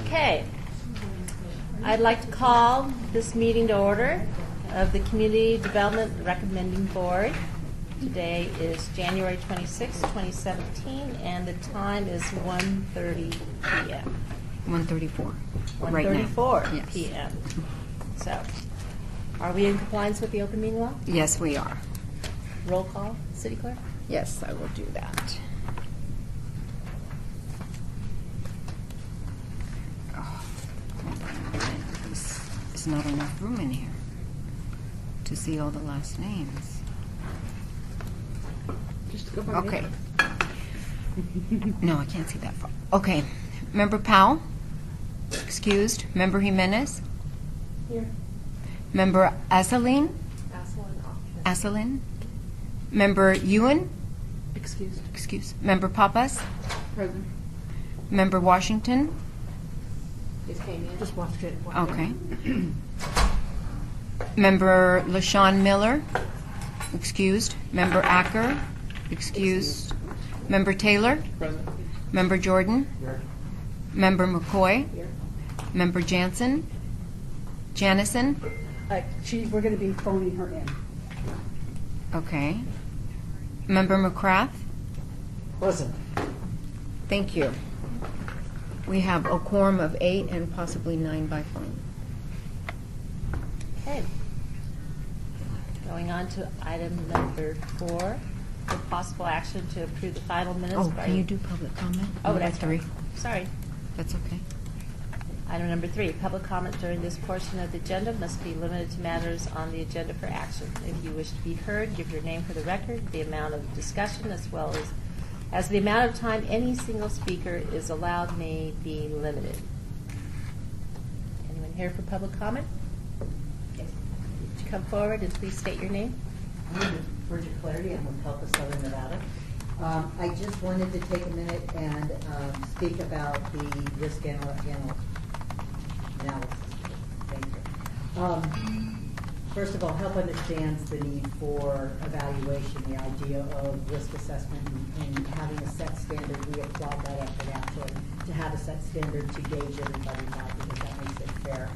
Okay. I'd like to call this meeting to order of the Community Development Recommending Board. Today is January 26, 2017, and the time is 1:30 p.m. 1:34. 1:34 Yes. p.m. So, are we in compliance with the open meeting law? Yes, we are. Roll call, City Clerk? Yes, I will do that. Oh, there's not enough room in here to see all the last names. Just go by Okay. name. No, I can't see that far. Okay. Member Powell? Excused. Member Jimenez? Here. Member Asalin? Asselin. Asalin? Member Ewan? Excused. Excuse. Member Papas? Present. Member Washington? Just came in. Just watched it. Okay. Member LaShawn Miller? Excused. Member Acker? Excused. Member Taylor? Present. Member Jordan? Here. Member McCoy? Here. Member Jansen? Janison? We're going to be phoning her in. Okay. Member McCrath? Present. Thank you. We have a quorum of 8 and possibly 9 by phone. Okay. Going on to item number 4, for possible action to approve the final minutes. Oh, by- can you do public comment? Oh, Number that's 3. right. Sorry. That's okay. Item number 3, public comment during this portion of the agenda must be limited to matters on the agenda for action. If you wish to be heard, give your name for the record, the amount of discussion, as well as the amount of time any single speaker is allowed may be limited. Anyone here for public comment? Yes. Would you come forward and please state your name? My name is Bridget Clarity. I'm with Help Us Southern Nevada. I just wanted to take a minute and speak about the risk analysis. Thank you. First of all, HELP understands the need for evaluation, the idea of risk assessment and having a set standard. We applied that effort actually to have a set standard to gauge everybody by, because that makes it fair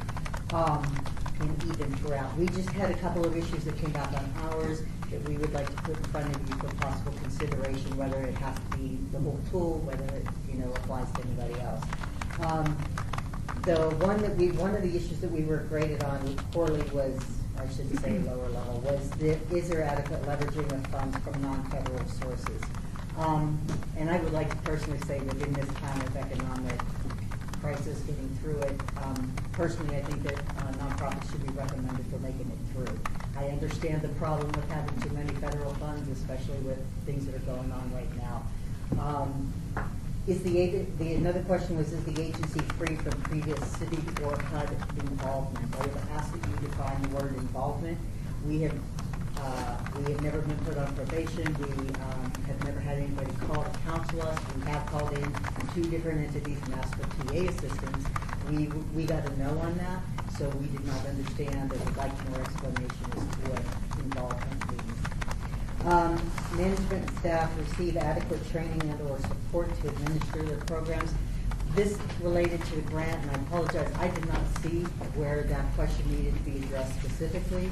and even throughout. We just had a couple of issues that came up on ours that we would like to put in front of you for possible consideration, whether it has to be the whole tool, whether it applies to anybody else. One of the issues that we were graded on poorly was, I shouldn't say lower level, was is there adequate leveraging of funds from non-federal sources? And I would like to personally say that in this time of economic crisis, getting through it, personally I think that nonprofits should be recommended for making it through. I understand the problem with having too many federal funds, especially with things that are going on right now. Another question was, is the agency free from previous city or HUD involvement? I would ask that you define the word involvement. We have never been put on probation. We have never had anybody call to counsel us. We have called in 2 different entities and asked for TA assistance. We got a no on that, so we did not understand and would like more explanation as to what involvement means. Management staff receive adequate training and or support to administer their programs. This related to the grant, and I apologize, I did not see where that question needed to be addressed specifically.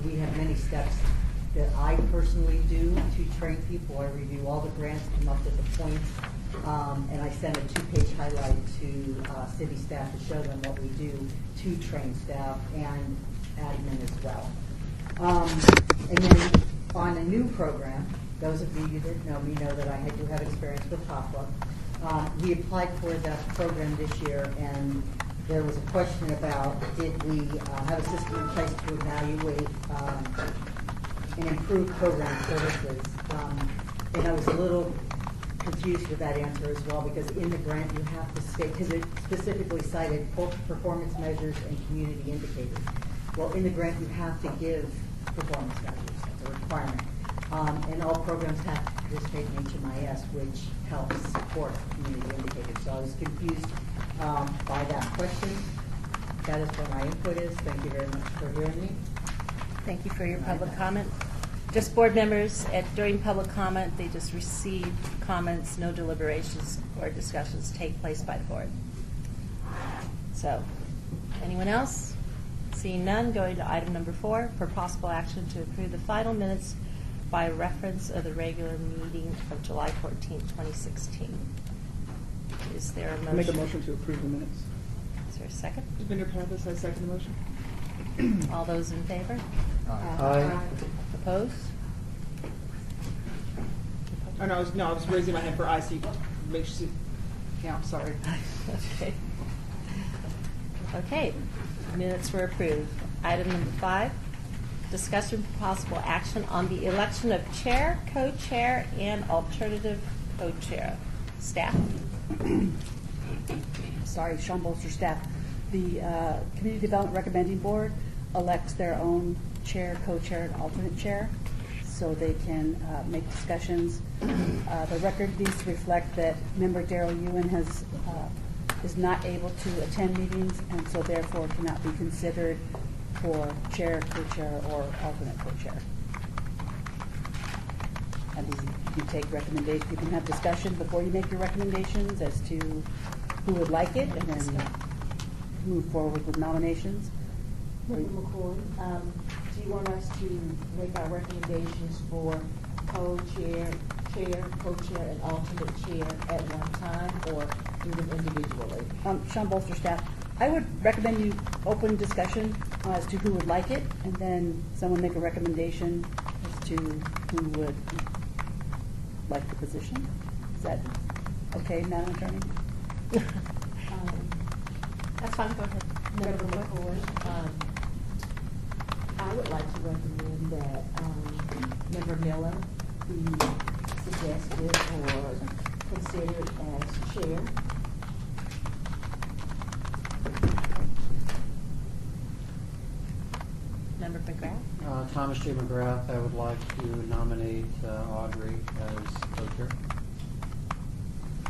We have many steps that I personally do to train people. I review all the grants, come up with the points, and I send a 2-page highlight to city staff to show them what we do to train staff and admin as well. And then on a new program, those of you that know me know that I do have experience with HOPWA. We applied for that program this year, and there was a question about did we have a system in place to evaluate and improve program services. And I was a little confused with that answer as well, because in the grant you have to state, because it specifically cited performance measures and community indicators. Well, in the grant you have to give performance measures. That's a requirement. And all programs have to participate in HMIS, which helps support community indicators. So I was confused by that question. That is what my input is. Thank you very much for hearing me. Thank you for your public comment. Just board members, during public comment, they just receive comments. No deliberations or discussions take place by the board. So, anyone else? Seeing none, going to item number 4, for possible action to approve the final minutes by reference of the regular meeting of July 14, 2016. Is there a motion? I'll make a motion to approve the minutes. Is there a second? Vendor Palace, I second the motion. All those in favor? Aye. Opposed? Oh, no, I was raising my hand for I, so you make sure you count, sorry. Okay. Okay, minutes were approved. Item number 5, discussion for possible action on the election of chair, co-chair, and alternative co-chair. Staff? Sorry, Sean Bolster, staff. The Community Development Recommending Board elects their own chair, co-chair, and alternate chair, so they can make discussions. The record needs to reflect that member Daryl Ewan is not able to attend meetings, and so therefore cannot be considered for chair, co-chair, or alternate co-chair. And you can take recommendations, you can have discussion before you make your recommendations as to who would like it, and then move forward with nominations. Member McCoy, do you want us to make our recommendations for co-chair, chair, co-chair, and alternate chair at one time, or do them individually? Sean Bolster, staff, I would recommend you open discussion as to who would like it, and then someone make a recommendation as to who would like the position. Is that okay, Madam Attorney? That's fine, go ahead. Member McCoy, I would like to recommend that Member Miller be suggested or considered as chair. Member McGrath? Thomas J. McGrath, I would like to nominate Audrey as co-chair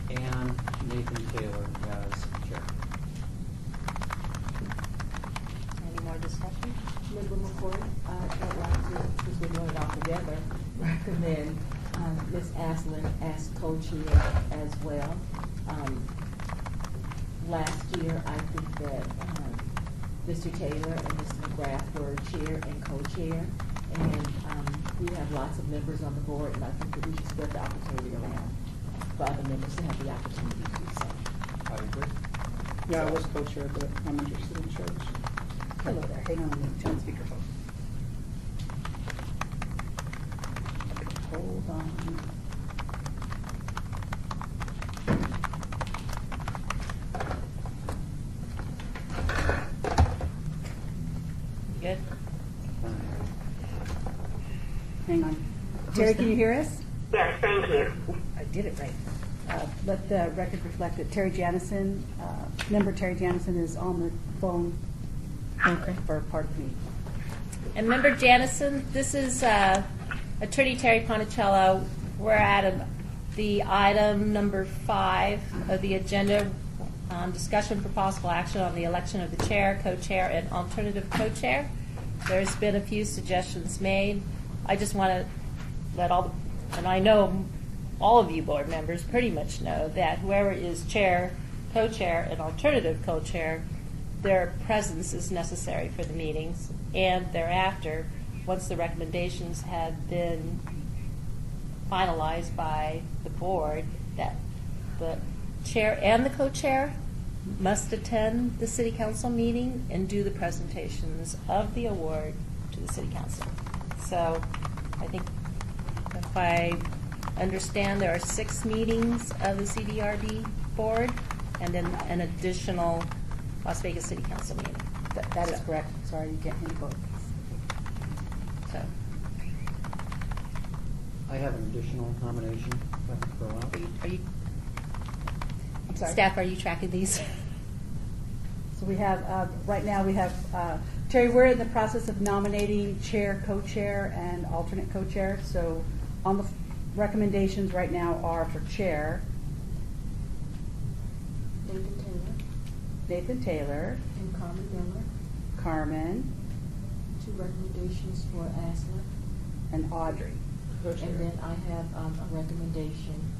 and Nathan Taylor as chair. Any more discussion? Member McCoy, I'd like to, since we're doing it all together, recommend Ms. Aslan as co-chair as well. Last year, I think that Mr. Taylor and Mr. McGrath were chair and co-chair, and we have lots of members on the board, and I think that we should spread the opportunity around for other members to have the opportunity to do so. I agree. Yeah, I was co-chair, but I'm interested in charge. Hello there, hang on a minute, turn the speakerphone. Hold on. Good? Hang on. Terry, can you hear us? Yes, thank you. I did it right. Let the record reflect that Terry Janison, member Terry Janison is on the phone Okay. for part of the meeting. And Member Janison, this is Attorney Terry Ponticello. We're at the item number 5 of the agenda, discussion for possible action on the election of the chair, co-chair, and alternative co-chair. There's been a few suggestions made. I just want to let and I know all of you board members pretty much know that whoever is chair, co-chair, and alternative co-chair, their presence is necessary for the meetings, and thereafter, once the recommendations have been finalized by the board, that the chair and the co-chair must attend the city council meeting and do the presentations of the award to the city council. So I think if I understand, there are 6 meetings of the CDRD board and then an additional Las Vegas City Council meeting. That is correct. Sorry, you can't hear both. So, I have an additional nomination that I can throw out. are you I'm sorry. staff, are you tracking these? So we have, right now we have, Terry, we're in the process of nominating chair, co-chair, and alternate co-chair. So on the recommendations right now are for chair, Nathan Taylor Nathan Taylor, and Carmen Miller. Carmen, 2 recommendations for Aslan. and Audrey. And then I have a recommendation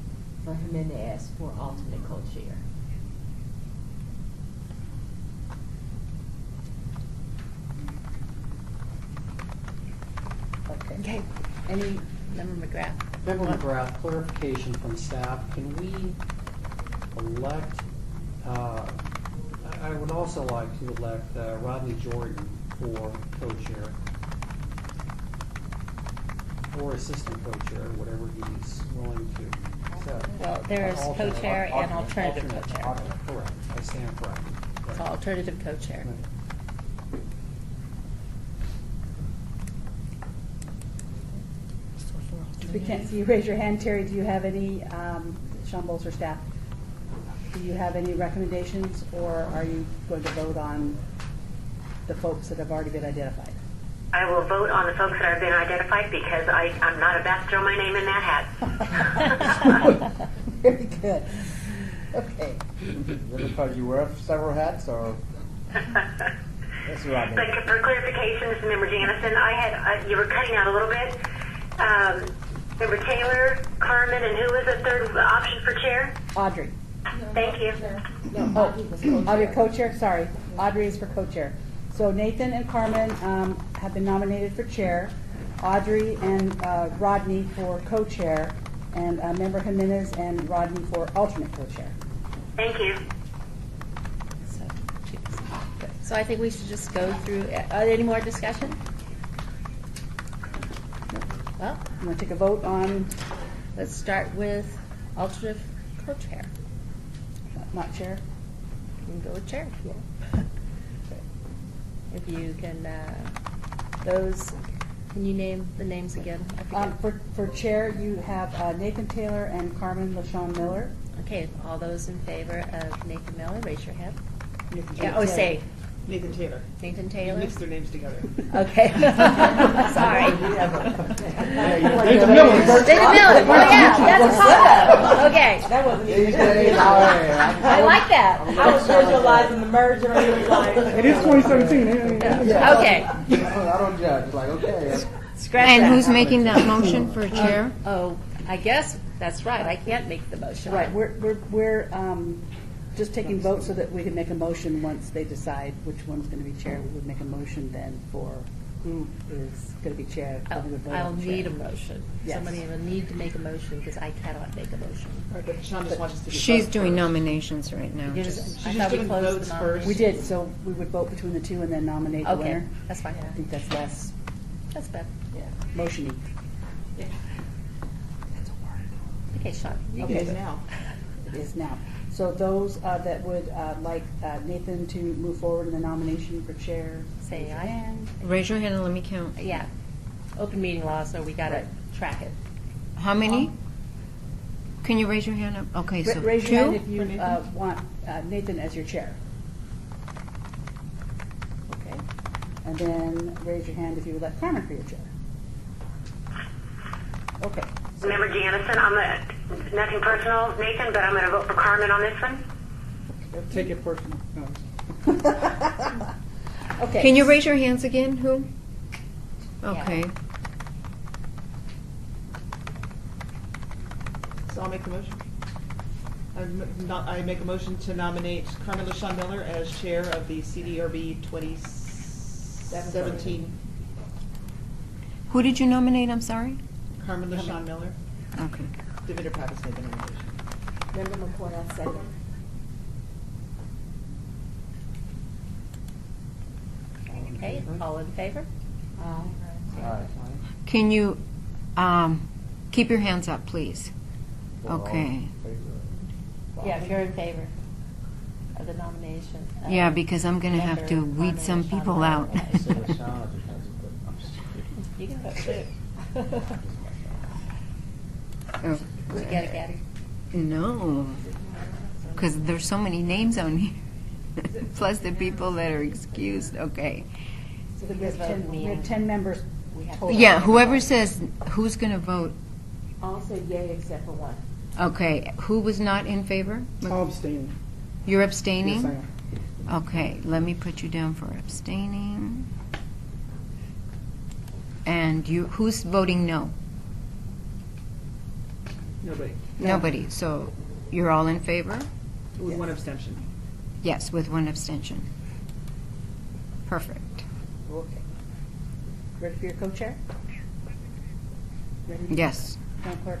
for Jimenez for alternate co-chair. Okay. Any, Member McGrath. Member McGrath, clarification from staff, can we elect, I would also like to elect Rodney Jordan for co-chair, or assistant co-chair, whatever he's willing to accept. Well, there's Alternate, co-chair and alternative alternate, co-chair. alternate, correct, I stand corrected. So alternative co-chair. Right. if we can't see you, raise your hand. Terry, do you have any, Sean Bowles or staff, do you have any recommendations, or are you going to vote on the folks that have already been identified? I will vote on the folks that have been identified because I'm not about to throw my name in that hat. Very good. Okay. Because you wear several hats, or that's right. But for clarification, Mr. Member Janison, I had you were cutting out a little bit. Member Taylor, Carmen, and who was the third option for chair? Audrey. Thank you. Oh, Audrey, co-chair, sorry. Audrey is for co-chair. So Nathan and Carmen have been nominated for chair, Audrey and Rodney for co-chair, and Member Jimenez and Rodney for alternate co-chair. Thank you. So I think we should just go through, any more discussion? Well, You want to take a vote on let's start with alternate co-chair. not chair? You can go with chair. If you can, those, can you name the names again? I forget. For chair, you have Nathan Taylor and Carmen LaShawn Miller. Okay, all those in favor of Nathan Miller, raise your hand. Nathan Yeah, Taylor. say Nathan Taylor. Nathan You Taylor. mix their names together. Okay. Sorry. Nathan Miller. Nathan Miller. Oh, yeah, that's a combo. Okay. That wasn't even. I like that. I was visualizing the merger and it was like. It is 2017. Okay. I don't judge. It's like, okay. Scratch And that. who's making that motion for chair? Oh, I guess that's right. I can't make the motion. Right, we're just taking votes so that we can make a motion once they decide which one's going to be chair. We would make a motion then for who is going to be chair. then we would vote I'll on the need a chair. motion. Yes. Somebody will need to make a motion because I cannot make a motion. Right, but Sean just wants us to do She's both doing first. nominations right now. You're just- just- I She's thought we doing closed votes the first. nomination. We did, so we would vote between the two and then nominate the Okay, winner. that's fine. I think that's less, That's better. motion-y. Okay, Sean. You Okay. can It do is it. now. It is now. So those that would like Nathan to move forward in the nomination for chair, Say raise your aye. hand. Raise your hand and let me count. Yeah. Open meeting law, so we got to track it. How many? Can you raise your hand up? Okay, so Raise your hand two? if you want Nathan as your chair. Okay. And then raise your hand if you would like Carmen for your chair. Okay. Member Janison, nothing personal, Nathan, but I'm going to vote for Carmen on this one. Take it personal. No. Okay. Can you raise your hands again? Who? Okay. So I'll make the motion. I make a motion to nominate Carmen LaShawn Miller as chair of the CDRB 2017. Who did you nominate? I'm sorry? Carmen LaShawn Miller. Okay. David Pappas made the nomination. Member McCoy, second. Okay, all in favor? Can you keep your hands up, please? Okay. Yeah, if you're in favor of the nomination. Yeah, because I'm going to have to Member weed some Carmen people LaShawn out. Miller. You can vote too. Oh, We get it, Gabby? no, because there's so many names on here. Plus the people that are excused. Okay. So we have 10 members total. Yeah, whoever says who's going to vote. I'll say yay except for one. Okay, who was not in favor? I'll abstain. You're abstaining? Yes, I am. Okay, let me put you down for abstaining. And who's voting no? Nobody. Nobody. So you're all in favor? With one abstention. Yes, with one abstention. Perfect. Okay. Ready for your co-chair? Ready? Yes. Madam Clerk.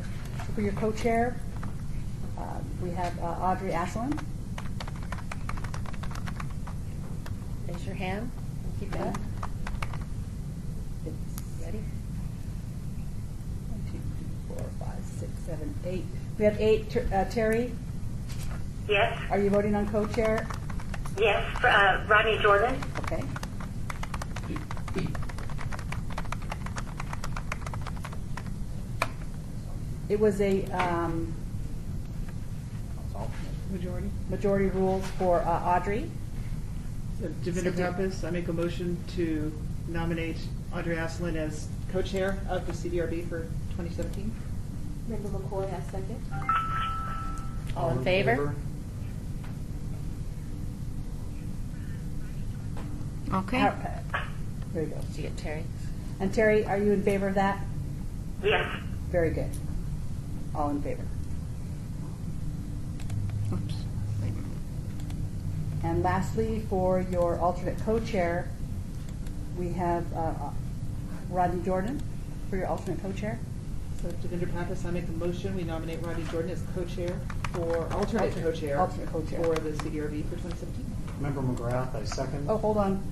For your co-chair, we have Audrey Ashland. Raise your hand. Keep it up. Ready? 1, 2, 3, 4, 5, 6, 7, 8. We have 8. Terry, Yes. are you voting on co-chair? Yes. Rodney Jordan. Okay. It was a majority rules for Audrey. So, Devinder So, Pappas, I make a motion to nominate Audrey Aslin as co-chair of the CDRB for 2017. Member McCoy, I second. All in favor? Okay. There you go. Did you get Terry? And Terry, are you in favor of that? Yes. Very good. All in favor. Oops. Wait a minute. And lastly, for your alternate co-chair, we have Rodney Jordan for your alternate co-chair. So, Devinder Pappas, I make a motion, we nominate Rodney Jordan as co-chair for, alternate co-chair Alternate co-chair. for the CDRB for 2017. Member McGrath, I second. Oh, hold on.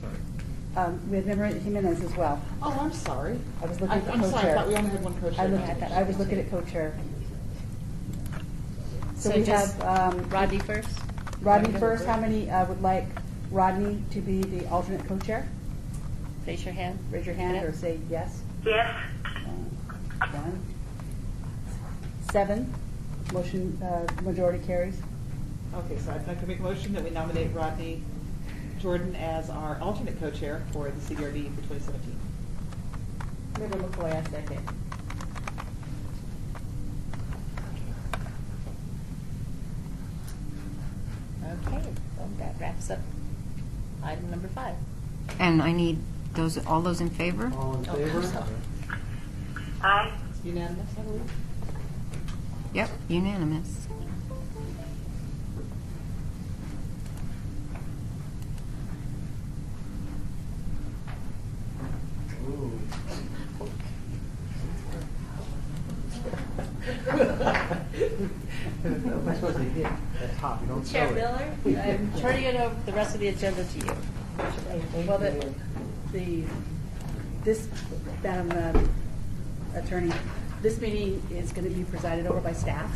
Sorry. We have Member Jimenez as well. Oh, I'm sorry. I was looking at I'm sorry, I co-chair. thought we only had one co-chair. I was looking at co-chair. So we just have Rodney first? Rodney first. How many would like Rodney to be the alternate co-chair? Raise your hand. Raise your hand or say yes. Yes. 1. 7. Motion, majority carries. Okay, so I'd like to make a motion that we nominate Rodney Jordan as our alternate co-chair for the CDRB for 2017. Member McCoy, I second. Okay, well, that wraps up item number 5. And I need all those in favor? All in Oh, favor? sorry. Aye. It's unanimous, I believe. Yep, unanimous. Ooh. Am I supposed to hit the top? You don't Chair show it. Miller, I'm turning it over, the rest of the agenda to you. Well, Madam Attorney, this meeting is going to be presided over by staff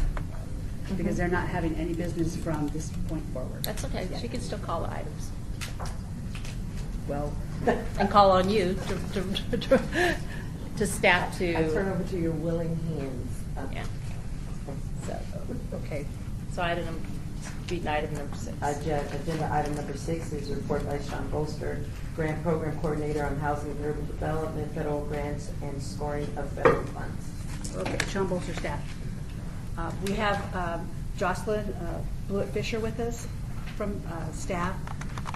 because they're not having any business from this point forward. That's okay, she can still call the items. Well, And call on you to staff I turn to, over to your willing hands. yeah. So, okay, so item number 6. Agenda item number 6 is a report by Sean Bolster, Grant Program Coordinator on Housing and Urban Development, federal grants, and scoring of federal funds. okay, Sean Bolster, staff. We have Jocelyn Blewett-Fisher with us from staff,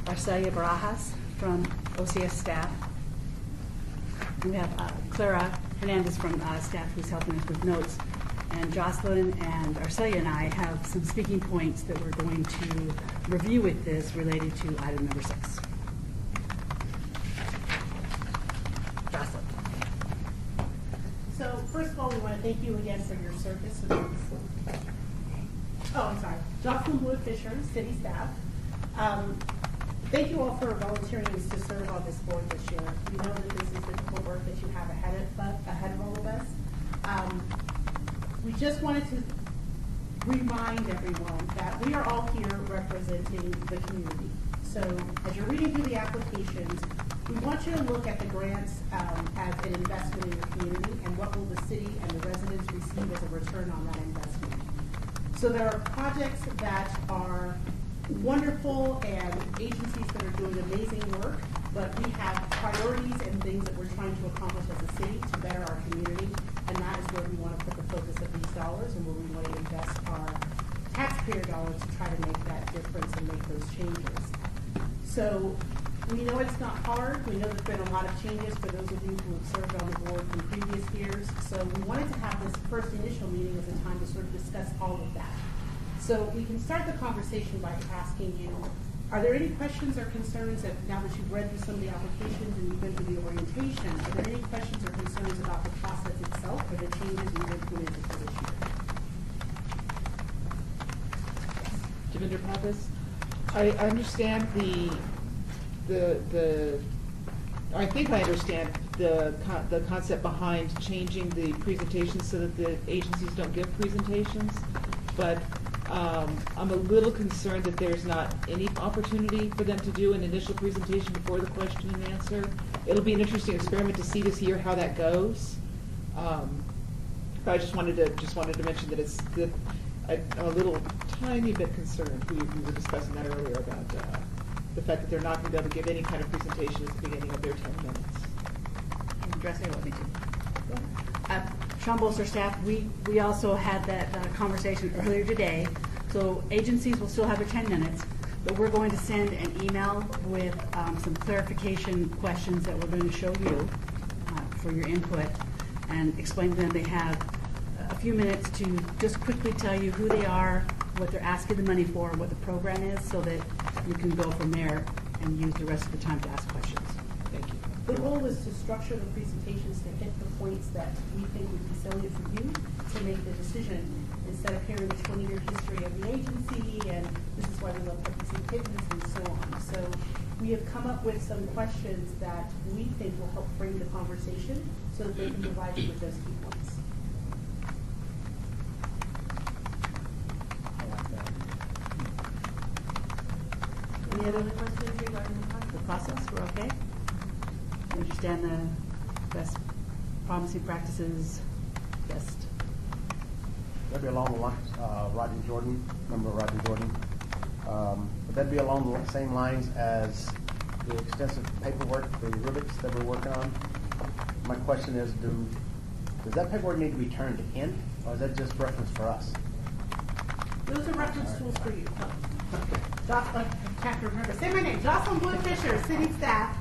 Arcelia Barajas from OCS staff. We have Clara Hernandez from staff who's helping us with notes. And Jocelyn and Arcelia and I have some speaking points that we're going to review with this related to item number 6. Jocelyn. So first of all, we want to thank you again for your service. I'm sorry. Jocelyn Wood-Fisher, city staff. Thank you all for volunteering to serve on this board this year. We know that this is difficult work that you have ahead of all of us. We just wanted to remind everyone that we are all here representing the community. So as you're reading through the applications, we want you to look at the grants as an investment in your community and what will the city and the residents receive as a return on that investment. So there are projects that are wonderful and agencies that are doing amazing work, but we have priorities and things that we're trying to accomplish as a city to better our community, and that is where we want to put the focus of these dollars and where we want to invest our taxpayer dollars to try to make that difference and make those changes. So we know it's not hard. We know there's been a lot of changes for those of you who have served on the board from previous years. So we wanted to have this first initial meeting as a time to sort of discuss all of that. So we can start the conversation by asking you, Are there any questions or concerns that, now that you've read through some of the applications and you've been through the orientation, are there any questions or concerns about the process itself or the changes we've implemented for this year? Devinder Pappas, I understand I think I understand the concept behind changing the presentations so that the agencies don't give presentations, but I'm a little concerned that there's not any opportunity for them to do an initial presentation before the question and answer. It'll be an interesting experiment to see this year how that goes. But I just wanted to mention that I'm a little tiny bit concerned. We were discussing that earlier about the fact that they're not going to be able to give any kind of presentation at the beginning of their 10 minutes. Addressing what we do. Sean Bolster staff, we also had that conversation earlier today. So agencies will still have their 10 minutes, but we're going to send an email with some clarification questions that we're going to show you for your input and explain to them they have a few minutes to just quickly tell you who they are, what they're asking the money for, what the program is, so that you can go from there and use the rest of the time to ask questions. Thank you. The goal is to structure the presentations to hit the points that we think would be salient for you to make the decision, instead of hearing the 20-year history of the agency and this is why we love publishing papers and so on. So we have come up with some questions that we think will help frame the conversation so that they can provide you with those key points. Any other questions regarding the process? We're okay? Understand the best promising practices, best. That'd be along the lines, Rodney Jordan, remember Rodney Jordan? Would that be along the same lines as the extensive paperwork, the rubrics that we're working on? My question is, does that paperwork need to be turned in, or is that just reference for us? Those are reference tools for you. I can't remember. Say my name. Jocelyn Wood Fisher, city staff.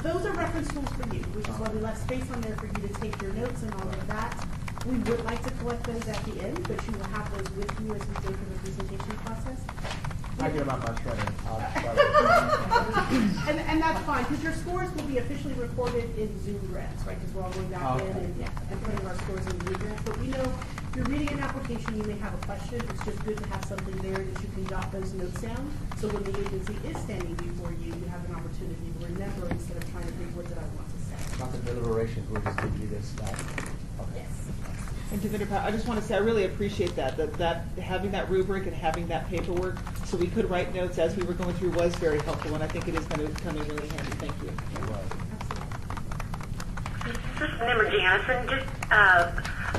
Those are reference tools for you, which is why we left space on there for you to take your notes and all of that. We would like to collect those at the end, but you will have those with you as we go through the presentation process. I get them out my shredder. And that's fine, because your scores will be officially recorded in Zoom grants, right? Because we're all going back in and putting our scores in Zoom grants. But we know if you're reading an application, you may have a question. It's just good to have something there that you can jot those notes down. So when the agency is standing before you, you have an opportunity to remember instead of trying to think, what did I want to say? Not the deliberations, we'll just give you this stuff. Okay. Yes. And Devinder, I just want to say I really appreciate that having that rubric and having that paperwork so we could write notes as we were going through was very helpful, and I think it is going to come in really handy. Thank you. This is Member Janison.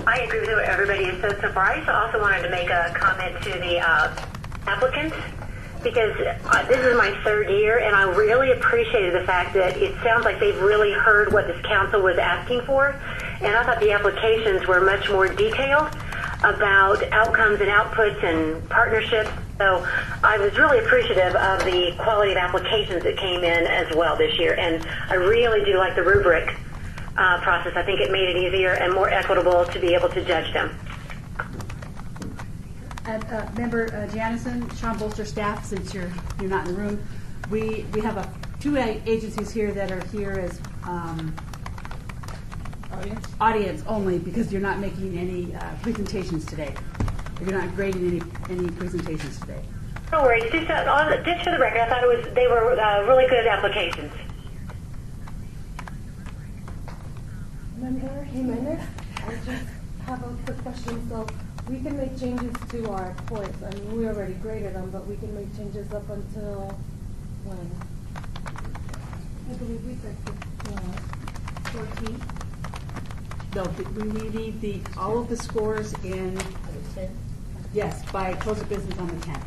I agree with what everybody has said so far. I also wanted to make a comment to the applicants, because this is my third year, and I really appreciated the fact that it sounds like they've really heard what this council was asking for. And I thought the applications were much more detailed about outcomes and outputs and partnerships. So I was really appreciative of the quality of applications that came in as well this year. And I really do like the rubric process. I think it made it easier and more equitable to be able to judge them. And Member Janison, Sean Bolster staff, since you're not in the room, we have two agencies here that are here as audience only, because you're not making any presentations today. You're not grading any presentations today. No worries. Just for the record, I thought they were really good applications. Member Jimenez, I just have a quick question. So we can make changes to our points. I mean, we already graded them, but we can make changes up until when? I believe we said 14. No, we need all of the scores in, yes, by close of business on the 10th.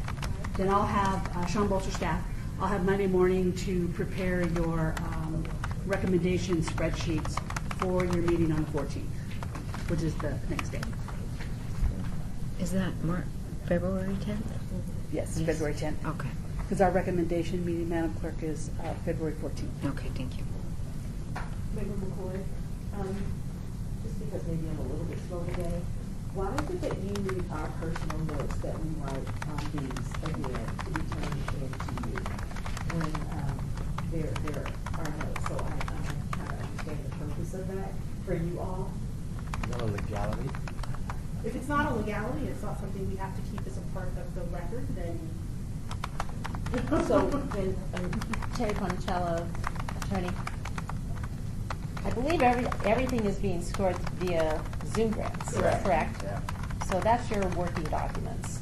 Then I'll have Sean Bolster staff, I'll have Monday morning to prepare your recommendation spreadsheets for your meeting on the 14th, which is the next day. Is that February 10th? Yes, February 10th. Okay. Because our recommendation meeting, Madam Clerk, is February 14th. Okay, thank you. Member McCoy, just because maybe I'm a little bit slow today, why is it that you need our personal notes that we write on these again to be turned into you? when there are notes, so I kind of understand the purpose of that for you all. Is that a legality? If it's not a legality, it's not something we have to keep as a part of the record, then. So then, Terry Ponticello, attorney, I believe everything is being scored via Zoom grants, correct? Yeah. So that's your working documents.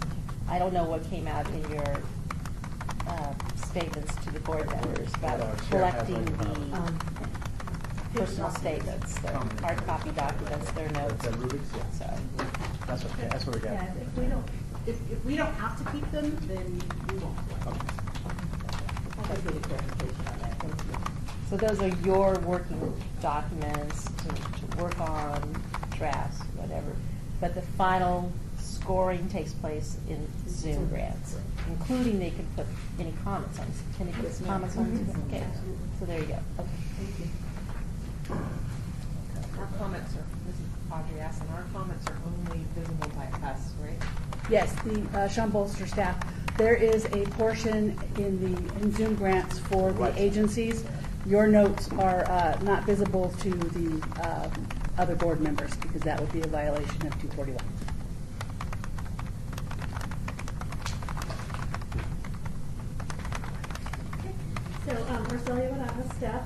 I don't know what came out in your statements to the board members about Chair has collecting one, the personal statements, their hard copy documents, their notes. The Rubik's, yeah. So, That's okay, that's what we got. Yeah, if we don't have to keep them, then we won't. I appreciate the clarification on that, thank you. so those are your working documents to work on, drafts, whatever. But the final scoring takes place in Zoom grants, including they can put any comments on. Can they put Yes, ma'am. comments on? Mhm. Okay, so there you go. Okay. Thank you. Our comments are, this is Audrey Asson, our comments are only visible by us, right? Yes, the Sean Bolster staff, there is a portion in Zoom grants for the Right. agencies. Your notes are not visible to the other board members because that would be a violation of 241. So, Marcelia Barajas, staff,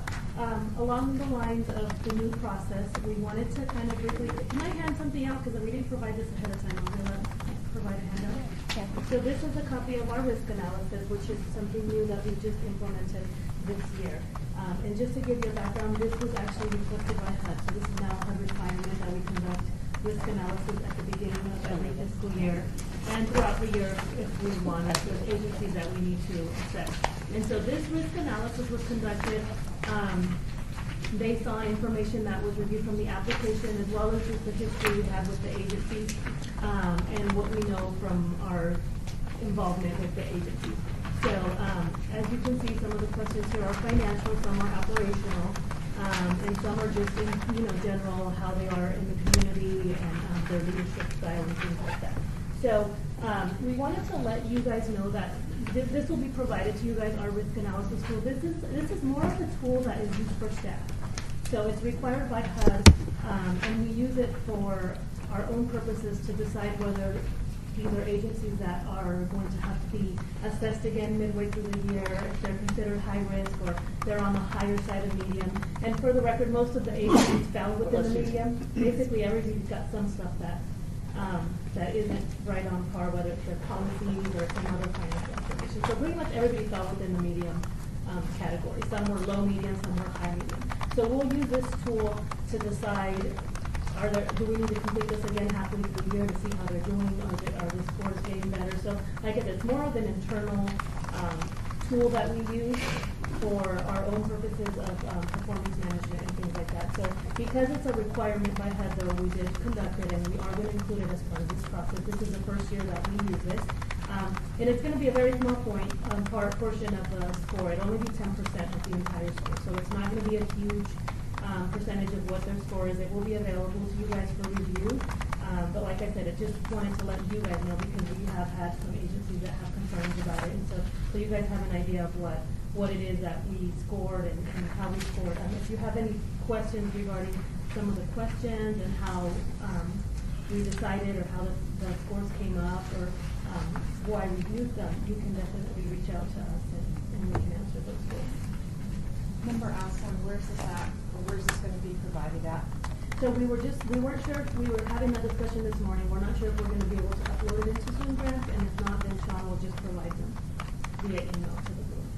along the lines of the new process, we wanted to kind of briefly, can I hand something out, because we didn't provide this ahead of time, I'm going to provide a handout. Okay. So this is a copy of our risk analysis, which is something new that we just implemented this year. And just to give you a background, this was actually requested by HUD, so this is now a HUD requirement that we conduct risk analysis at the beginning of every fiscal year and throughout the year if we want, if there's agencies that we need to assess. And so this risk analysis was conducted based on information that was reviewed from the application as well as just the history we have with the agencies and what we know from our involvement with the agencies. So as you can see, some of the questions here are financial, some are operational, and some are just in, general, how they are in the community and their leadership style and things like that. So we wanted to let you guys know that this will be provided to you guys, our risk analysis tool. This is more of a tool that is used for staff. So it's required by HUD, and we use it for our own purposes to decide whether these are agencies that are going to have to be assessed again midway through the year, if they're considered high risk or they're on the higher side of medium. And for the record, most of the agencies fell within the medium. Basically, everybody's got some stuff that isn't right on par, whether it's their policies or some other financial information. So pretty much everybody fell within the medium category. Some were low medium, some were high medium. So we'll use this tool to decide, do we need to complete this again halfway through the year to see how they're doing? Are the scores getting better? So like I said, it's more of an internal tool that we use for our own purposes of performance management and things like that. So because it's a requirement by HUD, though, we did conduct it and we are going to include it as part of this process. This is the first year that we use this. And it's going to be a very small portion of the score. It'll only be 10% of the entire score. So it's not going to be a huge percentage of what their score is. It will be available to you guys for review. But like I said, I just wanted to let you guys know because we have had some agencies that have concerns about it. And so you guys have an idea of what it is that we scored and how we scored. If you have any questions regarding some of the questions and how we decided or how the scores came up or why we used them, you can definitely reach out to us and we can answer those questions. Member Asson, where's this at? Or where's this going to be provided at? So we weren't sure if we were having that discussion this morning. We're not sure if we're going to be able to upload it into Zoom Grants, and if not, then Sean will just provide them via email to the board.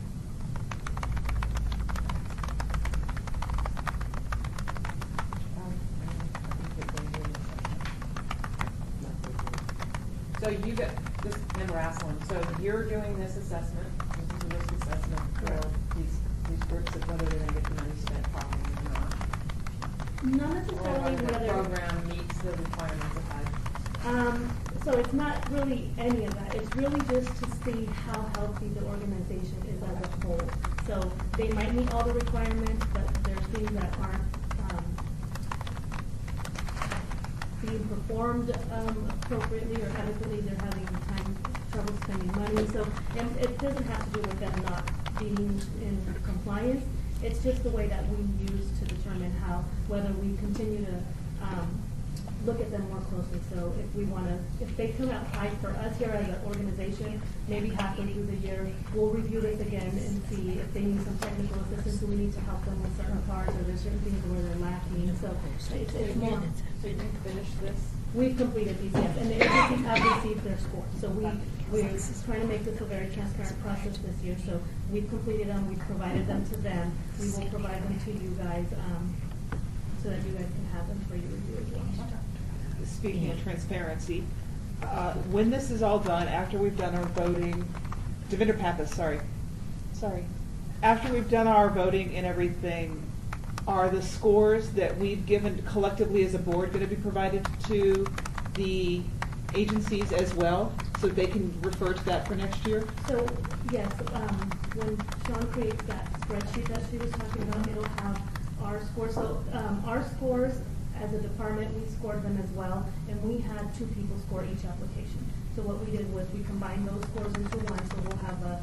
So you get this, Member Asson, so you're doing this assessment, this is a risk assessment for these groups of whether they're going to get the money spent properly or not. Not Or necessarily whether the whether. program meets the requirements of HUD. So it's not really any of that. It's really just to see how healthy the organization is as a whole. So they might meet all the requirements, but there's things that aren't being performed appropriately or adequately. They're having trouble spending money. So and it doesn't have to do with them not being in compliance. It's just the way that we use to determine whether we continue to look at them more closely. So if they come out high for us here as an organization, maybe halfway through the year, we'll review this again and see if they need some technical assistance, do we need to help them with certain parts, or there's certain things where they're lacking. So it's more. So you can finish this? We've completed these, yes, and the agencies have received their score. So we're trying to make this a very transparent process this year. So we've completed them, we've provided them to them. We will provide them to you guys so that you guys can have them for your review as well. Speaking of transparency, when this is all done, after we've done our voting, Devinder Pappas, sorry. After we've done our voting and everything, are the scores that we've given collectively as a board going to be provided to the agencies as well, so that they can refer to that for next year? So, yes, when Sean creates that spreadsheet that she was talking about, it'll have our scores. So our scores, as a department, we scored them as well, and we had 2 people score each application. So what we did was we combined those scores into one, so we'll have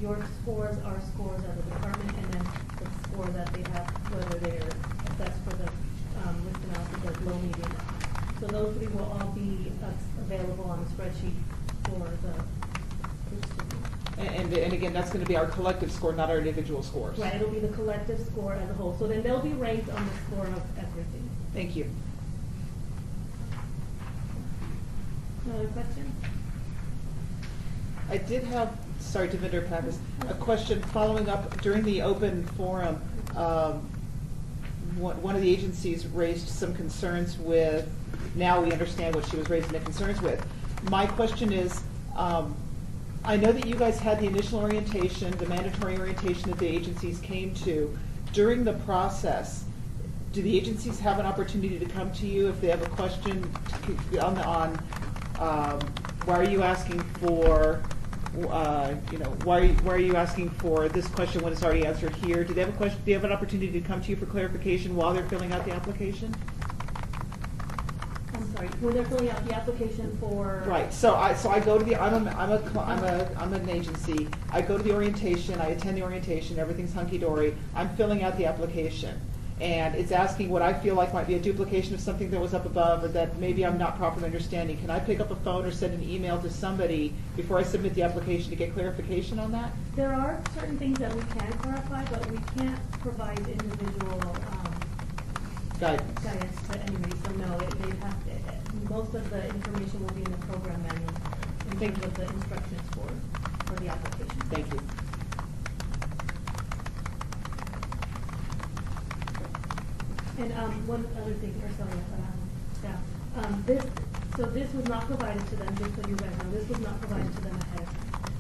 your scores, our scores as a department, and then the score that they have, whether if that's for the risk analysis, like low, medium, or high. So those 3 will all be available on the spreadsheet for the groups to do. And again, that's going to be our collective score, not our individual scores. Right, it'll be the collective score as a whole. So then they'll be ranked on the score of everything. Thank you. Another question? I did have, sorry, Devinder Pappas, a question following up during the open forum. One of the agencies raised some concerns with, now we understand what she was raising the concerns with. My question is, I know that you guys had the initial orientation, the mandatory orientation that the agencies came to. During the process, do the agencies have an opportunity to come to you if they have a question on why are you asking for, why are you asking for this question when it's already answered here? Do they have a question? Do they have an opportunity to come to you for clarification while they're filling out the application? I'm sorry, when they're filling out the application for? Right, so I go to the, I'm an agency, I go to the orientation, I attend the orientation, everything's hunky-dory, I'm filling out the application, and it's asking what I feel like might be a duplication of something that was up above, or that maybe I'm not properly understanding. Can I pick up a phone or send an email to somebody before I submit the application to get clarification on that? There are certain things that we can clarify, but we can't provide individual Guidance. to anybody. So no, they have to, most of the information will be in the program manual in terms of the instructions for the application. Thank you. And one other thing, or sorry, this was not provided to them, just so you guys know, this was not provided to them ahead.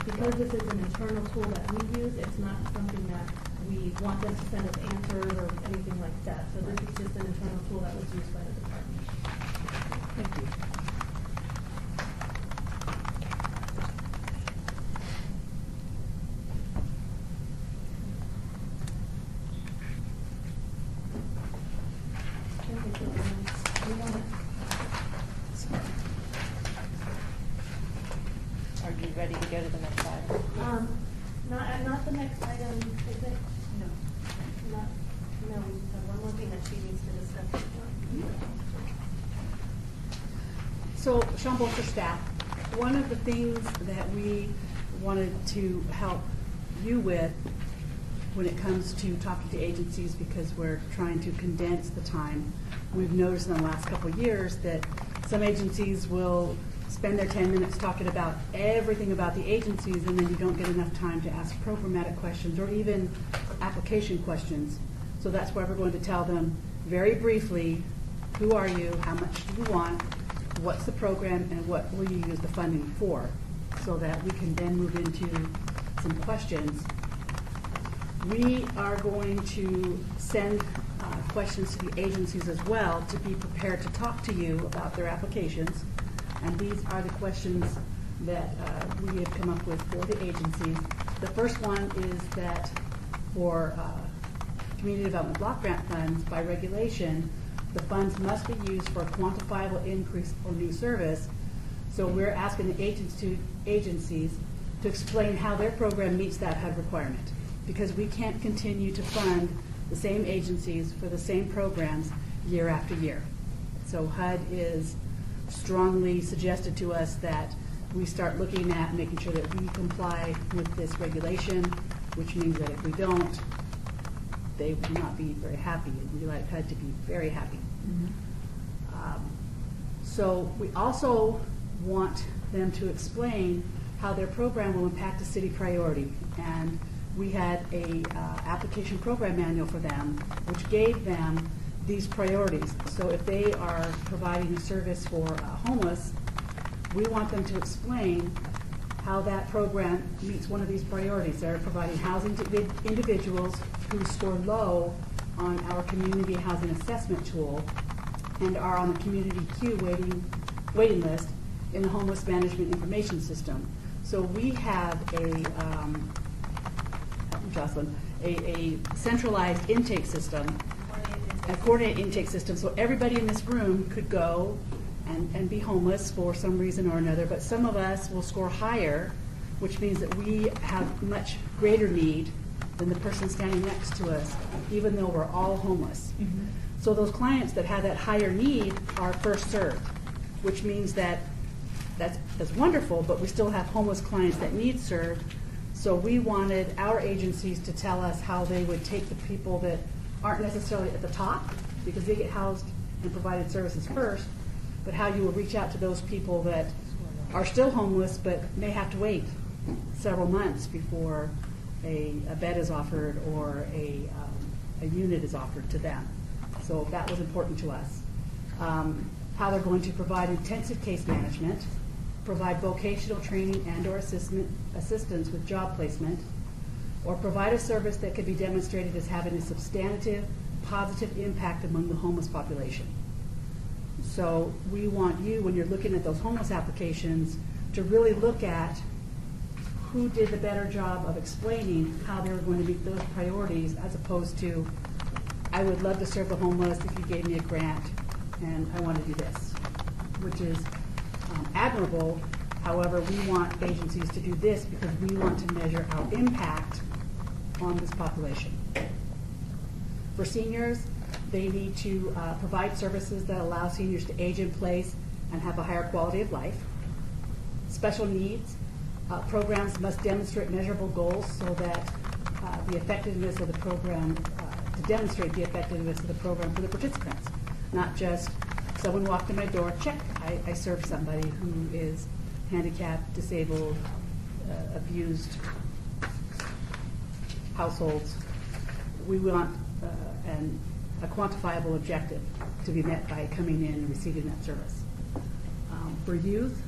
Because this is an internal tool that we use, it's not something that we want them to send us answers or anything like that. So this is just an internal tool that was used by the department. Thank you. Are you ready to go to the next item? Not the next item, is it? No. No, we just have one more thing that she needs to discuss. So, Sean Bolster staff, one of the things that we wanted to help you with when it comes to talking to agencies, because we're trying to condense the time, we've noticed in the last couple of years that some agencies will spend their 10 minutes talking about everything about the agencies, and then you don't get enough time to ask programmatic questions or even application questions. So that's why we're going to tell them very briefly, who are you, how much do you want, what's the program, and what will you use the funding for, so that we can then move into some questions. We are going to send questions to the agencies as well to be prepared to talk to you about their applications. And these are the questions that we have come up with for the agencies. The first one is that for community development block grant funds, by regulation, the funds must be used for a quantifiable increase or new service. So we're asking the agencies to explain how their program meets that HUD requirement. Because we can't continue to fund the same agencies for the same programs year after year. So HUD is strongly suggested to us that we start looking at making sure that we comply with this regulation, which means that if we don't, they will not be very happy, and we like HUD to be very happy. So we also want them to explain how their program will impact a city priority. And we had a application program manual for them, which gave them these priorities. So if they are providing a service for homeless, we want them to explain how that program meets one of these priorities. They're providing housing to individuals who score low on our community housing assessment tool and are on the community queue waiting list in the homeless management information system. So we have a centralized intake system, a coordinated intake system, so everybody in this room could go and be homeless for some reason or another, but some of us will score higher, which means that we have much greater need than the person standing next to us, even though we're all homeless. So those clients that have that higher need are first served, which means that that's wonderful, but we still have homeless clients that need served. So we wanted our agencies to tell us how they would take the people that aren't necessarily at the top, because they get housed and provided services first, but how you will reach out to those people that are still homeless but may have to wait several months before a bed is offered or a unit is offered to them. So that was important to us. How they're going to provide intensive case management, provide vocational training and or assistance with job placement, or provide a service that could be demonstrated as having a substantive, positive impact among the homeless population. So we want you, when you're looking at those homeless applications, to really look at who did the better job of explaining how they were going to meet those priorities, as opposed to, I would love to serve the homeless if you gave me a grant and I want to do this, which is admirable. However, we want agencies to do this because we want to measure our impact on this population. For seniors, they need to provide services that allow seniors to age in place and have a higher quality of life. Special needs programs must demonstrate measurable goals so that the effectiveness of the program, to demonstrate the effectiveness of the program for the participants, not just someone walked in my door, check, I served somebody who is handicapped, disabled, abused households. We want a quantifiable objective to be met by coming in and receiving that service. For youth,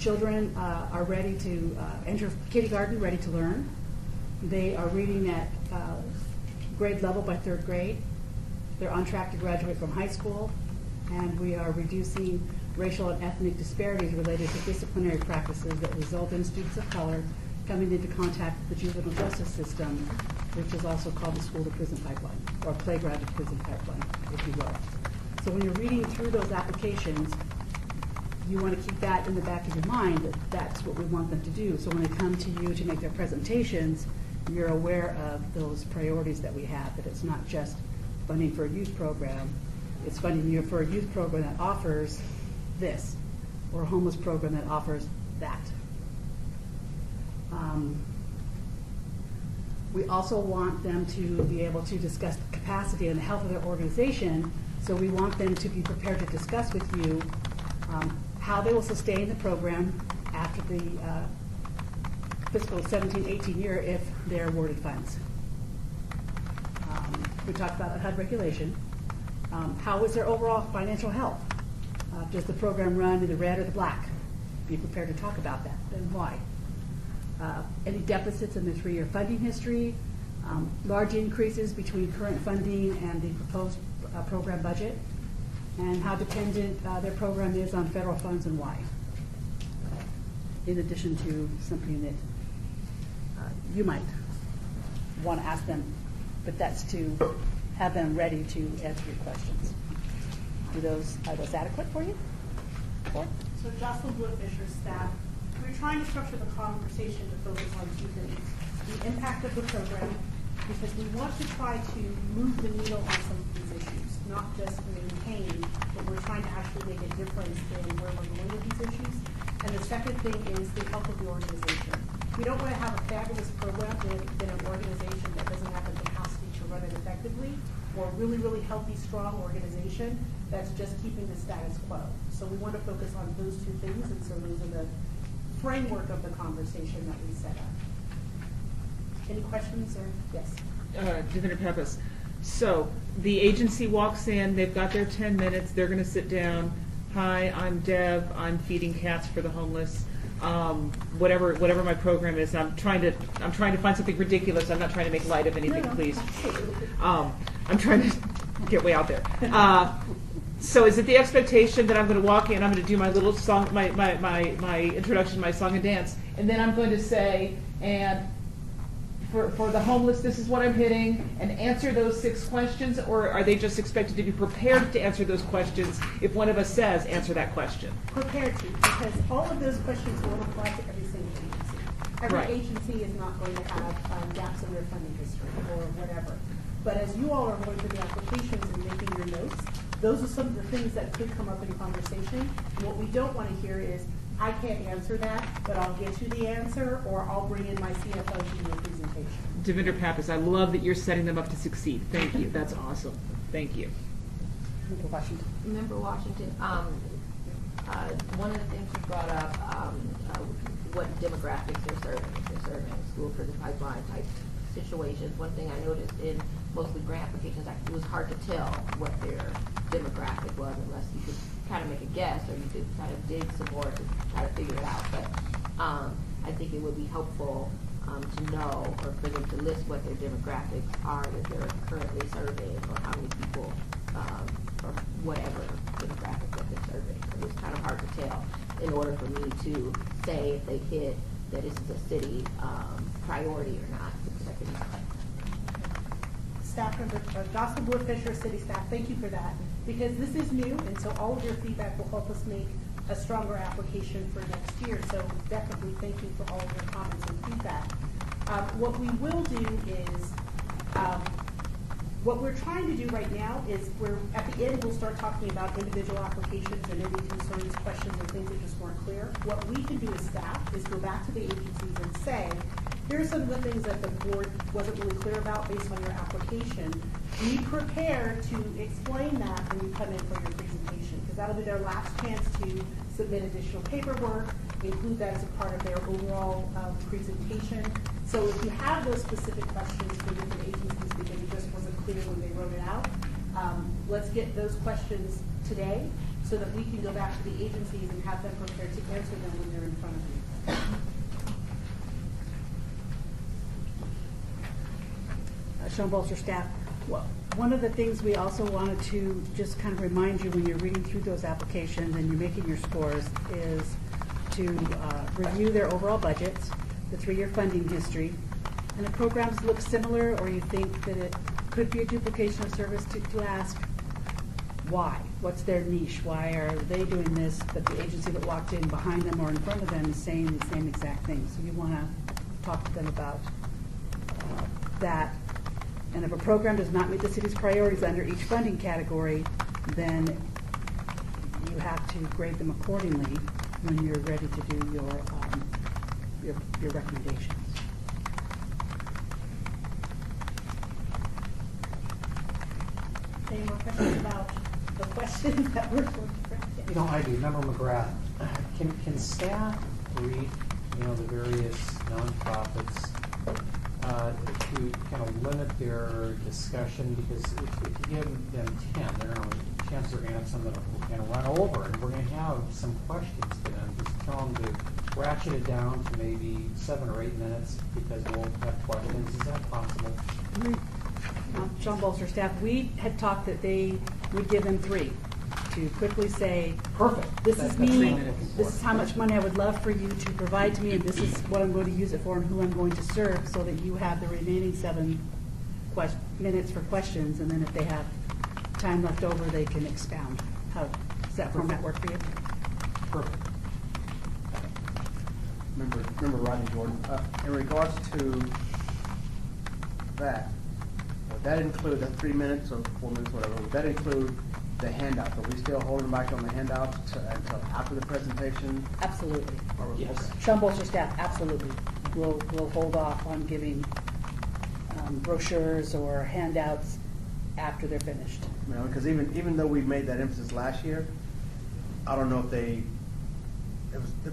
children are ready to enter kindergarten, ready to learn. They are reading at grade level by third grade. They're on track to graduate from high school, and we are reducing racial and ethnic disparities related to disciplinary practices that result in students of color coming into contact with the juvenile justice system, which is also called the school to prison pipeline, or playground to prison pipeline, if you will. So when you're reading through those applications, you want to keep that in the back of your mind, that that's what we want them to do. So when they come to you to make their presentations, you're aware of those priorities that we have, that it's not just funding for a youth program, it's funding you for a youth program that offers this, or a homeless program that offers that. We also want them to be able to discuss the capacity and the health of their organization, so we want them to be prepared to discuss with you how they will sustain the program after the fiscal 17-18 year if they're awarded funds. We talked about HUD regulation. How is their overall financial health? Does the program run in the red or the black? Be prepared to talk about that, and why. Any deficits in the 3-year funding history, large increases between current funding and the proposed program budget, and how dependent their program is on federal funds and why. In addition to something that you might want to ask them, but that's to have them ready to answer your questions. Are those adequate for you? So Jocelyn Woodfisher, staff, we're trying to structure the conversation to focus on two things. The impact of the program, because we want to try to move the needle on some of these issues, not just maintain, but we're trying to actually make a difference in where we're going with these issues. And the second thing is the health of the organization. We don't want to have a fabulous program in an organization that doesn't have the capacity to run it effectively, or a really, really healthy, strong organization that's just keeping the status quo. So we want to focus on those two things, and so those are the framework of the conversation that we set up. Any questions, or yes? Defender Pappas. So the agency walks in, they've got their 10 minutes, they're going to sit down. Hi, I'm Deb, I'm feeding cats for the homeless. Whatever my program is, I'm trying to find something ridiculous. I'm not trying to make light of anything, please. I'm trying to get way out there. So is it the expectation that I'm going to walk in, I'm going to do my little song, my introduction, my song and dance, and then I'm going to say, and for the homeless, this is what I'm hitting, and answer those 6 questions, or are they just expected to be prepared to answer those questions if one of us says, answer that question? Prepared to, because all of those questions will apply to every single agency. Every Right. agency is not going to have gaps in their funding history or whatever. But as you all are going through the applications and making your notes, those are some of the things that could come up in conversation. And what we don't want to hear is, I can't answer that, but I'll get you the answer, or I'll bring in my CFO to do a presentation. Defender Pappas, I love that you're setting them up to succeed. Thank you. That's awesome. Thank you. Member Washington. Member Washington, one of the things you brought up, what demographics they're serving. If they're serving school prison pipeline type situations. One thing I noticed in mostly grant applications, it was hard to tell what their demographic was unless you could kind of make a guess, or you could kind of dig some more to try to figure it out. But I think it would be helpful to know, or for them to list what their demographics are that they're currently serving, or how many people, or whatever demographic that they're serving. It's kind of hard to tell in order for me to say if they hit that this is a city priority or not. Staff member, Gospel Board Fisher, city staff, thank you for that, because this is new, and so all of your feedback will help us make a stronger application for next year. So definitely thank you for all of your comments and feedback. What we will do is, what we're trying to do right now is at the end, we'll start talking about individual applications and any concerns, questions, or things that just weren't clear. What we can do as staff is go back to the agencies and say, here are some of the things that the board wasn't really clear about based on your application. Be prepared to explain that when you come in for your presentation, because that'll be their last chance to submit additional paperwork, include that as a part of their overall presentation. So if you have those specific questions for different agencies because it just wasn't clear when they wrote it out, let's get those questions today so that we can go back to the agencies and have them prepared to answer them when they're in front of you. Sean Bolster, staff. Well, one of the things we also wanted to just kind of remind you when you're reading through those applications and you're making your scores is to review their overall budgets, the 3-year funding history, and the programs look similar or you think that it could be a duplication of service, to ask why. What's their niche? Why are they doing this, but the agency that walked in behind them or in front of them is saying the same exact thing? So you want to talk to them about that. And if a program does not meet the city's priorities under each funding category, then you have to grade them accordingly when you're ready to do your recommendations. Any more questions about the questions that were You know, I do. Member McGrath, can staff read, the various nonprofits to kind of limit their discussion, because if you give them 10, they're going to chance they're going to have some that are going to run over, and we're going to have some questions to them. Just tell them to ratchet it down to maybe 7 or 8 minutes because we'll have questions. Is that possible? Sean Bolster, staff, we had talked that they would give them 3 to quickly say, perfect. This is me, this is how much money I would love for you to provide to me, and this is what I'm going to use it for and who I'm going to serve, so that you have the remaining 7 minutes for questions, and then if they have time left over, they can expound. How does that format work for you? Perfect. Member Rodney Jordan. In regards to that, would that include the 3 minutes or 4 minutes, whatever, would that include the handouts? Are we still holding back on the handouts until after the presentation? Absolutely. Yes. Sean Bolster staff, absolutely. We'll hold off on giving brochures or handouts after they're finished. You know, because even though we made that emphasis last year, I don't know if they're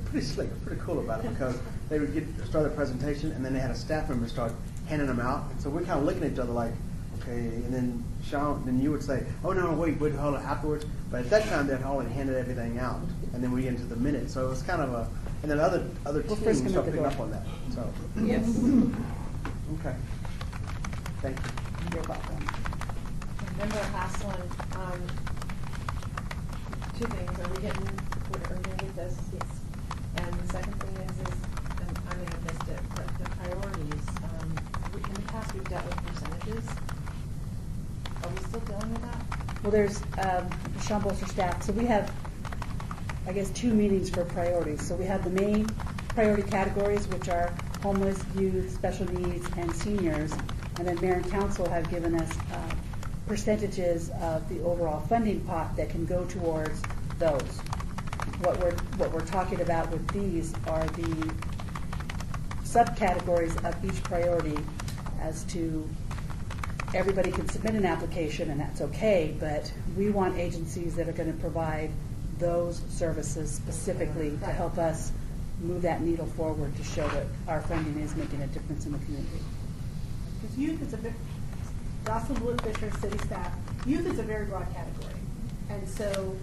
pretty slick, pretty cool about it, because they would start their presentation and then they had a staff member start handing them out. And so we're kind of looking at each other like, okay, and then Sean, then you would say, oh no, wait, we'd hold it afterwards. But at that time, they'd already handed everything out, and then we get into the minutes. So it was kind of a, and then other We'll teams frisk 'em start at the picking door. up on that. So Yes. okay, thank you. You're welcome. Member Haslund, two things, are we gonna get this? Yes. And the second thing is, and I may have missed it, but the priorities, in the past, we've dealt with percentages. Are we still dealing with that? Well, there's Sean Bolster staff, so we have, I guess, 2 meetings for priorities. So we have the main priority categories, which are homeless, youth, special needs, and seniors. And then mayor and council have given us percentages of the overall funding pot that can go towards those. What we're talking about with these are the subcategories of each priority as to everybody can submit an application and that's okay, but we want agencies that are going to provide those services specifically to help us move that needle forward to show that our funding is making a difference in the community. Because youth is a bit, Jocelyn Wood Fisher, city staff, youth is a very broad category. And so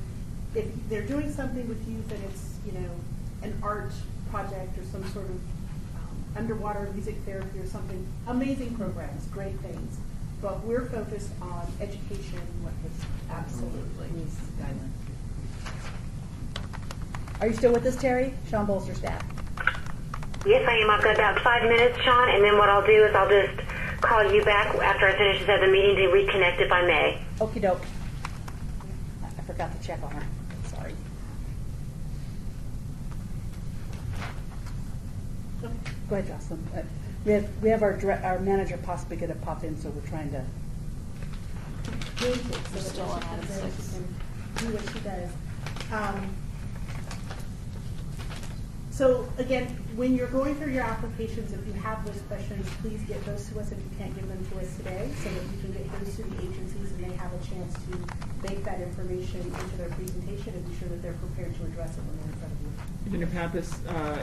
if they're doing something with youth and it's, an art project or some sort of underwater music therapy or something, amazing programs, great things. But we're focused on education, what is absolutely needs guidelines. Are you still with us, Terry? Sean Bolster staff. Yes, I am. I've got about 5 minutes, Sean, and then what I'll do is I'll just call you back after I finish this other meeting to reconnect if I may. Okie doke. I forgot to check on her. Sorry. Go ahead, Jocelyn. We have our manager possibly going to pop in, so we're trying to. We're still on item 6. Do what she does. So again, when you're going through your applications, if you have those questions, please get those to us if you can't give them to us today, so that we can get those to the agencies and they have a chance to bake that information into their presentation and be sure that they're prepared to address it when they're in front of you. Commissioner Pappas,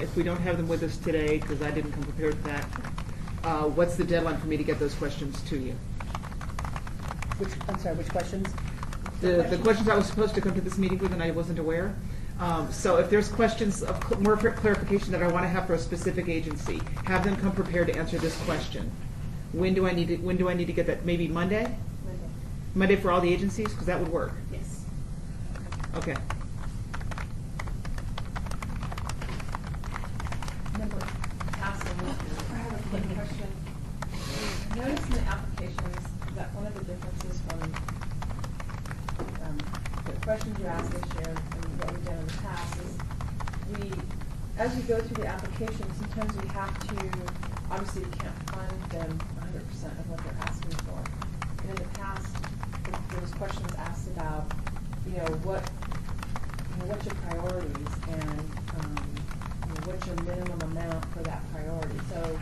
if we don't have them with us today, because I didn't come prepared with that, what's the deadline for me to get those questions to you? I'm sorry, which questions? The questions I was supposed to come to this meeting with and I wasn't aware. So if there's questions of more clarification that I want to have for a specific agency, have them come prepared to answer this question. When do I need to get that? Maybe Monday? Monday. Monday for all the agencies? Because that would work. Yes. Okay. Member Haslund, I have a quick question. I noticed in the applications that one of the differences from the questions you asked this year and what we've done in the past is as we go through the application, sometimes we have to, obviously we can't fund them 100% of what they're asking for. And in the past, there was questions asked about, what's your priorities and what's your minimum amount for that priority. So,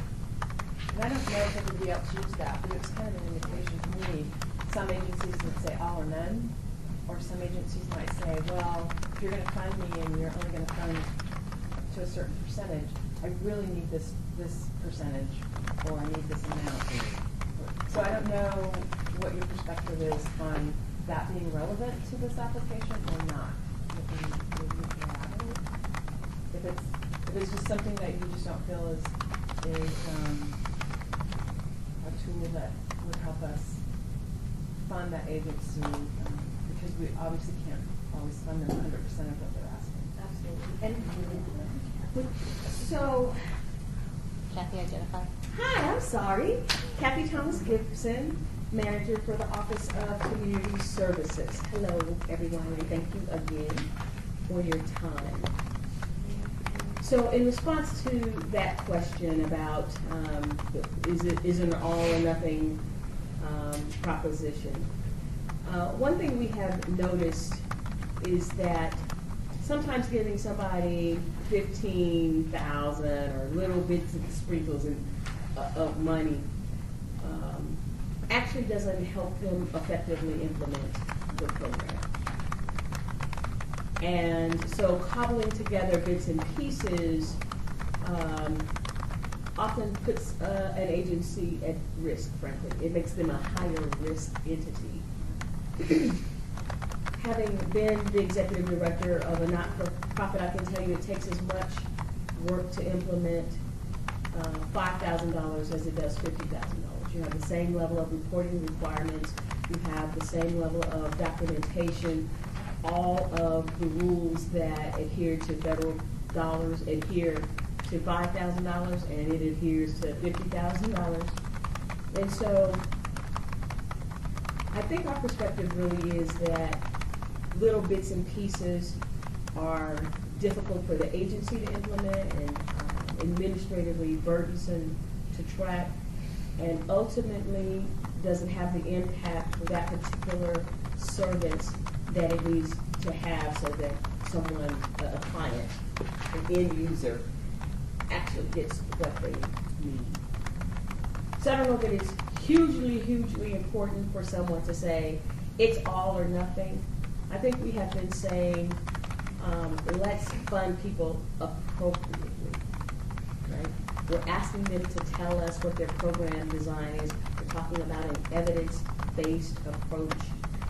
and I don't know if everybody else used that, but it was kind of an indication to me. Some agencies would say all or none, or some agencies might say, well, if you're going to fund me and you're only going to fund to a certain percentage, I really need this percentage, or I need this amount. So I don't know what your perspective is on that being relevant to this application or not. If it's just something that you just don't feel is a tool that would help us fund that agency, because we obviously can't always fund them 100% of what they're asking. Absolutely. And so, Kathy, identify. hi, I'm sorry. Kathy Thomas Gibson, manager for the Office of Community Services. Hello, everyone, and thank you again for your time. So in response to that question about, is an all or nothing proposition, one thing we have noticed is that sometimes giving somebody 15,000 or little bits and sprinkles of money actually doesn't help them effectively implement the program. And so cobbling together bits and pieces often puts an agency at risk, frankly. It makes them a higher risk entity. Having been the executive director of a not-for-profit, I can tell you it takes as much work to implement $5,000 as it does $50,000. You have the same level of reporting requirements. You have the same level of documentation. All of the rules that adhere to federal dollars adhere to $5,000, and it adheres to $50,000. And so I think our perspective really is that little bits and pieces are difficult for the agency to implement and administratively burdensome to track, and ultimately doesn't have the impact for that particular service that it needs to have so that someone, a client, an end user, actually gets what they need. So I don't know that it's hugely, hugely important for someone to say it's all or nothing. I think we have been saying, let's fund people appropriately, right? We're asking them to tell us what their program design is. We're talking about an evidence-based approach.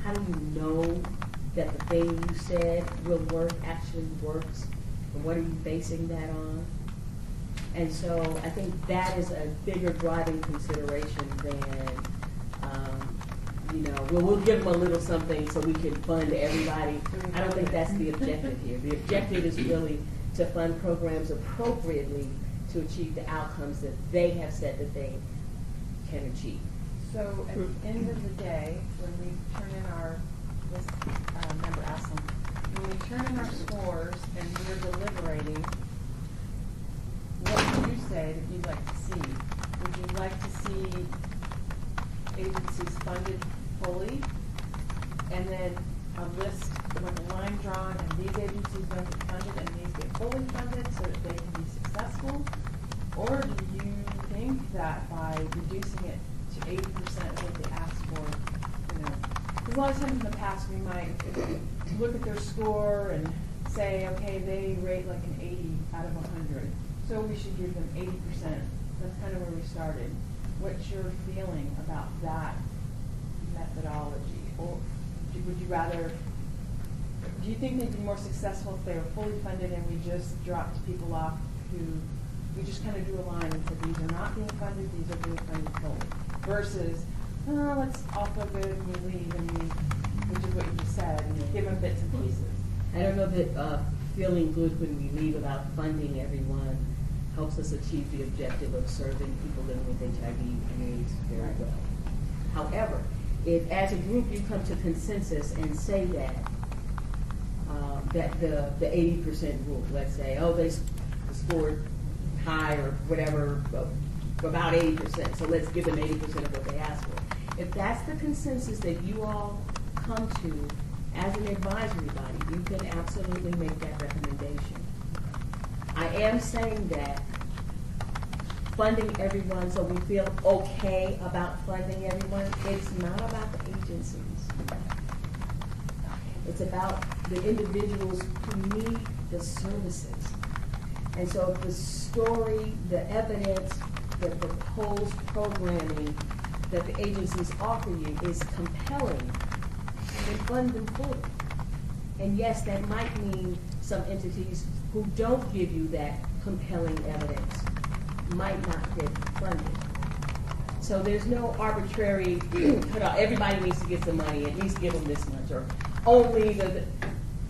How do you know that the thing you said will work actually works? And what are you basing that on? And so I think that is a bigger driving consideration than, we'll give them a little something so we can fund everybody. I don't think that's the objective here. The objective is really to fund programs appropriately to achieve the outcomes that they have said that they can achieve. So at the end of the day, when we turn in our, this member asked them, when we turn in our scores and we're deliberating, what would you say that you'd like to see? Would you like to see agencies funded fully, and then a list with a line drawn, and these agencies don't get funded and these get fully funded so that they can be successful? Or do you think that by reducing it to 80% of what they ask for, because a lot of times in the past we might look at their score and say, okay, they rate like an 80 out of 100, so we should give them 80%. That's kind of where we started. What's your feeling about that methodology? Or would you rather, do you think they'd be more successful if they were fully funded and we just dropped people off who, we just kind of drew a line and said these are not being funded, these are being funded fully, versus, let's all feel good and we leave, and we, which is what you just said, and give them bits and pieces. I don't know that feeling good when we leave without funding everyone helps us achieve the objective of serving people living with HIV and AIDS very well. However, if as a group you come to consensus and say that, that the 80% rule, let's say, they scored high or whatever, about 80%, so let's give them 80% of what they asked for. If that's the consensus that you all come to as an advisory body, you can absolutely make that recommendation. I am saying that funding everyone so we feel okay about funding everyone, it's not about the agencies. It's about the individuals who need the services. And so if the story, the evidence, the proposed programming that the agencies offer you is compelling, then fund them fully. And yes, that might mean some entities who don't give you that compelling evidence might not get funded. So there's no arbitrary, everybody needs to get some money, at least give them this much, or only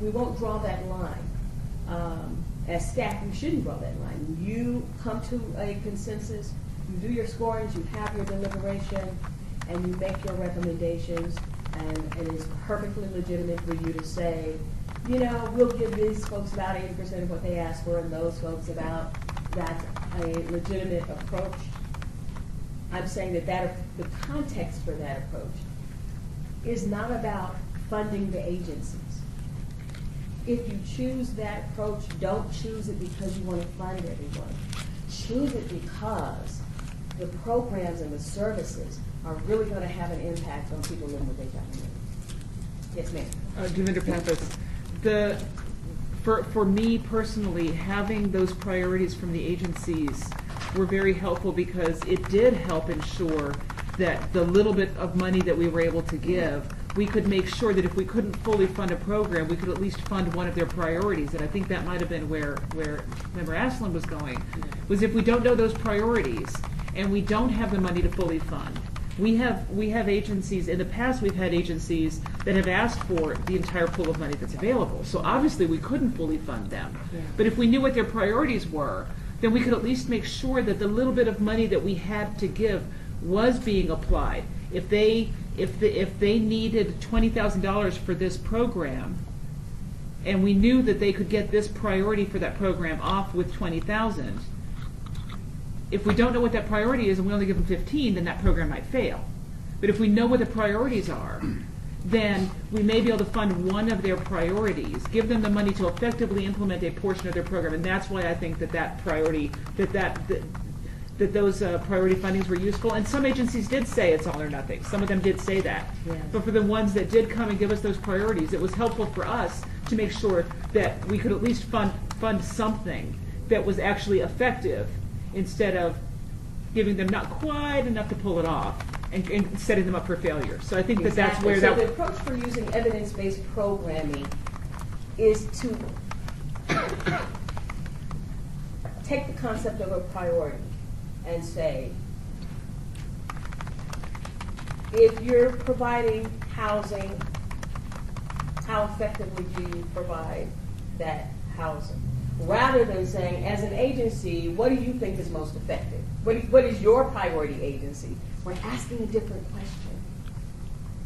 we won't draw that line. As staff, we shouldn't draw that line. You come to a consensus, you do your scorings, you have your deliberation, and you make your recommendations, and it is perfectly legitimate for you to say, you know, we'll give these folks about 80% of what they ask for and those folks about, that's a legitimate approach. I'm saying that the context for that approach is not about funding the agencies. If you choose that approach, don't choose it because you want to fund everyone. Choose it because the programs and the services are really going to have an impact on people living with HIV. Yes, ma'am. Devendra Pappas, for me personally, having those priorities from the agencies were very helpful because it did help ensure that the little bit of money that we were able to give, we could make sure that if we couldn't fully fund a program, we could at least fund one of their priorities. And I think that might have been where Member Aslan was going, was if we don't know those priorities and we don't have the money to fully fund. We have agencies, in the past we've had agencies that have asked for the entire pool of money that's available. So obviously we couldn't fully fund them. Yeah. But if we knew what their priorities were, then we could at least make sure that the little bit of money that we had to give was being applied. If they needed $20,000 for this program, and we knew that they could get this priority for that program off with $20,000, if we don't know what that priority is and we only give them 15, then that program might fail. But if we know what the priorities are, then we may be able to fund one of their priorities, give them the money to effectively implement a portion of their program, and that's why I think that priority, that those priority fundings were useful. And some agencies did say it's all or nothing. Some of them did say that. Yeah. But for the ones that did come and give us those priorities, it was helpful for us to make sure that we could at least fund something that was actually effective, instead of giving them not quite enough to pull it off and setting them up for failure. So I think that that's where So that. the approach for using evidence-based programming is to take the concept of a priority and say, if you're providing housing, how effectively do you provide that housing? Rather than saying, as an agency, what do you think is most effective? What is your priority agency? We're asking a different question.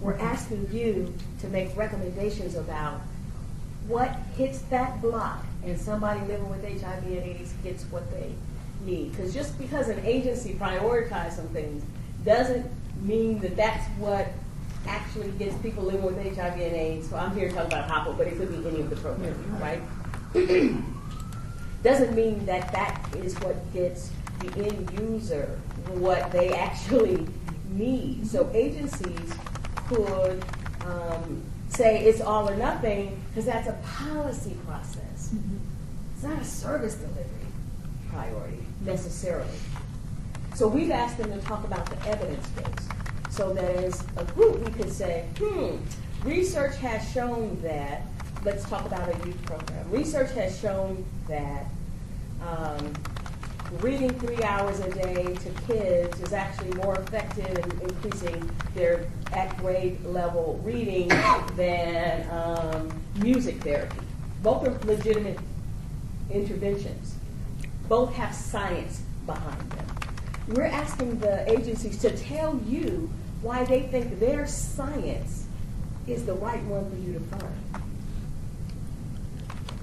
We're asking you to make recommendations about what hits that block and somebody living with HIV and AIDS gets what they need. Because just because an agency prioritizes some things doesn't mean that that's what actually gets people living with HIV and AIDS. So I'm here to talk about HOPPA, but it could be any of the programs, right? Doesn't mean that that is what gets the end user what they actually need. So agencies could say it's all or nothing because that's a policy process. It's not a service delivery priority necessarily. So we've asked them to talk about the evidence base so that as a group we could say, research has shown that, let's talk about a youth program. Research has shown that reading 3 hours a day to kids is actually more effective in increasing their at grade level reading than music therapy. Both are legitimate interventions. Both have science behind them. We're asking the agencies to tell you why they think their science is the right one for you to fund.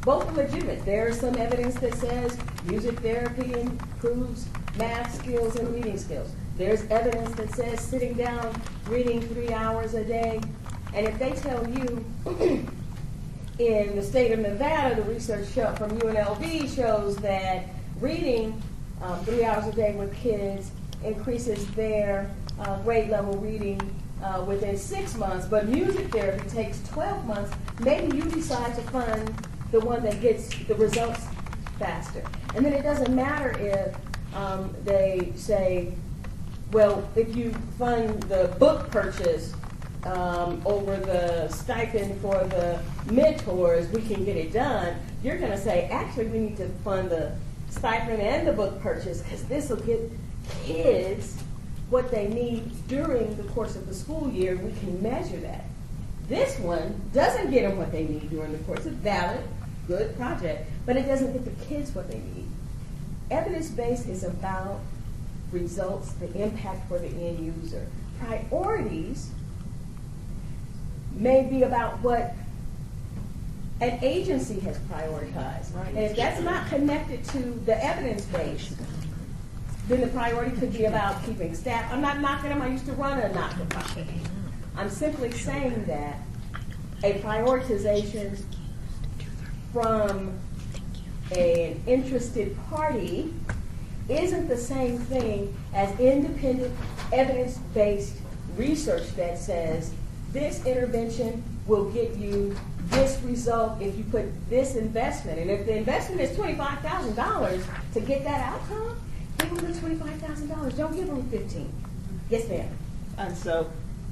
Both are legitimate. There is some evidence that says music therapy improves math skills and reading skills. There's evidence that says sitting down, reading 3 hours a day. And if they tell you, in the state of Nevada, the research from UNLV shows that reading 3 hours a day with kids increases their grade level reading within 6 months, but music therapy takes 12 months, maybe you decide to fund the one that gets the results faster. And then it doesn't matter if they say, well, if you fund the book purchase over the stipend for the mentors, we can get it done. You're going to say, actually, we need to fund the stipend and the book purchase because this will get kids what they need during the course of the school year. We can measure that. This one doesn't get them what they need during the course. It's valid, good project, but it doesn't get the kids what they need. Evidence-based is about results, the impact for the end user. Priorities may be about what an agency has prioritized. And if that's not connected to the evidence base, then the priority could be about keeping staff. I'm not knocking them, I used to run a not-for-profit. I'm simply saying that a prioritization from an interested party isn't the same thing as independent, evidence-based research that says this intervention will get you this result if you put this investment. And if the investment is $25,000 to get that outcome, give them the $25,000. Don't give them 15. Yes, ma'am. And so,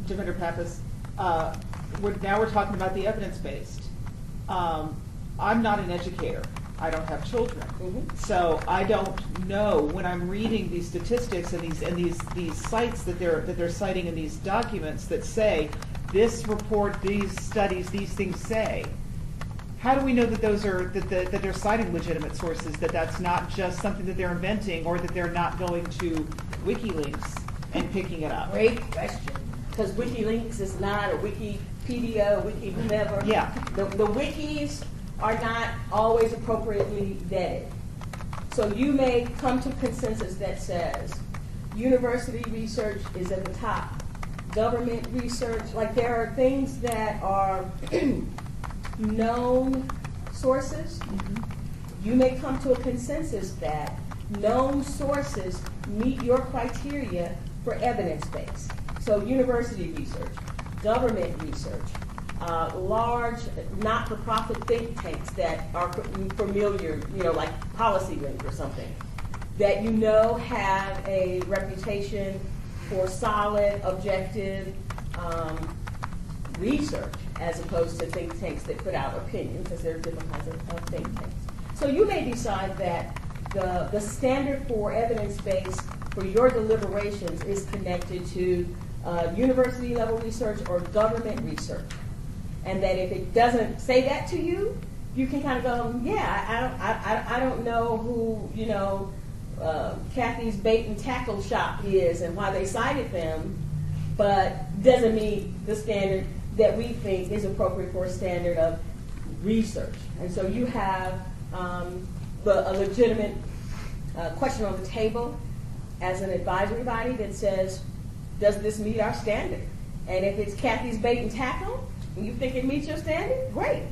Jaminder Pappas, now we're talking about the evidence-based. I'm not an educator. I don't have children. Mm-hmm. So I don't know when I'm reading these statistics and these sites that they're citing in these documents that say this report, these studies, these things say. How do we know that those are that they're citing legitimate sources? That that's not just something that they're inventing, or that they're not going to WikiLeaks and picking it up? Great question. Because WikiLeaks is not a Wikipedia, Wiki whatever. Yeah. The wikis are not always appropriately vetted. So you may come to consensus that says university research is at the top, government research, like there are things that are known sources. Mm-hmm. You may come to a consensus that known sources meet your criteria for evidence-based. So university research, government research, large not-for-profit think tanks that are familiar, like PolicyLink or something, that have a reputation for solid, objective research, as opposed to think tanks that put out opinions, because there are different kinds of think tanks. So you may decide that the standard for evidence-based for your deliberations is connected to university-level research or government research. And that if it doesn't say that to you, you can kind of go, yeah, I don't know who, Kathy's Bait and Tackle Shop is and why they cited them, but doesn't meet the standard that we think is appropriate for a standard of research. And so you have a legitimate question on the table as an advisory body that says, does this meet our standard? And if it's Kathy's Bait and Tackle, and you think it meets your standard, great.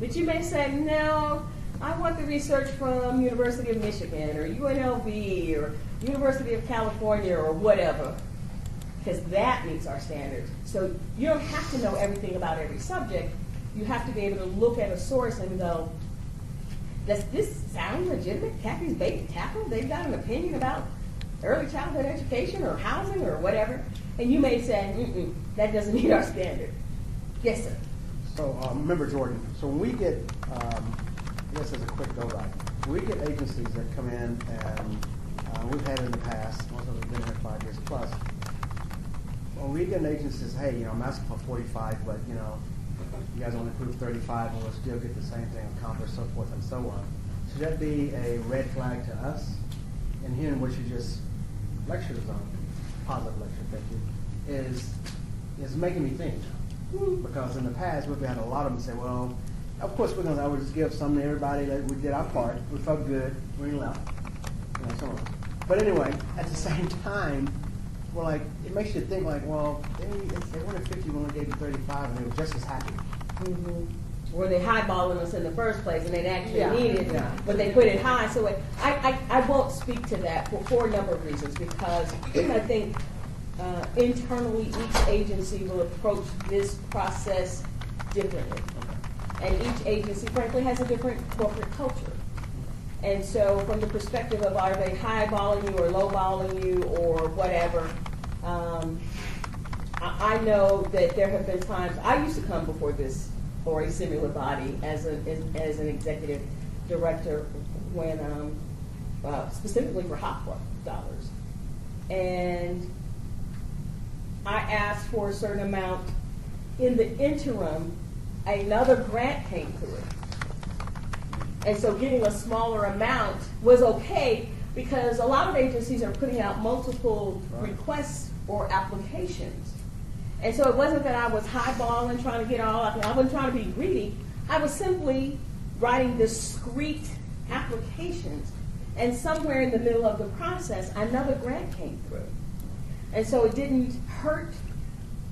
But you may say, no, I want the research from University of Michigan or UNLV or University of California or whatever, because that meets our standards. So you don't have to know everything about every subject. You have to be able to look at a source and go, does this sound legitimate? Kathy's Bait and Tackle? They've got an opinion about early childhood education or housing or whatever. And you may say, that doesn't meet our standard. Yes, sir. So, Member Jordan, so when we get, I guess as a quick go-by, we get agencies that come in and we've had it in the past, most of them have been here 5 years plus. When we get an agency that says, hey, I'm asking for 45, but, you guys only approve 35 and we'll still get the same thing accomplished, so forth and so on. Should that be a red flag to us? And hearing what you just lectured us on, positive lecture, thank you, is making me think. Because in the past, we've had a lot of them say, well, of course we're going to just give some to everybody that we did our part. We felt good. We left. So on. But anyway, at the same time, we're like, it makes you think like, well, they wanted 50, we only gave you 35, and they were just as happy. Mm-hmm. Were they highballing us in the first place, and they actually needed it, but they put it high. So I won't speak to that for a number of reasons, because I think internally each agency will approach this process differently. And each agency, frankly, has a different corporate culture. And so from the perspective of are they highballing you or lowballing you or whatever, I know that there have been times, I used to come before this or a similar body as an executive director when specifically for HOPWA dollars. And I asked for a certain amount. In the interim, another grant came through. And so getting a smaller amount was okay because a lot of agencies are putting out multiple requests or applications. And so it wasn't that I was highballing, trying to get all, I wasn't trying to be greedy. I was simply writing discrete applications, and somewhere in the middle of the process, another grant came through. And so it didn't hurt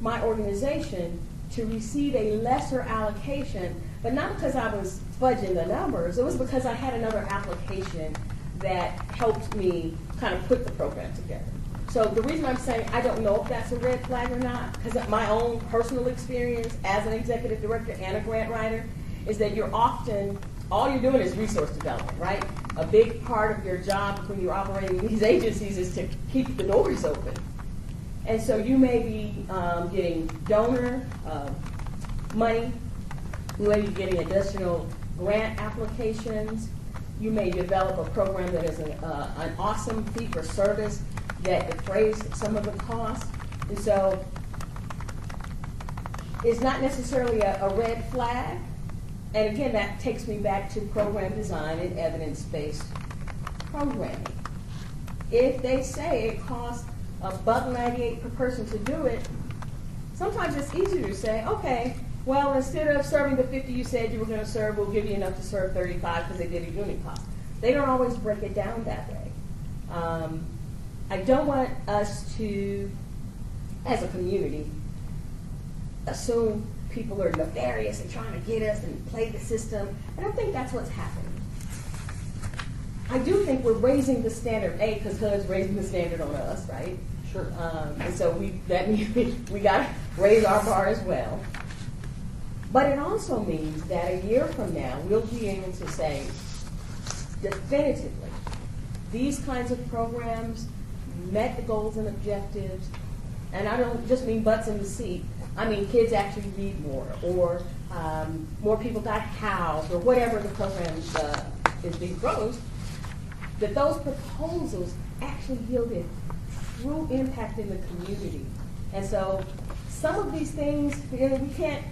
my organization to receive a lesser allocation, but not because I was fudging the numbers, it was because I had another application that helped me kind of put the program together. So the reason I'm saying I don't know if that's a red flag or not, because my own personal experience as an executive director and a grant writer is that you're often, all you're doing is resource development, right? A big part of your job when you're operating these agencies is to keep the doors open. And so you may be getting donor money, you may be getting additional grant applications, you may develop a program that is an awesome fee for service that defrays some of the costs. And so it's not necessarily a red flag. And again, that takes me back to program design and evidence-based programming. If they say it costs $1.98 per person to do it, sometimes it's easier to say, okay, well, instead of serving the 50 you said you were going to serve, we'll give you enough to serve 35 because they did a unit cost. They don't always break it down that way. I don't want us to, as a community, assume people are nefarious and trying to get us and play the system. I don't think that's what's happening. I do think we're raising the standard, A, because HUD's raising the standard on us, right? Sure. And so that means we got to raise our bar as well. But it also means that a year from now, we'll be able to say definitively, these kinds of programs met the goals and objectives, and I don't just mean butts in the seat. I mean kids actually read more, or more people got housed, or whatever the program is being proposed, that those proposals actually yielded true impact in the community. And so some of these things, we can't,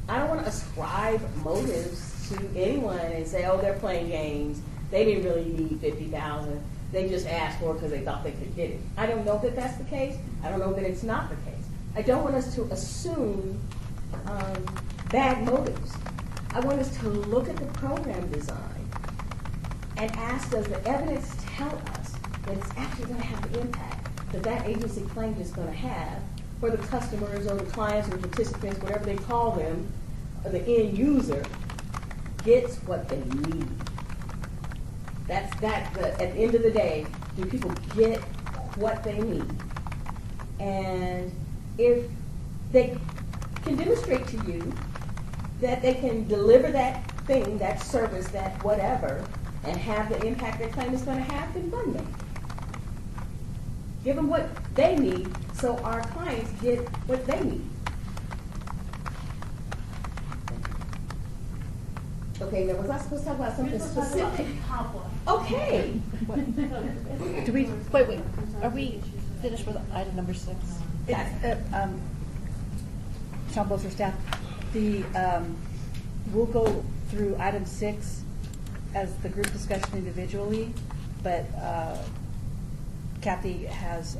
I don't want to ascribe motives to anyone and say, oh, they're playing games. They didn't really need 50,000. They just asked for it because they thought they could get it. I don't know that that's the case. I don't know that it's not the case. I don't want us to assume bad motives. I want us to look at the program design and ask, does the evidence tell us that it's actually going to have the impact that that agency claimed it's going to have for the customers or the clients or the participants, whatever they call them, or the end user, gets what they need. At the end of the day, do people get what they need? And if they can demonstrate to you that they can deliver that thing, that service, that whatever, and have the impact they claim it's going to have, then fund them. Give them what they need so our clients get what they need. Okay, now was I supposed to talk about something specific? Okay. Do we, Wait, are we finished with item number 6? Sean Bolster, staff, we'll go through item 6 as the group discussion individually, but Kathy has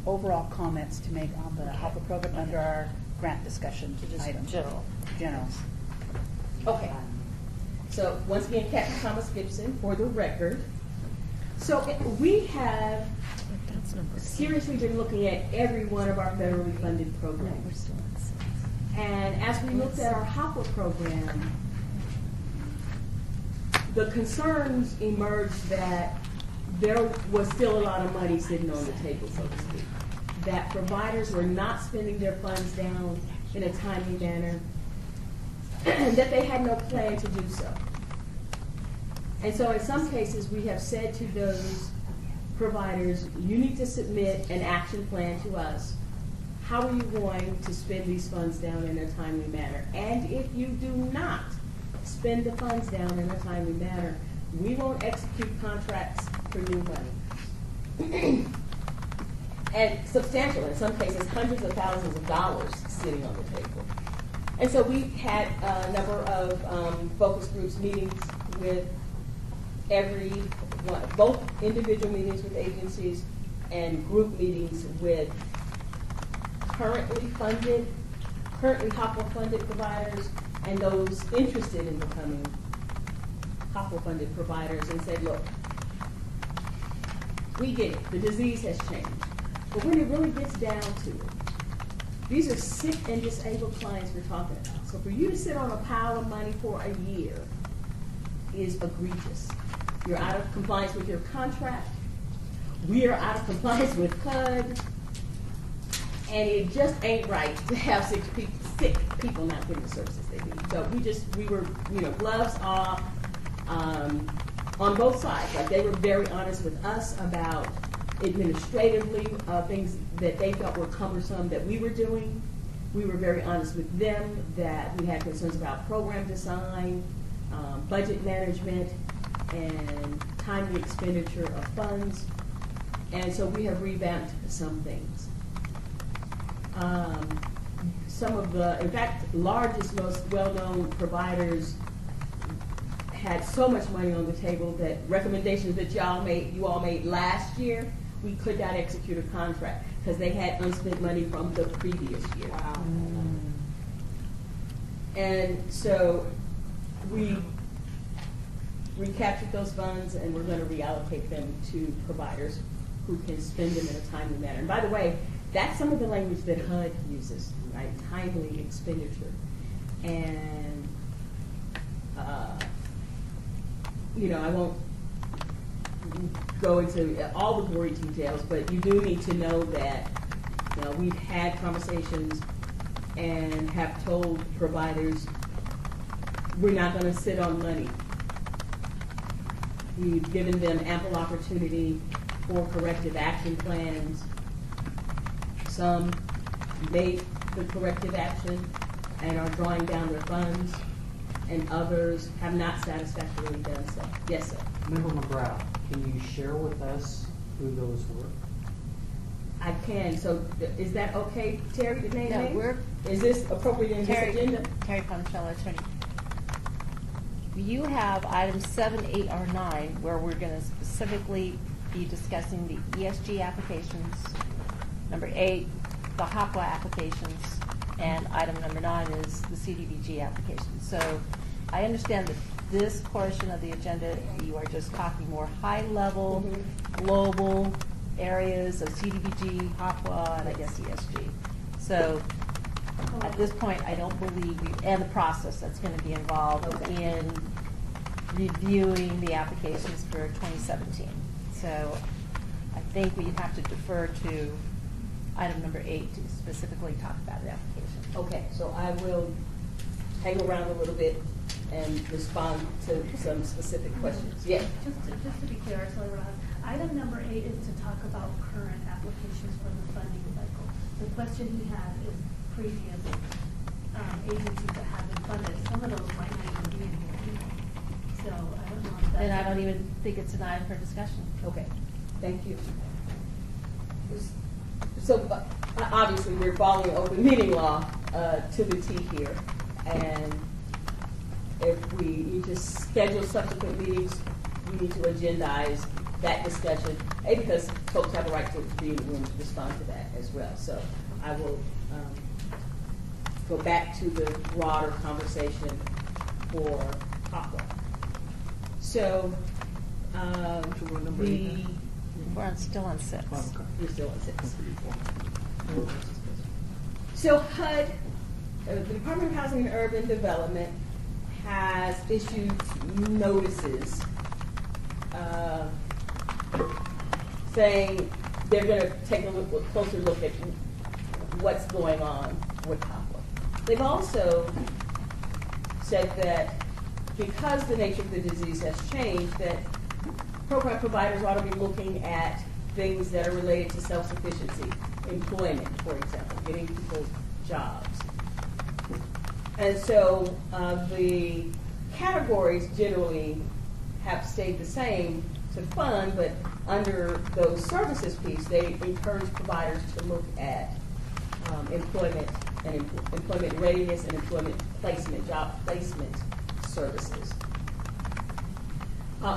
overall comments to make on the HOPA program under our grant discussion item. Generals. Okay. So once again, Kathy Thomas Gibson for the record. So we have seriously been looking at every one of our federally funded programs. And as we looked at our HOPA program, the concerns emerged that there was still a lot of money sitting on the table, so to speak. That providers were not spending their funds down in a timely manner, and that they had no plan to do so. And so in some cases, we have said to those providers, you need to submit an action plan to us. How are you going to spend these funds down in a timely manner? And if you do not spend the funds down in a timely manner, we won't execute contracts for new money. And substantial, in some cases, hundreds of thousands of dollars sitting on the table. And so we had a number of focus groups meetings with both individual meetings with agencies and group meetings with currently HOPA funded providers and those interested in becoming Hopper-funded providers and said, look, we get it, the disease has changed. But when it really gets down to it, these are sick and disabled clients we're talking about. So for you to sit on a pile of money for a year is egregious. You're out of compliance with your contract. We are out of compliance with HUD. And it just ain't right to have sick people not getting the services they need. So we were, gloves off on both sides. Like, they were very honest with us about administratively things that they felt were cumbersome that we were doing. We were very honest with them that we had concerns about program design, budget management, and timely expenditure of funds. And so we have revamped some things. Some of the, in fact, largest, most well-known providers had so much money on the table that recommendations that you all made last year, we could not execute a contract because they had unspent money from the previous year. Wow. And so we recaptured those funds, and we're going to reallocate them to providers who can spend them in a timely manner. And by the way, that's some of the language that HUD uses, right? Timely expenditure. And, I won't go into all the gory details, but you do need to know that, we've had conversations and have told providers we're not going to sit on money. We've given them ample opportunity for corrective action plans. Some made the corrective action and are drawing down their funds, and others have not satisfactorily done so. Yes, sir. Member McGrath, can you share with us who those were? I can. So is that okay, Terry, to name names? Is this appropriate in Terry, this agenda? Terry Ponchella, attorney. You have items 7, 8, or 9 where we're going to specifically be discussing the ESG applications. Number 8, the HOPWA applications, and item number 9 is the CDBG application. So I understand that this portion of the agenda, you are just talking more high-level, global areas of CDBG, HOPWA, and I guess ESG. So at this point, I don't believe and the process that's going to be involved in reviewing the applications for 2017. So I think we have to defer to item number 8 to specifically talk about the application. Okay, so I will hang around a little bit and respond to some specific questions. Yeah. Just to be clear, so item number 8 is to talk about current applications for the funding cycle. The question he had is previous agencies that have been funded. Some of those might not even be in here. So I don't know if that's... And I don't even think it's an item for discussion. Okay, thank you. So obviously we're following open meeting law to the T here, and if we need to schedule subsequent meetings, we need to agendize that discussion, because folks have a right to be in the room to respond to that as well. So I will go back to the broader conversation for HOPWA. So we're still on 6. We're still on 6. So HUD, the Department of Housing and Urban Development, has issued notices saying they're going to take a closer look at what's going on with HOPWA. They've also said that because the nature of the disease has changed, that program providers ought to be looking at things that are related to self-sufficiency, employment, for example, getting people jobs. And so the categories generally have stayed the same to fund, but under those services piece, they encourage providers to look at employment and employment readiness and employment placement, job placement services.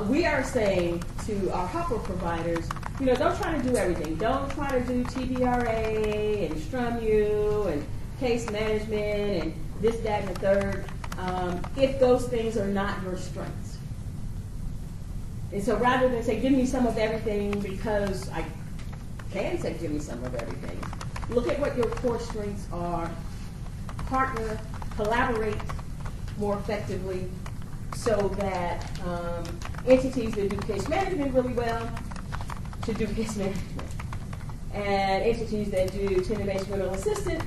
We are saying to our HOPWA providers, don't try to do everything. Don't try to do TBRA and STRUMU and case management and this, that, and the third. if those things are not your strengths. And so rather than say, give me some of everything because I can say, give me some of everything, look at what your core strengths are, partner, collaborate more effectively so that entities that do case management really well should do case management. And entities that do tenant-based rental assistance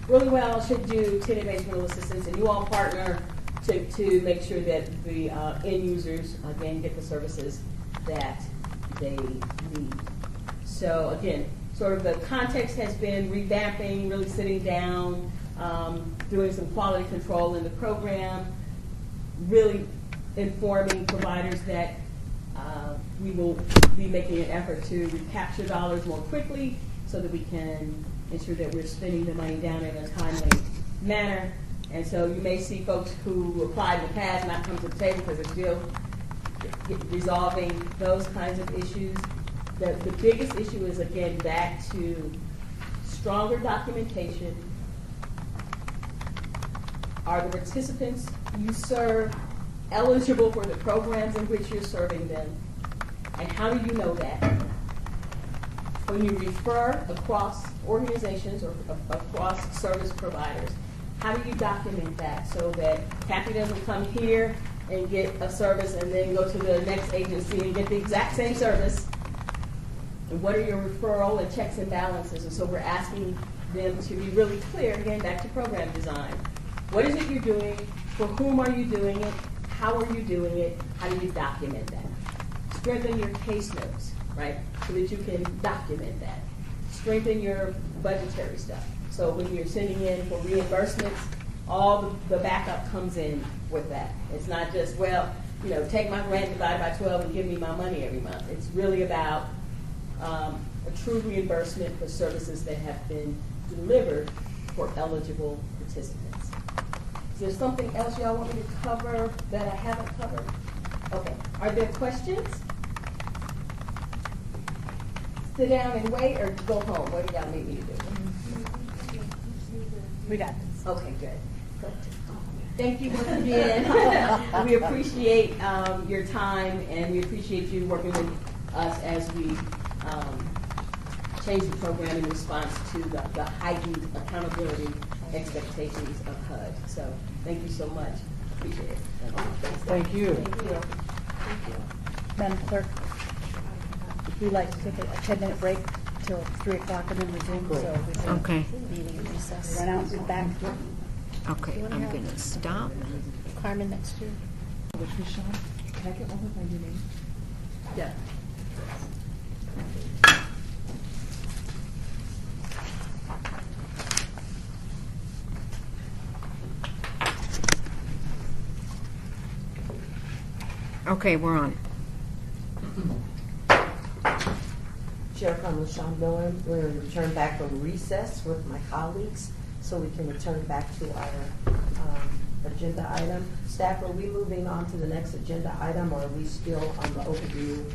really well should do tenant-based rental assistance, and you all partner to make sure that the end users, again, get the services that they need. So again, sort of the context has been revamping, really sitting down, doing some quality control in the program, really informing providers that we will be making an effort to recapture dollars more quickly so that we can ensure that we're spending the money down in a timely manner. And so you may see folks who applied in the past not come to the table because they're still resolving those kinds of issues. The biggest issue is, again, back to stronger documentation. Are the participants you serve eligible for the programs in which you're serving them? And how do you know that? When you refer across organizations or across service providers, how do you document that so that Kathy doesn't come here and get a service and then go to the next agency and get the exact same service? And what are your referral and checks and balances? And so we're asking them to be really clear, again, back to program design. What is it you're doing? For whom are you doing it? How are you doing it? How do you document that? Strengthen your case notes, right, so that you can document that. Strengthen your budgetary stuff. So when you're sending in for reimbursements, all the backup comes in with that. It's not just, well, you know, take my grant, divide by 12, and give me my money every month. It's really about a true reimbursement for services that have been delivered for eligible participants. Is there something else y'all want me to cover that I haven't covered? Okay. Are there questions? Sit down and wait or go home? What do y'all need me to do? We got this. Okay, good. Thank you once again. We appreciate your time, and we appreciate you working with us as we change the program in response to the heightened accountability expectations of HUD. So thank you so much. Appreciate it. Thank you. Thank you. Madam Clerk, we'd like to take a 10-minute break till 3 o'clock and then resume, so we can Okay. Meeting in recess. run out and back. Okay, I'm going to stop. Carmen next year. Which was Sean? Can I get one with my new name? Yeah. Okay, we're on. Chair from LaShawn Miller, we're going to return back from recess with my colleagues so we can return back to our agenda item. Staff, are we moving on to the next agenda item, or are we still on the overview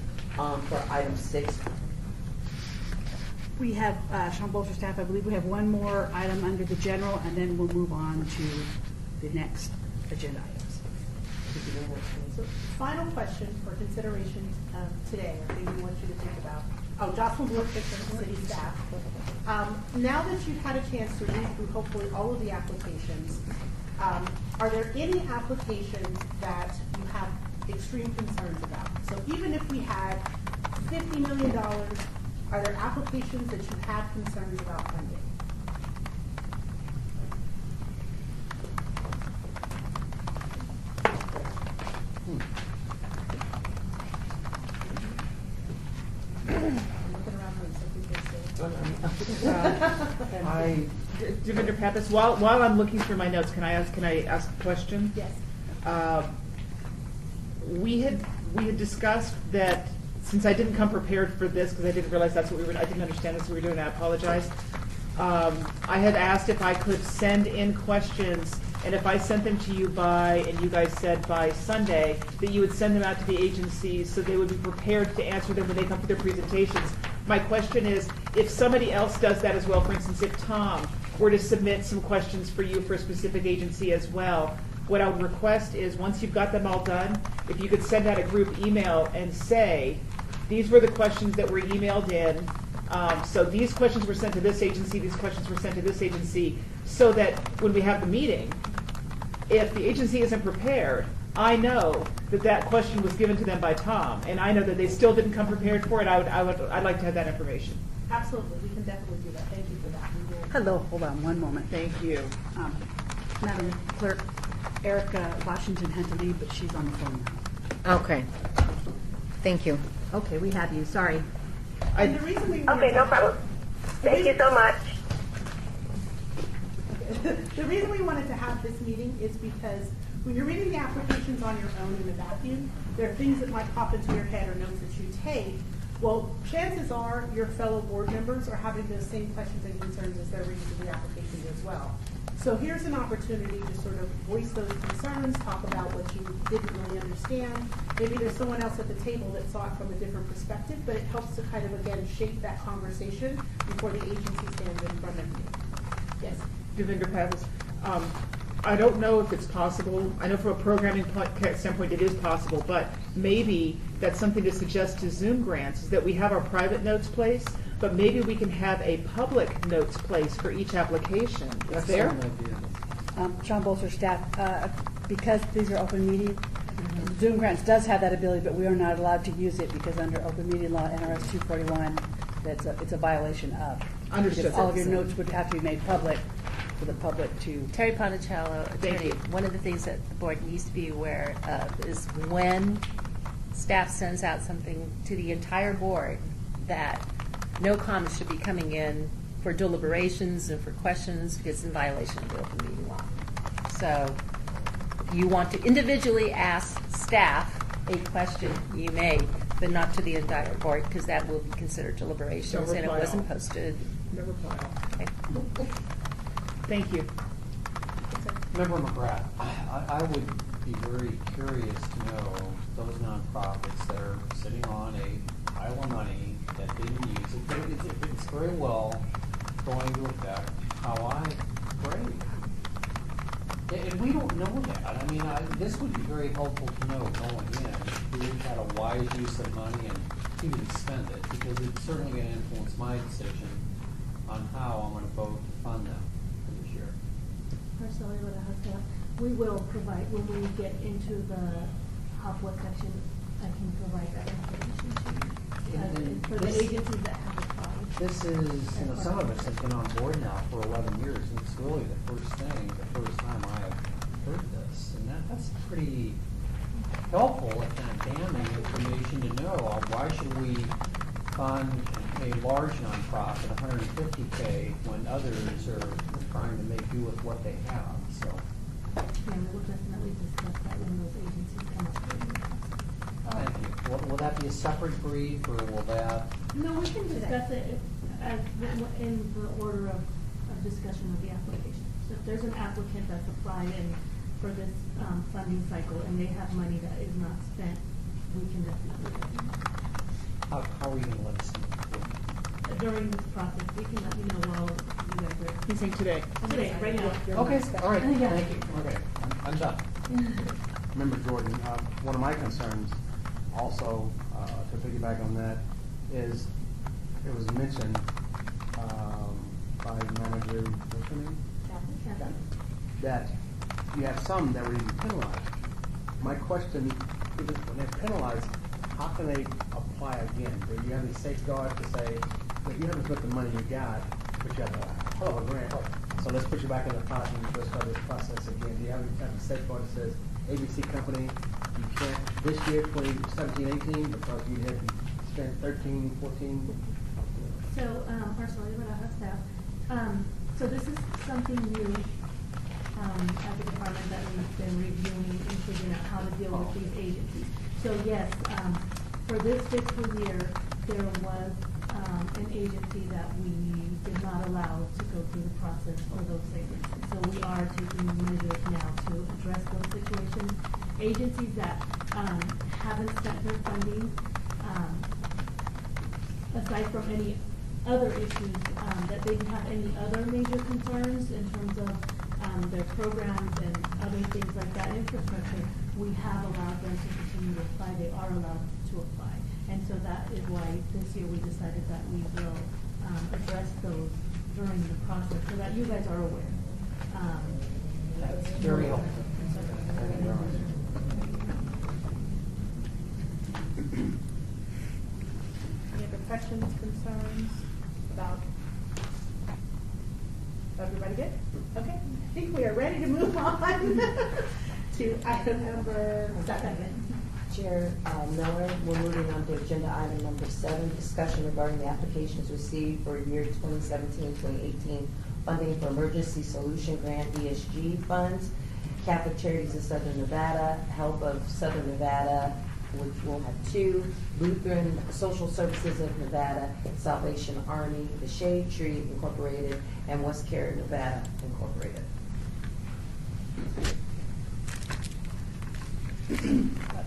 for item 6? We have, Sean Bolster staff, I believe we have one more item under the general, and then we'll move on to the next agenda items. So, final question for consideration today, or thing we want you to think about. Oh, Jocelyn Bloor Fisher, city staff. Now that you've had a chance to read through hopefully all of the applications, are there any applications that you have extreme concerns about? So even if we had $50 million, are there applications that you have concerns about funding? Devinder Pappas, while I'm looking through my notes, can I ask a question? Yes. We had discussed that, since I didn't come prepared for this because I didn't realize I didn't understand that's what we were doing. I apologize. I had asked if I could send in questions, and if I sent them to you and you guys said by Sunday, that you would send them out to the agencies so they would be prepared to answer them when they come for their presentations. My question is, if somebody else does that as well, for instance, if Tom were to submit some questions for you for a specific agency as well, what I would request is, once you've got them all done, if you could send out a group email and say, these were the questions that were emailed in, so these questions were sent to this agency, these questions were sent to this agency, so that when we have the meeting, if the agency isn't prepared, I know that that question was given to them by Tom, and I know that they still didn't come prepared for it. I'd like to have that information. Absolutely, we can definitely do that. Thank you for that. We will- Hello, hold on one moment. Thank you. Madam Clerk, Erica Washington had to leave, but she's on the phone now. Okay. Thank you. Okay, we have you, sorry. And the reason we Okay, no problem. Thank you so much. The reason we wanted to have this meeting is because when you're reading the applications on your own in a vacuum, there are things that might pop into your head or notes that you take. Well, chances are your fellow board members are having those same questions and concerns as they're reading through the application as well. So here's an opportunity to sort of voice those concerns, talk about what you didn't really understand. Maybe there's someone else at the table that saw it from a different perspective, but it helps to kind of, again, shape that conversation before the agency stands in front of you. Yes? Devendra Pavlis. I don't know if it's possible. I know from a programming standpoint it is possible, but maybe that's something to suggest to Zoom grants, is that we have our private notes place, but maybe we can have a public notes place for each application. Is there? Sean Bolzer, staff, because these are open meeting, Zoom Grants does have that ability, but we are not allowed to use it because under open meeting law, NRS 241, it's a violation of. Understood. Because all of your notes would have to be made public for the public to. Terry Ponticello, Thank attorney, you. one of the things that the board needs to be aware of is when staff sends out something to the entire board, that no comments should be coming in for deliberations and for questions, because it's in violation of the open meeting law. So if you want to individually ask staff a question, you may, but not to the entire board, because that will be considered deliberations, and it reply wasn't all. posted. No reply all. Okay. Thank you. Member McGrath, I would be very curious to know those nonprofits that are sitting on a pile of money that didn't use it, but it's very well going to affect how I grade. And we don't know that. I mean, this would be very helpful to know going in, if we had a wise use of money and who didn't spend it, because it's certainly going to influence my decision on how I'm going to vote to fund them for this year. Personally, what I have to, we will provide, when we get into the HOPWA section, I can provide that information to you. For the agencies that have applied. This is, some of us have been on board now for 11 years, and it's really the first time I have heard this. And that's pretty helpful and kind of damning information to know. Why should we fund a large nonprofit, $150K, when others are trying to make do with what they have? So. Yeah, we'll definitely discuss that when those agencies come up with it. Thank you. Will that be a separate brief, or will that? No, we can discuss it as, in the order of discussion of the application. So if there's an applicant that's applied in for this funding cycle and they have money that is not spent, we can definitely let you know. How are you going to let us know? During this process, we can let you know while you guys are. He's saying today. Today, right now. Okay, all right, Yeah. thank you. Okay, I'm done. Member Jordan, one of my concerns also, to piggyback on that, is it was mentioned by manager, what's her name? Kathy. That you have some that were even penalized. My question is, when they're penalized, how can they apply again? Do you have any safeguard to say, if you haven't put the money you got, but you have a hell of a grant, so let's put you back in the pot and let's start this process again? Do you have a safeguard that says, ABC company, you can't this year, 2017, 18, because you had spent 13, 14? So, personally, what I have staff, so this is something new, as a department that we've been reviewing and figuring out how to deal with these agencies. So yes, for this fiscal year, there was, an agency that we did not allow to go through the process for those agencies. So we are taking measures now to address those situations. Agencies that, haven't spent their funding, aside from any other issues, that they have any other major concerns in terms of their programs and other things like that, infrastructure, we have allowed them to continue to apply. They are allowed to apply. And so that is why this year we decided that we will address those during the process so that you guys are aware. Very helpful. Any other questions, concerns about? Everybody good? Okay, I think we are ready to move on to item number 7. Chair Miller, we're moving on to agenda item number 7, discussion regarding the applications received for year 2017-2018 funding for Emergency Solution Grant ESG funds, Catholic Charities of Southern Nevada, Help of Southern Nevada, which will have 2, Lutheran Social Services of Nevada, Salvation Army, the Shade Tree Incorporated, and West Carroll, Nevada Incorporated.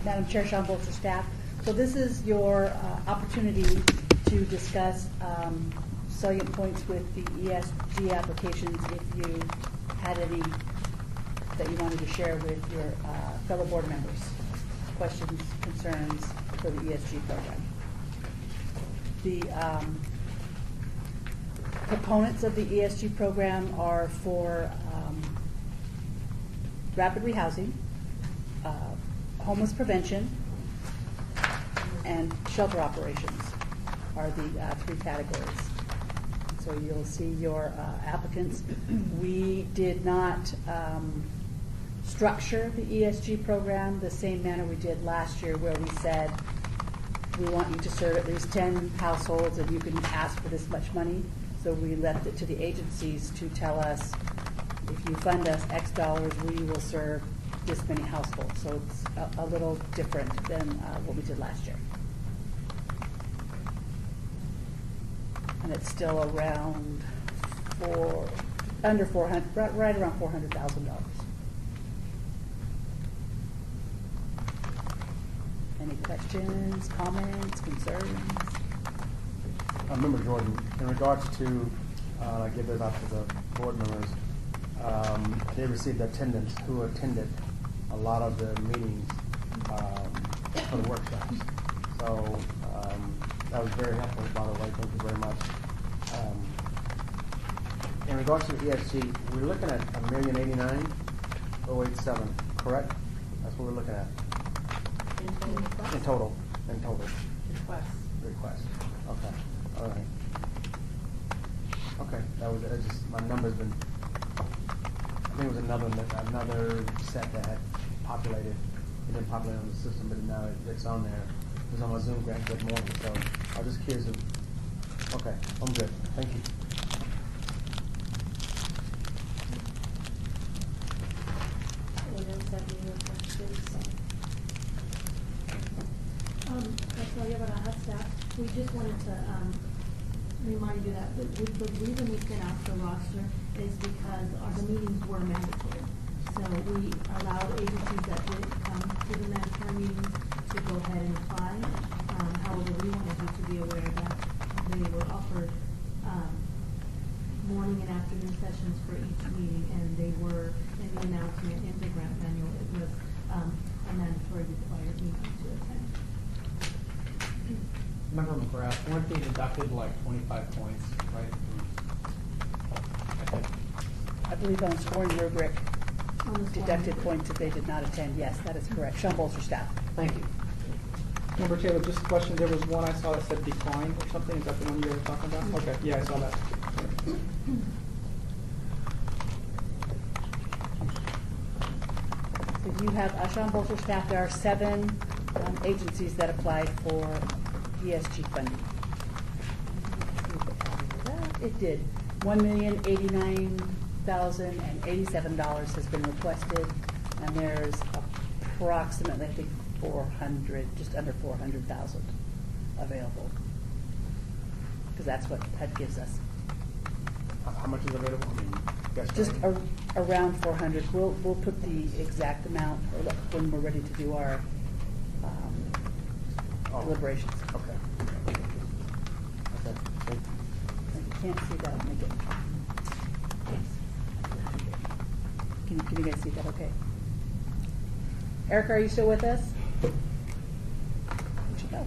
Madam Chair, Sean Bolster, staff. So this is your opportunity to discuss salient points with the ESG applications if you had any that you wanted to share with your fellow board members. Questions, concerns for the ESG program. The proponents of the ESG program are for rapid rehousing, homeless prevention, and shelter operations are the 3 categories. So you'll see your applicants. We did not structure the ESG program the same manner we did last year, where we said we want you to serve at least 10 households and you can ask for this much money. So we left it to the agencies to tell us, if you fund us X dollars, we will serve this many households. So it's a little different than what we did last year. And it's still around under 400, right around $400,000. Any questions, comments, concerns? Member Jordan, in regards to, I give it up to the board members, they received attendance, who attended a lot of the meetings for the workshops. So that was very helpful, by the way. Thank you very much. In regards to the ESG, we're looking at $1,089,087, correct? That's what we're looking at. In total. Request. Okay. All right. Okay. That's just my number's been. I think it was another set that had populated. It didn't populate on the system, but now it's on there. It was on my Zoom grant that morning, so I was just curious. Okay, I'm good. Thank you. We just wanted to remind you that the reason we sent out the roster is because the meetings were mandatory. So we allowed agencies that did come to the mandatory meetings to go ahead and apply. However, we wanted you to be aware that they were offered morning and afternoon sessions for each meeting, and they were in the announcement in the grant manual. It was a mandatory required meeting to attend. Member McGrath, weren't they deducted like 25 points, right? I believe on scoring rubric, deducted points if they did not attend. Yes, that is correct. Sean Bolster, staff. Thank you. Member Taylor, just a question. There was one I saw that said decline or something. Is that the one you were talking about? Okay, yeah, I saw that. So you have Sean Bolster, staff. There are 7 agencies that applied for ESG funding. It did. $1,089,087 has been requested, and there's approximately, I think, 400, just under 400,000 available, because that's what HUD gives us. How much is available? I mean, Just around 400. We'll put the exact amount when we're ready to do our deliberations. Okay. If you can't see that, I'll make it. Can you guys see that okay? Erica, are you still with us? Where'd you go?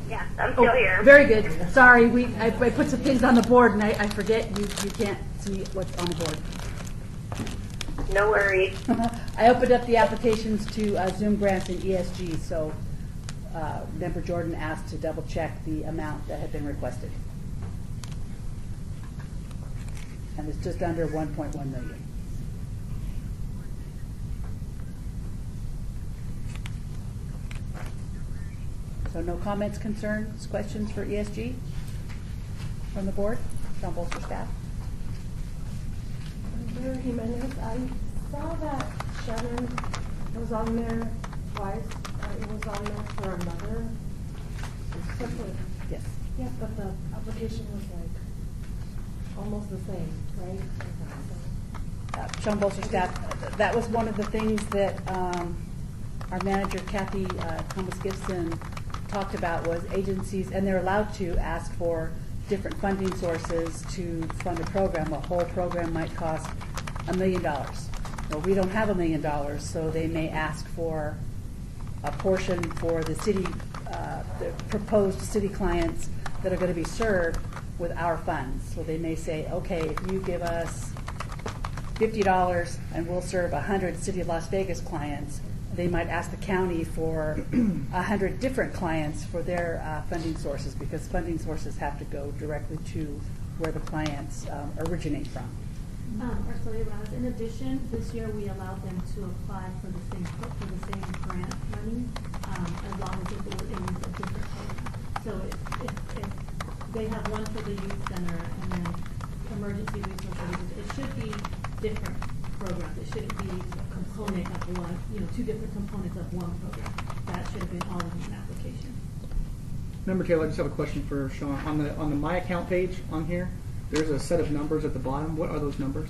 Yeah, I'm still here. Very good. Sorry, I put some things on the board and I forget you can't see what's on the board. No worries. I opened up the applications to Zoom grants and ESG, so Member Jordan asked to double check the amount that had been requested. And it's just under 1.1 million. So no comments, concerns, questions for ESG from the board? Sean Bolster, staff? Mayor Jimenez, I saw that Shannon was on there twice. It was on there for another separate. Yes. Yeah, but the application was like almost the same, right? Sean Bolster, staff, that was one of the things that our manager Kathy Thomas-Gibson talked about was agencies, and they're allowed to ask for different funding sources to fund a program. A whole program might cost $1 million. Well, we don't have $1 million, so they may ask for a portion for the city, the proposed city clients that are going to be served with our funds. So they may say, okay, if you give us $50 and we'll serve 100 City of Las Vegas clients, they might ask the county for 100 different clients for their funding sources, because funding sources have to go directly to where the clients originate from. Ursula Raz, in addition, this year we allowed them to apply for the same grant money, as long as it was in a different program. So if they have one for the youth center and then emergency resource services, it should be different programs. It shouldn't be a component of one, two different components of one program. That should have been all in one application. Member Taylor, I just have a question for Sean. On the My Account page on here, there's a set of numbers at the bottom. What are those numbers?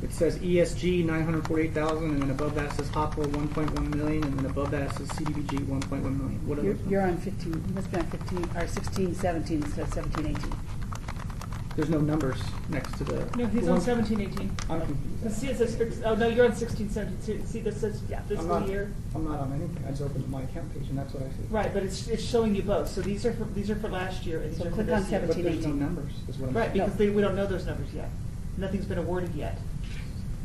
It says ESG 948,000, and then above that says Hopper 1.1 million, and then above that says CDBG 1.1 million. What are those You're numbers? on 15. You must be on 15 or 16, 17 instead of 17, 18. There's no numbers next to the. No, he's the on one- 17, 18. I'm confused. See, it says, oh, no, you're on 16, 17. See, this says I'm fiscal not, year. I'm not on anything. I just opened the My Account page, and that's what I see. Right, but it's showing you both. So these are for last year, and these So are for click this on year. 17, But there's no 18. numbers, is what I'm Right, saying. because we don't know those numbers yet. Nothing's been awarded yet.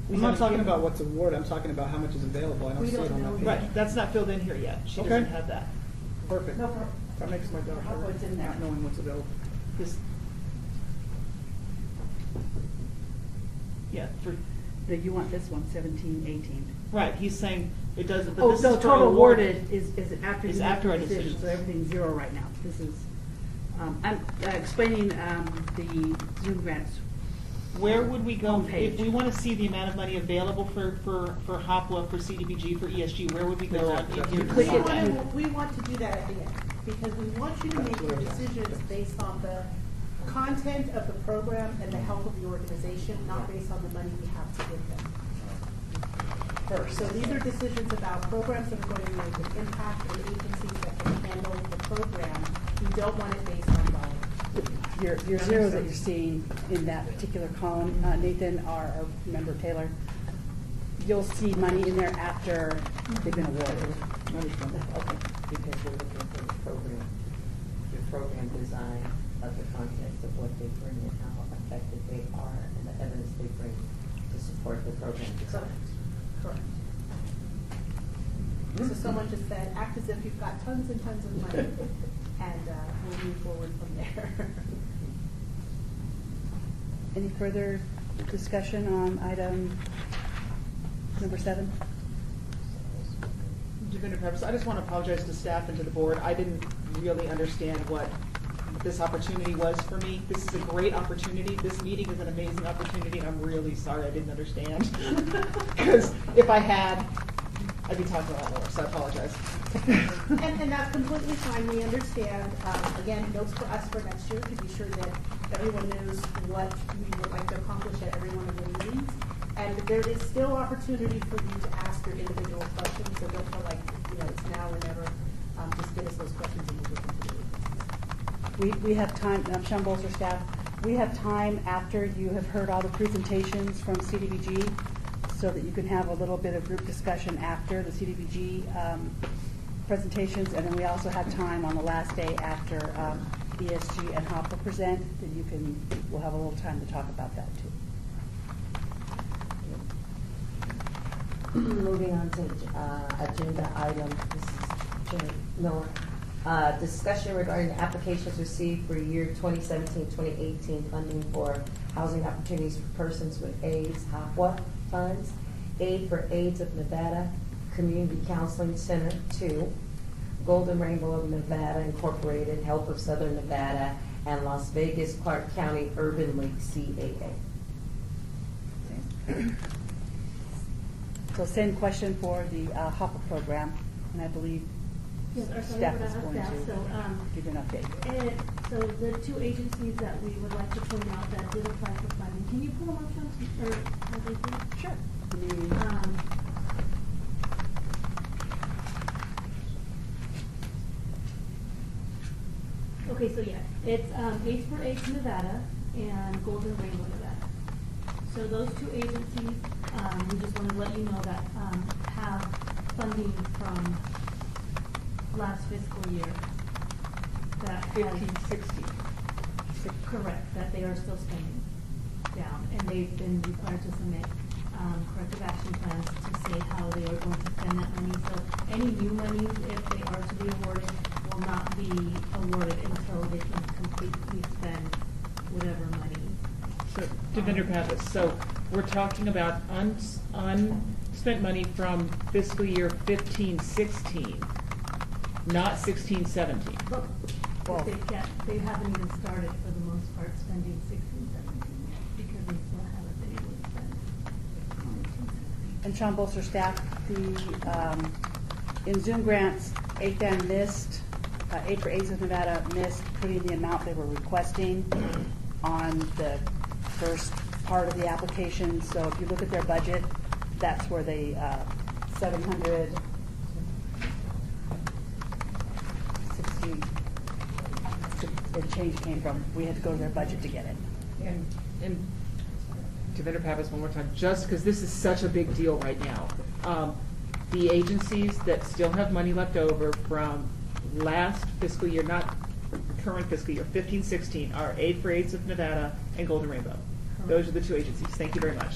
We I'm not haven't talking given- about what's awarded. I'm talking about how much is available. I don't We see it don't on know that page. Right, that's not filled in here yet. She Okay. doesn't have that. Perfect. No, for That makes my job Hopper, harder. it's in there. Not knowing what's available. This, yeah, You want this one, 17, 18. right, he's saying it doesn't, but Oh, this is no, for total awarded. awarded is after Is you make after the our decision, decisions. so everything's zero right now. This is, I'm explaining the Zoom grants. Where would we go, Homepage. if we want to see the amount of money available for HOPWA, for CDBG, for ESG, where would we go on? That's in here? click it. We want to do that at the end, because we want you to make your decisions based on the content of the program and the health of the organization, not based on the money we have to give them. First, so these are decisions about programs that are going to make an impact on agencies that can handle the program. We don't want it based on dollars. Your zeros that you're seeing in that particular column, Nathan, or Member Taylor, you'll see money in there after they've been awarded. I understand that. Okay. Because we're looking for the program design of the context of what they bring and how effective they are and the evidence they bring to support the program design. Correct. So someone just said, act as if you've got tons and tons of money, and we'll move forward from there. Any further discussion on item number 7? Definitive purpose. I just want to apologize to staff and to the board. I didn't really understand what this opportunity was for me. This is a great opportunity. This meeting is an amazing opportunity, and I'm really sorry I didn't understand. Because if I had, I'd be talking a lot more, so I apologize. And that's completely fine, we understand. Again, notes for us for next year to be sure that everyone knows what we would like to accomplish at every one of the meetings. And there is still opportunity for you to ask your individual questions, so don't feel like, it's now or never. Just get us those questions and we'll get into it. We have time, Sean Bolster, staff, we have time after you have heard all the presentations from CDBG. so that you can have a little bit of group discussion after the CDBG presentations. And then we also have time on the last day after ESG and HOPA present that we'll have a little time to talk about that too. Moving on to agenda item, this is Chair Miller. Discussion regarding the applications received for year 2017-2018 funding for housing opportunities for persons with AIDS, HOPWA funds, Aid for AIDS of Nevada, Community Counseling Center 2, Golden Rainbow of Nevada Incorporated, Help of Southern Nevada, and Las Vegas Clark County Urban League CAA. So same question for the HOPA program, and I believe Yes, our staff Southern is going Nevada to staff, give you an update. So the two agencies that we would like to point out that did apply for funding, can you pull them up, Sean, or how they do? Sure. Okay, so yeah, it's AIDS for AIDS Nevada and Golden Rainbow Nevada. So those two agencies, we just want to let you know that have funding from last fiscal year. That 15-16. Correct, that they are still spending down, and they've been required to submit corrective action plans to say how they are going to spend that money. So any new monies, if they are to be awarded, will not be awarded until they can completely spend whatever money. So, Devendra Pappas, so we're talking about unspent money from fiscal year 15-16, not 16-17. But they haven't even started for the most part spending 16-17 yet because they still haven't been able to spend. And Sean Bolster staff, in Zoom grants, AFAN missed, Aid for AIDS of Nevada missed putting the amount they were requesting on the first part of the application. So if you look at their budget, that's where they, 760, the change came from. We had to go to their budget to get it. And Devendra Pappas, one more time, just because this is such a big deal right now. The agencies that still have money left over from last fiscal year, not current fiscal year, 15-16, are Aid for AIDS of Nevada and Golden Rainbow. Those are the two agencies. Thank you very much.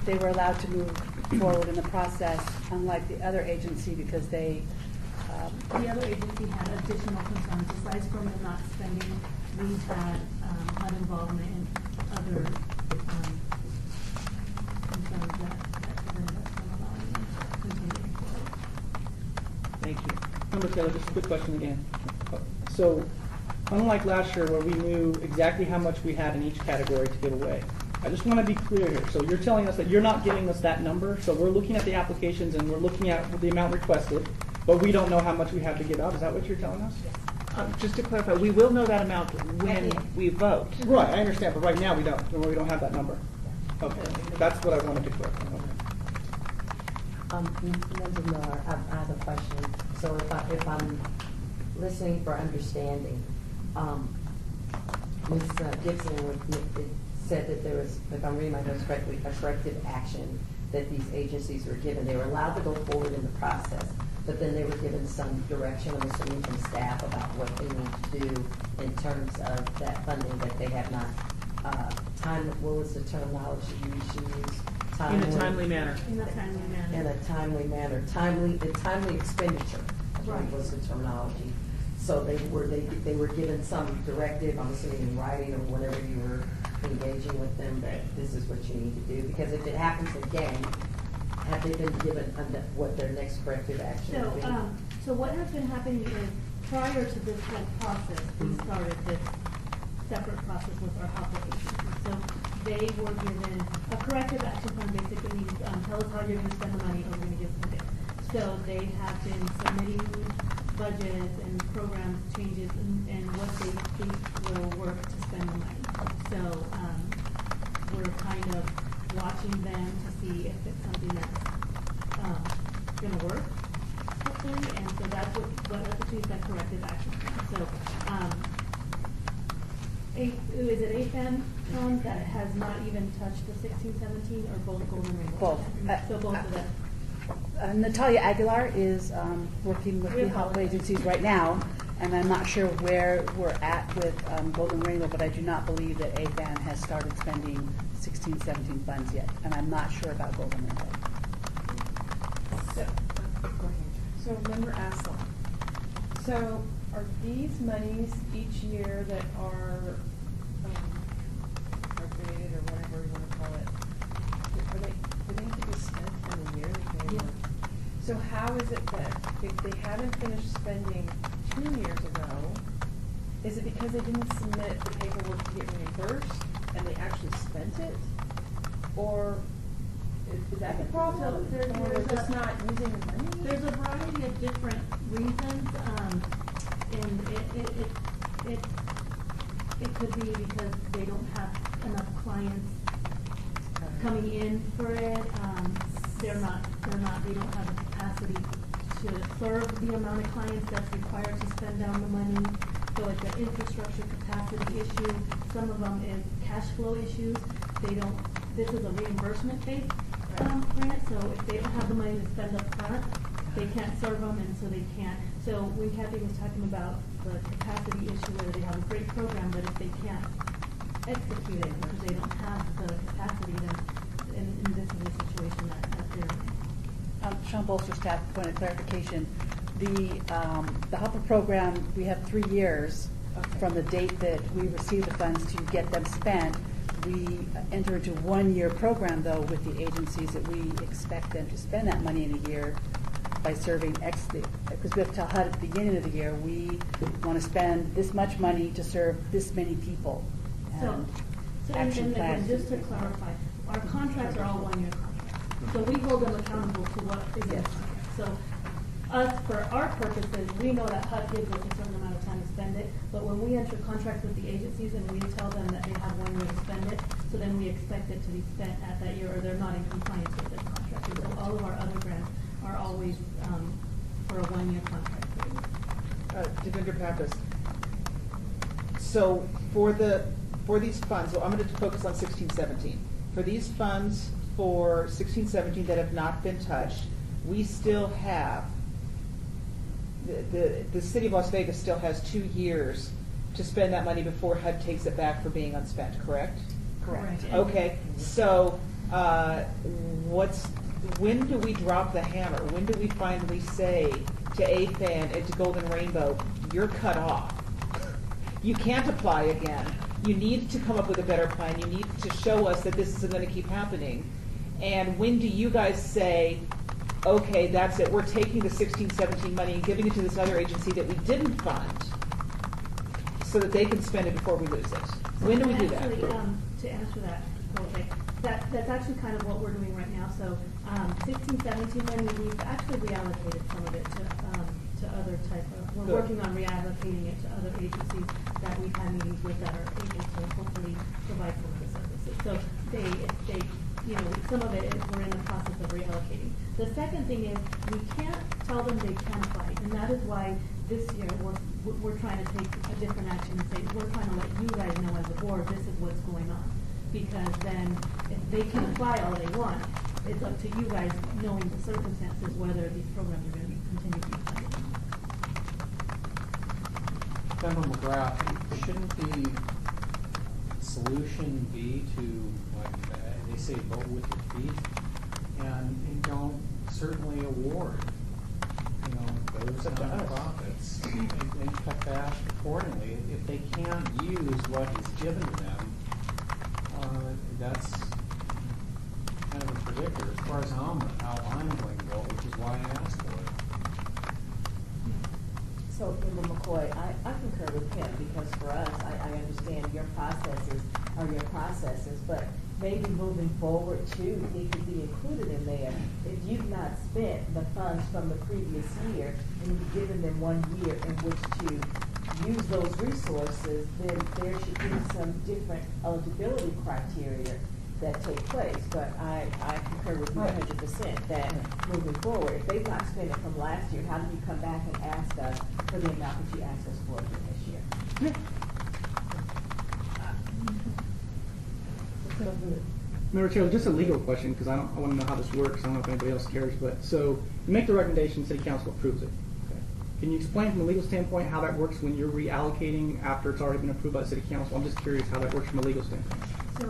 They were allowed to move forward in the process, unlike the other agency, because they the other agency had additional concerns. Besides from them not spending, we had involvement in other concerns that prevented us from allowing them to continue forward. Thank you. Member Taylor, just a quick question again. So, unlike last year where we knew exactly how much we had in each category to give away, I just want to be clear here. So you're telling us that you're not giving us that number, so we're looking at the applications and we're looking at the amount requested, but we don't know how much we have to give out. Is that what you're telling us? Yes. Just to clarify, we will know that amount when we vote. Right, I understand, but right now we don't. We don't have that number. Okay, that's what I wanted to clarify. Member Miller, I have a question. So if I'm listening for understanding, Ms. Gibson said that there was, if I'm reading my notes correctly, a corrective action that these agencies were given. They were allowed to go forward in the process, but then they were given some direction, I'm assuming, from staff about what they need to do in terms of that funding that they have not, what was the terminology you used to use? In a timely manner. In a timely manner. In a timely manner. The timely expenditure, Right. was the terminology. So they were given some directive, I'm assuming in writing or whatever you were engaging with them, that this is what you need to do. Because if it happens again, have they been given what their next corrective action would be? So what has been happening is, prior to this whole process, we started this separate process with our HOPA agency. So they were given a corrective action plan, basically means, tell us how you're going to spend the money, or we're going to give some it. So they have been submitting budgets and program changes and what they think will work to spend the money. So we're kind of watching them to see if it's something that's going to work, hopefully. And so that's what constitutes that corrective action plan. So is it AFAN funds that has not even touched the 16-17, or both Golden Rainbow? Both. So both of them. Natalia Aguilar is working with We the help apologize. agencies right now, and I'm not sure where we're at with Golden Rainbow, but I do not believe that AFAN has started spending 16-17 funds yet, and I'm not sure about Golden Rainbow. So member Aslam, so are these monies each year that are created, or whatever you want to call it, are they need to be spent in the year that they were? So how is it that if they haven't finished spending 2 years ago, is it because they didn't submit the paperwork to get reimbursed and they actually spent it? Or is that the problem? So Or they're just not using the money? There's a variety of different reasons, and it could be because they don't have enough clients coming in for it. They don't have the capacity to serve the amount of clients that's required to spend down the money. So it's an infrastructure capacity issue. Some of them is cash flow issues. This is a reimbursement-based grant, so if they don't have the money to spend up front, they can't serve them, and so they can't. So when Kathy was talking about the capacity issue, where they have a great program, but if they can't execute it because they don't have the capacity, then and this is the situation that they're in. Sean Bolster, staff, point of clarification. The HOPA program, we have 3 years from the date that we receive the funds to get them spent. We enter into 1-year program, though, with the agencies that we expect them to spend that money in a year by serving because we have to tell HUD at the beginning of the year, we want to spend this much money to serve this many people. So Action and plan. again, just to clarify, our contracts are all 1-year contracts. So we hold them accountable to what is in the contract. So us, for our purposes, we know that HUD gives us a certain amount of time to spend it, but when we enter contracts with the agencies and we tell them that they have 1 year to spend it, so then we expect it to be spent at that year, or they're not in compliance with this contract. And so all of our other grants are always for a 1-year contract period. Devendra Pappas. So for these funds, so I'm going to focus on 16-17. For these funds for 16-17 that have not been touched, we still have, the city of Las Vegas still has 2 years to spend that money before HUD takes it back for being unspent, correct? Correct. Okay, so when do we drop the hammer? When do we finally say to AFAN and to Golden Rainbow, you're cut off? You can't apply again. You need to come up with a better plan. You need to show us that this isn't going to keep happening. And when do you guys say, okay, that's it, we're taking the 16-17 money and giving it to this other agency that we didn't fund so that they can spend it before we lose it? When do we do that? Actually, to answer that, okay, that's actually kind of what we're doing right now. So 16-17 money, we've actually reallocated some of it to other type of, we're working on reallocating it to other agencies that we've had meetings with that are able to hopefully provide some of the services. So some of it we're in the process of reallocating. The second thing is we can't tell them they can apply, and that is why this year we're trying to take a different action and say we're trying to let you guys know as a board this is what's going on, because then if they can apply all they want, it's up to you guys knowing the circumstances whether these programs are going to continue to be funded. Member McGrath, shouldn't the solution be to, like they say, vote with your feet, and don't certainly award, those nonprofits and cut back accordingly. If they can't use what is given to them, that's kind of a predictor as far as how I'm going to vote, which is why I asked for it. So, Member McCoy, I concur with him, because for us, I understand your processes are your processes, but maybe moving forward too, it could be included in there. If you've not spent the funds from the previous year and you've given them 1 year in which to use those resources, then there should be some different eligibility criteria that take place. But I concur with you 100% that moving forward, if they've not spent it from last year, how do you come back and ask us for the amount that you asked us for this year? Member Taylor, just a legal question, because I want to know how this works. I don't know if anybody else cares, but so you make the recommendation, City Council approves it. Okay. Can you explain from a legal standpoint how that works when you're reallocating after it's already been approved by the City Council? I'm just curious how that works from a legal standpoint. So,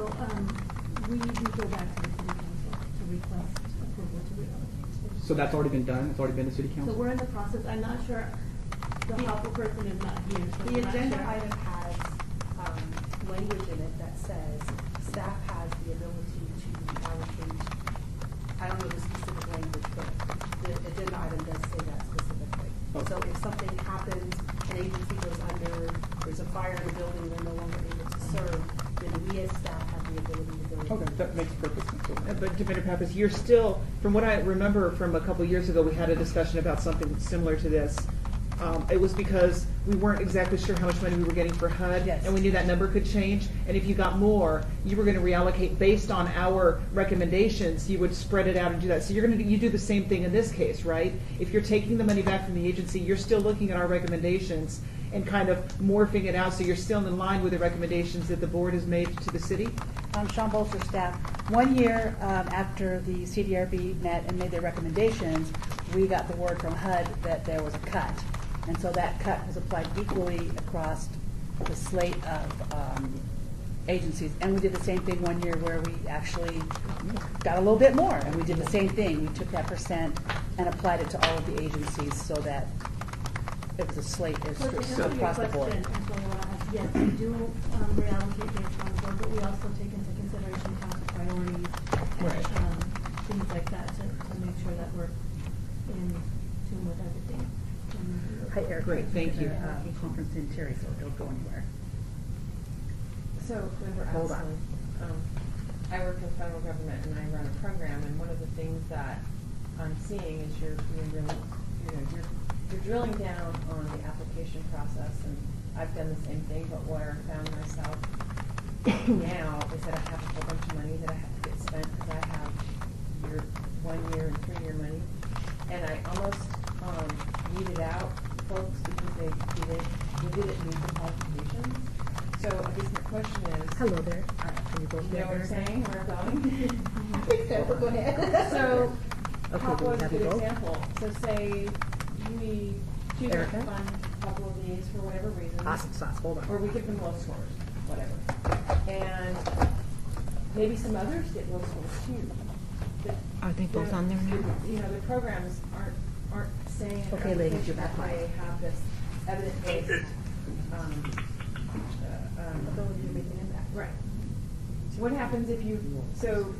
we go back to the city council to request approval to reallocate. So that's already been done? It's already been to City So Council? we're in the process, I'm not sure, the helpful person is not here, so The I'm not agenda sure. item has language in it that says staff has the ability to allocate, I don't know the specific language, but the agenda item does say that specifically. Okay. So if something happens, an agency goes under, there's a fire in the building, they're no longer able to serve, then we as staff have the ability to go. Okay, that makes perfect sense. But Commissioner Pappas, you're still, from what I remember from a couple years ago, we had a discussion about something similar to this. It was because we weren't exactly sure how much money we were getting for HUD, Yes. and we knew that number could change. And if you got more, you were going to reallocate based on our recommendations. You would spread it out and do that. So you do the same thing in this case, right? If you're taking the money back from the agency, you're still looking at our recommendations and kind of morphing it out so you're still in line with the recommendations that the board has made to the city. Sean Bolster, staff. 1 year after the CDRB met and made their recommendations, we got the word from HUD that there was a cut. And so that cut was applied equally across the slate of agencies. And we did the same thing 1 year where we actually got a little bit more. And we did the same thing. We took that percent and applied it to all of the agencies so that it was a slate So to answer your across the board. question, yes, we do reallocate based on the board, but we also take into consideration council priorities and things like that to make sure that we're in tune with everything. Hi, Eric. Great, thank you. Conference in Terry, so don't go anywhere. So, Member Hold on. Ashley, I work with federal government and I run a program, and one of the things that I'm seeing is you're drilling down on the application process, and I've done the same thing, but where I found myself now is that I have a whole bunch of money that I have to get spent because I have your 1 year and 3 year money, and I almost weeded out folks because they didn't meet the qualifications. So I guess my question is. Hello there. Can you both You know what I'm hear? saying, where I'm going? I think so, but go ahead. So, Okay, how do we was a have you good both? example? So say we choose to Erica? fund a couple of these for whatever reason. Awesome sauce, hold on. Or we give them low scores, whatever. And maybe some others get low scores too. But Are they both on there now? You know, the programs aren't saying. in Okay, ladies, you're that back. they have this evidence-based, ability to make an impact. Right. So what happens if so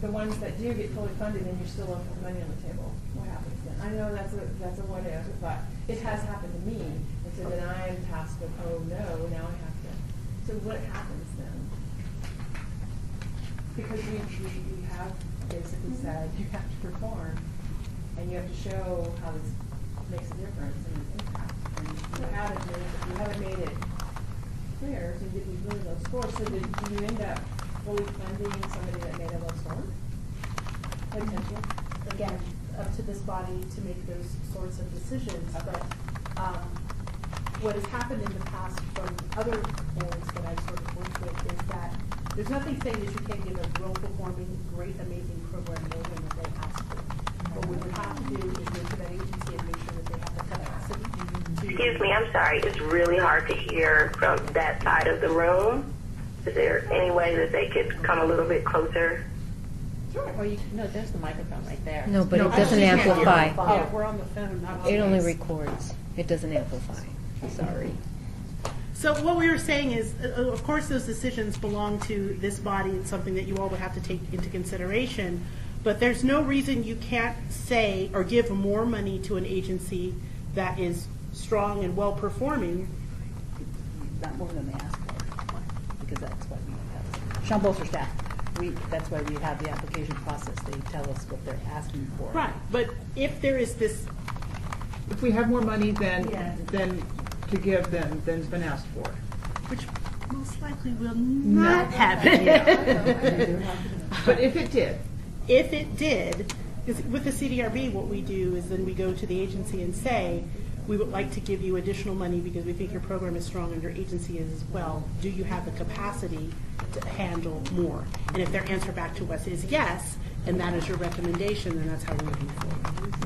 the ones that do get fully funded and you're still left with money on the table, what happens then? I know that's a what if, but it has happened to me, and so then I am tasked with, oh no, now I have to. So what happens then? Because we have basically said you have to perform, and you have to show how this makes a difference and an impact. And if you haven't made it clear, so you get these really low scores, so do you end up fully funding somebody that made a low score? Potentially? Again, up to this body to make those sorts of decisions, but what has happened in the past from other boards that I've sort of worked with is that there's nothing saying that you can't give a well-performing, great, amazing program more than what they ask for. But what you have to do is go to that agency and make sure that they have the capacity to. Excuse me, I'm sorry. It's really hard to hear from that side of the room. Is there any way that they could come a little bit closer? Sure. Or no, there's the microphone right there. No, but No, it I doesn't just can't hear. amplify. Yeah, we're on the phone, not on It only this. records. It doesn't amplify. Sorry. So what we were saying is, of course, those decisions belong to this body. It's something that you all would have to take into consideration. But there's no reason you can't say or give more money to an agency that is strong and well-performing. Not more than they ask for, because that's what we have. Sean Bolster, staff. That's why we have the application process. They tell us what they're asking for. Right, but if there is this. If we have more money than Yeah. to give than's been asked for. Which most likely will not happen. But if it did. If it did, because with the CDRB, what we do is then we go to the agency and say, we would like to give you additional money because we think your program is strong and your agency is as well. Do you have the capacity to handle more? And if their answer back to us is yes, and that is your recommendation, then that's how we would move forward.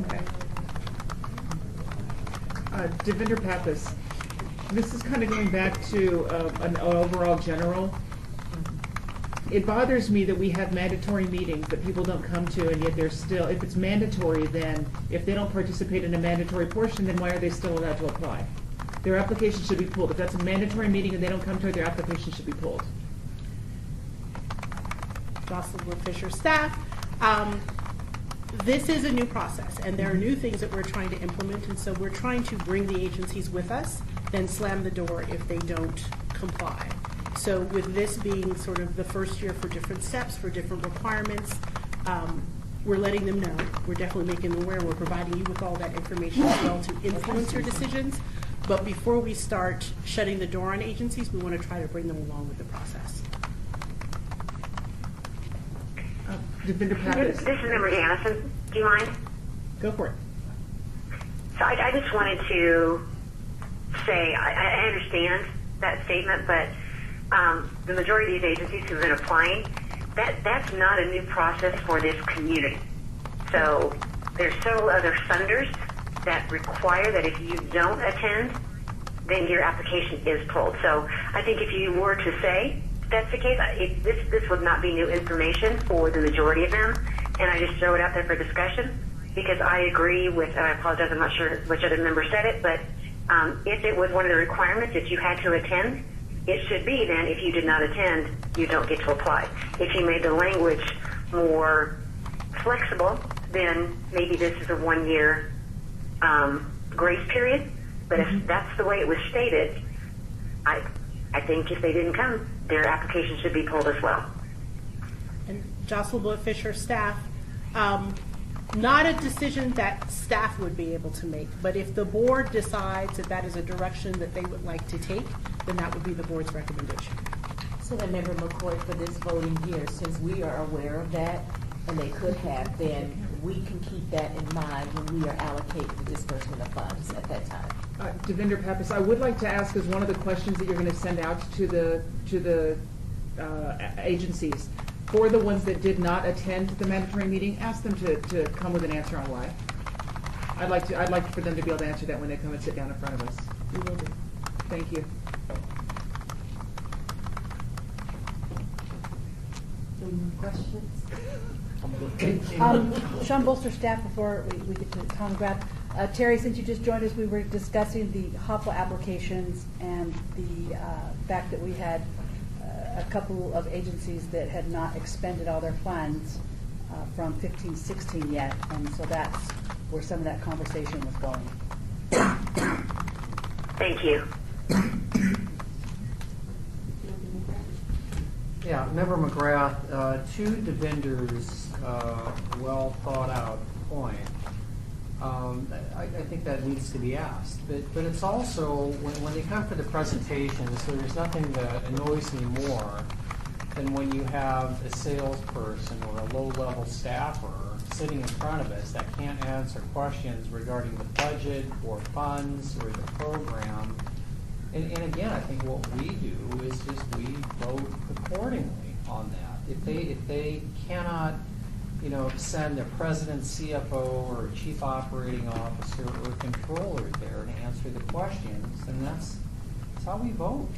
Okay. Devinder Pappas, this is kind of going back to an overall general. It bothers me that we have mandatory meetings that people don't come to, and yet they're still, if it's mandatory, then if they don't participate in a mandatory portion, then why are they still allowed to apply? Their application should be pulled. If that's a mandatory meeting and they don't come to it, their application should be pulled. Jocelyn Fisher staff. This is a new process, and there are new things that we're trying to implement, and so we're trying to bring the agencies with us, then slam the door if they don't comply. So with this being sort of the first year for different steps, for different requirements, we're letting them know. We're definitely making them aware. We're providing you with all that information as well to influence your decisions. But before we start shutting the door on agencies, we want to try to bring them along with the process. Devinder Pappas. This is Member Jannison. Do you mind? Go for it. So I just wanted to say I understand that statement, but the majority of these agencies who've been applying, that's not a new process for this community. So there's several other funders that require that if you don't attend, then your application is pulled. So I think if you were to say that's the case, this would not be new information for the majority of them, and I just throw it out there for discussion because I agree with, I apologize, I'm not sure which other member said it, but if it was one of the requirements that you had to attend, it should be then if you did not attend, you don't get to apply. If you made the language more flexible, then maybe this is a 1 year grace period, but if that's the way it was stated, I think if they didn't come, their application should be pulled as well. And Jocelyn Blood Fisher staff, not a decision that staff would be able to make, but if the board decides that that is a direction that they would like to take, then that would be the board's recommendation. So then, Member McCoy, for this voting year, since we are aware of that, and they could have, then we can keep that in mind when we are allocating the disbursement of funds at that time. Devinder Pappas, I would like to ask as one of the questions that you're going to send out to the agencies, for the ones that did not attend the mandatory meeting, ask them to come with an answer on why. I'd like for them to be able to answer that when they come and sit down in front of us. We will do. Thank you. Any more questions? Sean Bolster, staff, before we get to Tom McGrath. Terry, since you just joined us, we were discussing the HOPWA applications and the fact that we had a couple of agencies that had not expended all their funds from 15-16 yet, and so that's where some of that conversation was going. Thank you. Yeah, Member McGrath, to Devinder's well thought out point, I think that needs to be asked. But it's also, when they come for the presentations, so there's nothing that annoys me more than when you have a salesperson or a low-level staffer sitting in front of us that can't answer questions regarding the budget or funds or the program. And again, I think what we do is just we vote accordingly on that. If they cannot, send their president, CFO, or chief operating officer or controller there to answer the questions, then that's how we vote.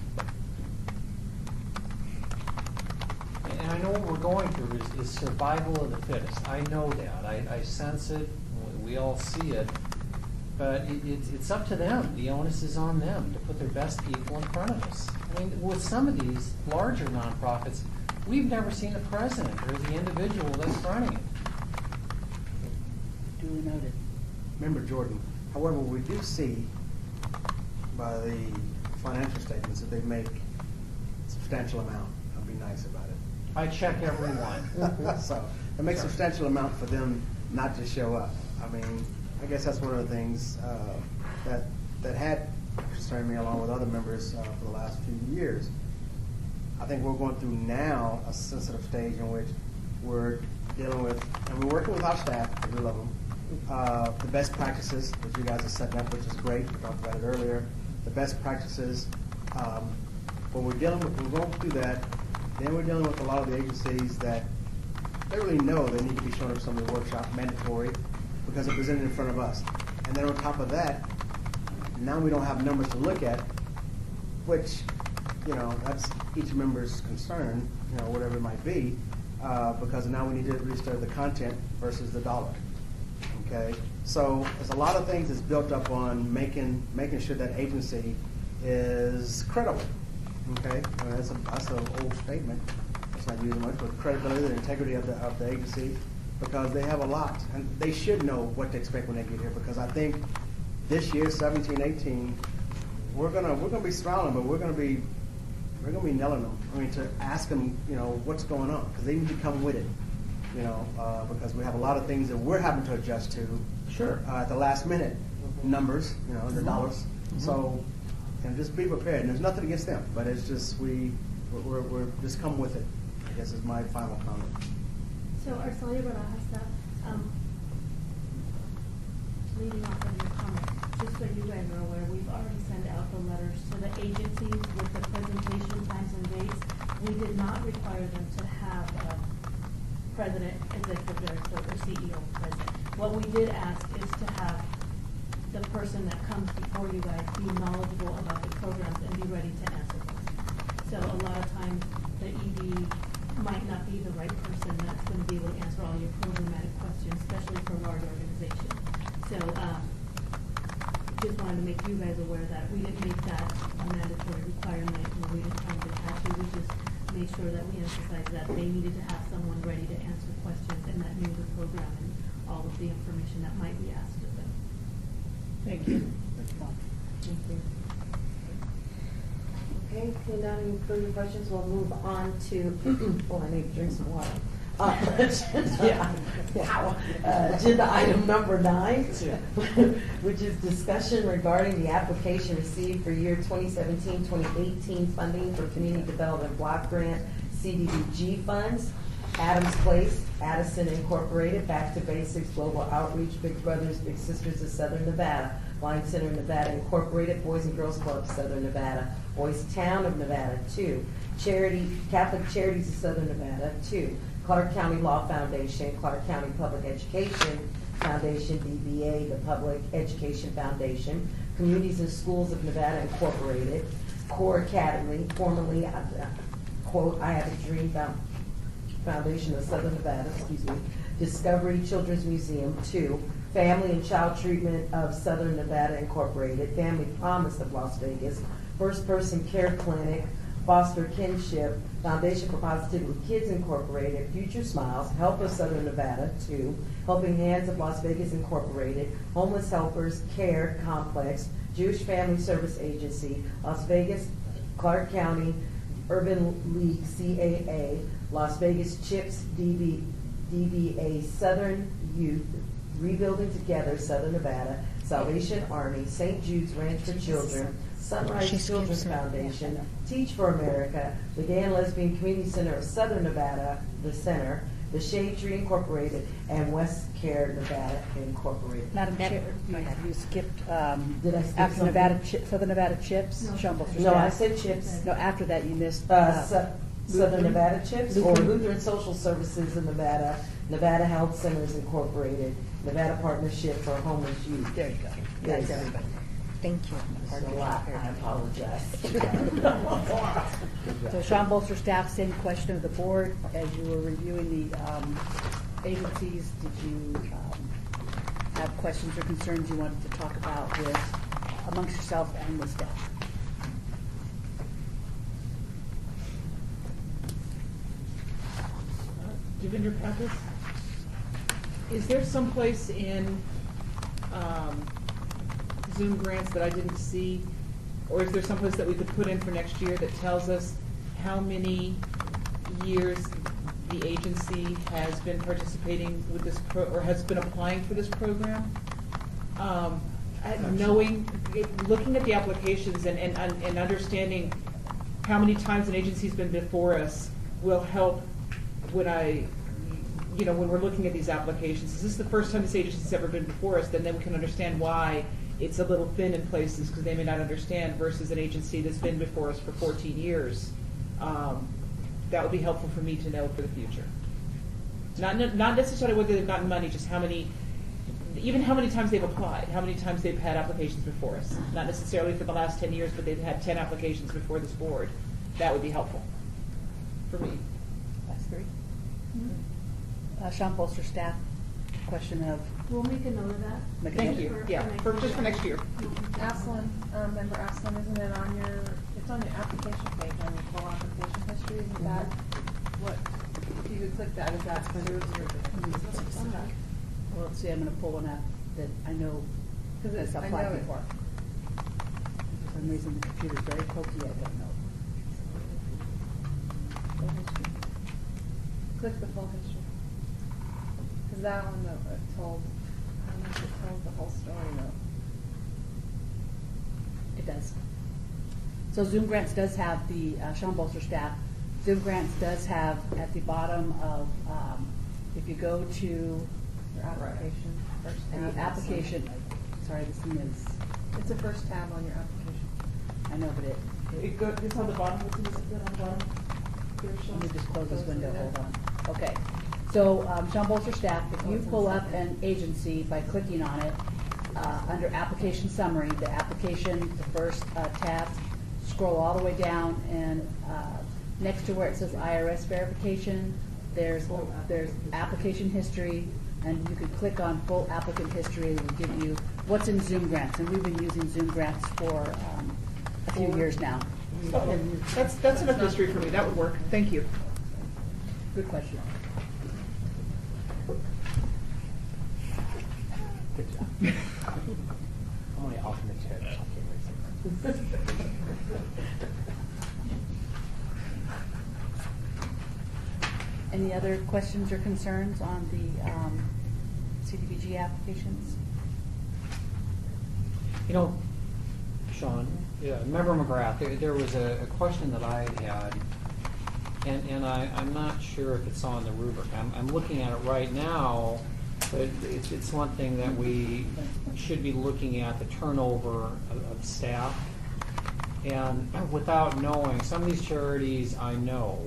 And I know what we're going through is survival of the fittest. I know that. I sense it. We all see it. But it's up to them. The onus is on them to put their best people in front of us. I mean, with some of these larger nonprofits, we've never seen the president or the individual that's running it. Duly noted. Member Jordan, however, we do see by the financial statements that they make a substantial amount. I'll be nice about it. I check every one. So it makes a substantial amount for them not to show up. I mean, I guess that's one of the things that had concerned me along with other members for the last few years. I think we're going through now a sensitive stage in which we're dealing with, and we're working with our staff, we love them, the best practices that you guys are setting up, which is great. We talked about it earlier. The best practices. When we're going through that, then we're dealing with a lot of the agencies that they really know they need to be showing up some of the workshop mandatory because they're presented in front of us. And then on top of that, now we don't have numbers to look at, which, that's each member's concern, whatever it might be, because now we need to register the content versus the dollar. Okay, so there's a lot of things that's built up on making sure that agency is credible. Okay, that's an old statement. It's not used much, but credibility and integrity of the agency, because they have a lot, and they should know what to expect when they get here. Because I think this year, 17-18, we're gonna be smiling, but we're gonna be nailing them. I mean, to ask them, what's going on, because they need to come with it. Because we have a lot of things that we're having to adjust to. Sure. At the last minute, numbers, the dollars. Mm-hmm. So, just be prepared. And there's nothing against them, but it's just we're just come with it. I guess is my final comment. So Arcelia Barajas, leading off of your comment, just so you guys are aware, we've already sent out the letters to the agencies with the presentation times and dates. We did not require them to have president, executive director, or CEO present. What we did ask is to have the person that comes before you guys be knowledgeable about the programs and be ready to answer questions. So a lot of times, the ED might not be the right person that's going to be able to answer all your programmatic questions, especially for large organizations. So just wanted to make you guys aware that we didn't make that a mandatory requirement, and we didn't try to attach it. We just made sure that we emphasized that they needed to have someone ready to answer questions and that knew the program and all of the information that might be asked of them. Thank you. Thank you. Okay, seeing none, any further questions, we'll move on to, I need to drink some water. Agenda item number 9, which is discussion regarding the application received for year 2017-2018 funding for Community Development Block Grant CDBG funds. Adams Place, Addison Incorporated, Back to Basics, Global Outreach, Big Brothers, Big Sisters of Southern Nevada, Blind Center Nevada Incorporated, Boys and Girls Club of Southern Nevada, Boys Town of Nevada, 2, Catholic Charities of Southern Nevada, 2, Clark County Law Foundation, Clark County Public Education Foundation, DBA, the Public Education Foundation, Communities and Schools of Nevada Incorporated, Core Academy, formerly, quote, I Have a Dream Foundation of Southern Nevada, Discovery Children's Museum, 2, Family and Child Treatment of Southern Nevada Incorporated, Family Promise of Las Vegas, First Person Care Clinic, Foster Kinship, Foundation for Positively Kids Incorporated, Future Smiles, Help of Southern Nevada, 2, Helping Hands of Las Vegas Incorporated, Homeless Helpers Care Complex, Jewish Family Service Agency, Las Vegas, Clark County, Urban League CAA, Las Vegas CHIPS DBA, Southern Youth, Rebuilding Together, Southern Nevada, Salvation Army, St. Jude's Ranch for Children, Sunrise Children's Foundation, Teach for America, the Gay and Lesbian Community Center of Southern Nevada, the Center, the Shade Tree Incorporated, and West Care Nevada Incorporated. Madam Chair, you skipped, Did I skip after something? Nevada, Southern Nevada CHIPS, Sean Bolster No, I staff. said CHIPS. No, after that you missed. Southern Nevada CHIPS, or Lutheran. Lutheran Social Services in Nevada, Nevada Health Centers Incorporated, Nevada Partnership for Homeless Youth. There you go. Yes. That's everybody. Thank you. That's a lot, I apologize. So Sean Bolster staff, same question of the board. As you were reviewing the agencies, did you have questions or concerns you wanted to talk about with amongst yourself and with staff? Devendra Pappas, is there some place in Zoom grants that I didn't see, or is there some place that we could put in for next year that tells us how many years the agency has been participating with this or has been applying for this program? Looking at the applications and understanding how many times an agency's been before us will help when I you know, when we're looking at these applications, is this the first time this agency's ever been before us? Then we can understand why it's a little thin in places, because they may not understand, versus an agency that's been before us for 14 years. That would be helpful for me to know for the future. Not necessarily whether they've gotten money, just how many times they've applied, how many times they've had applications before us. Not necessarily for the last 10 years, but they've had 10 applications before this board. That would be helpful for me. Last three. Sean Bolster, staff, question of. We'll make a note of that. Make a Thank note. you. Yeah, just for next year. Aslan, member Aslan, isn't it on your, it's on your application page, on your full application history, isn't that what, if you could click that, is that through your? Well, let's see, I'm gonna pull one up that I know Because it's I applied know it. before. For some reason, the computer's very pokey, I don't know. Full history. Click the full history. Because that one though, it told, I don't know if it tells the whole story though. It does. So Zoom Grants does have the, Sean Bolster staff, Zoom Grants does have at the bottom of, if you go to Your application, first tab. the application, sorry, this thing is, It's the first tab on your application. I know, but It's on the bottom. What's it on the bottom? let me just close this window, hold on. Okay, so Sean Bolster staff, if you pull up an agency by clicking on it, under application summary, the application, the first tab, scroll all the way down, and next to where it says IRS verification, there's application history, and you could click on full applicant history. It will give you what's in Zoom Grants, and we've been using Zoom Grants for a few years now. Okay, that's enough history for me. That would work. Thank you. Good question. Good job. I'm only alternate chair, so I can't raise it. Any other questions or concerns on the CDBG applications? You know, Sean, Member McGrath, there was a question that I had, and I'm not sure if it's on the rubric. I'm looking at it right now, but it's one thing that we should be looking at, the turnover of staff. And without knowing, some of these charities I know,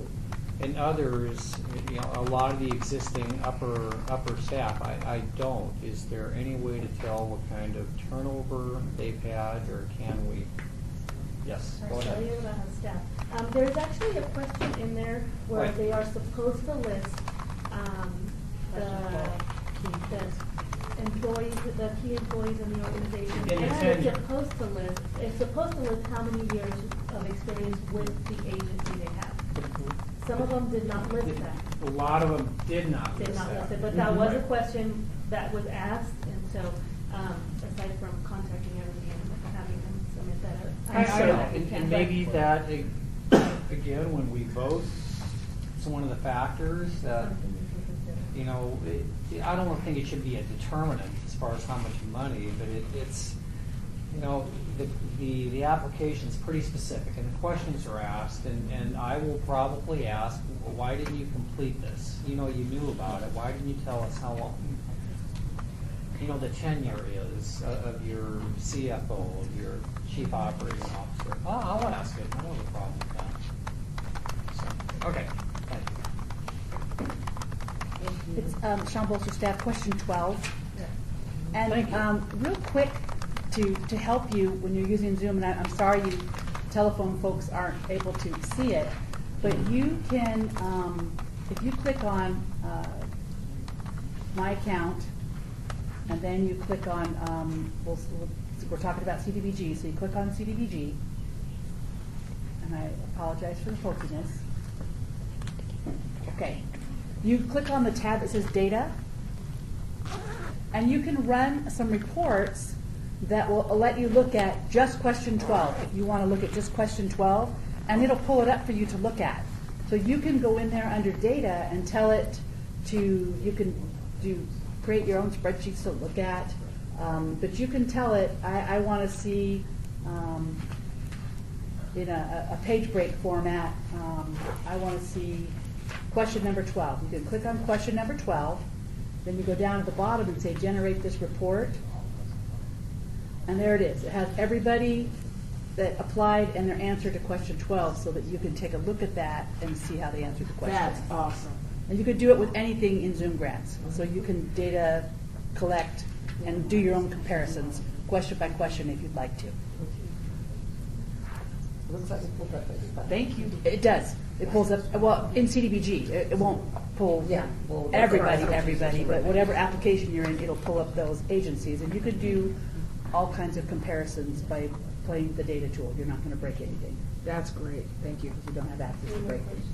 and others, you know, a lot of the existing upper staff, I don't. Is there any way to tell what kind of turnover they've had, or can we? Yes, go I'll tell ahead. you about how staff. There's actually a question in there where Right. they are supposed to list the employees, the key employees in the organization. In the And tenure. it's supposed to list how many years of experience with the agency they have. Some of them did not list that. A lot of them did not Did list not that. list it, but that was a question that was asked, and so, aside from contacting everybody and having them submit that. I'm I sure know, that we and can. maybe that, again, when we vote, it's one of the factors that, you know, I don't think it should be a determinant as far as how much money, but it's, you know, the application's pretty specific, and the questions are asked, and I will probably ask, why didn't you complete this? You know, you knew about it, why didn't you tell us how long, you know, the tenure is of your CFO, of your chief operating officer? I'll ask it, I don't have a problem with that. So, okay, thank you. It's Sean Bolster staff, question 12. And Thank you. real quick, to help you when you're using Zoom, and I'm sorry you telephone folks aren't able to see it, but you can, if you click on My Account, and then you click on, we're talking about CDBG, so you click on CDBG, and I apologize for the pokiness. Okay. You click on the tab that says Data, and you can run some reports that will let you look at just question 12, if you want to look at just question 12, and it'll pull it up for you to look at. So you can go in there under Data and tell it to, you can create your own spreadsheets to look at, but you can tell it, I want to see in a page break format, I want to see question number 12. You can click on question number 12, then you go down to the bottom and say generate this report. And there it is. It has everybody that applied and their answer to question 12 so that you can take a look at that and see how they answered the question. That's awesome. And you could do it with anything in Zoom Grants. So you can data collect and do your own comparisons, question by question if you'd like to. Looks like it pulled up everybody. Thank you. It does. It pulls up, well, in CDBG, it won't pull Yeah, well, everybody, but whatever application you're in, it'll pull up those agencies. And you could do all kinds of comparisons by playing the data tool. You're not going to break anything. That's great. Thank you. Because you don't have access to break things.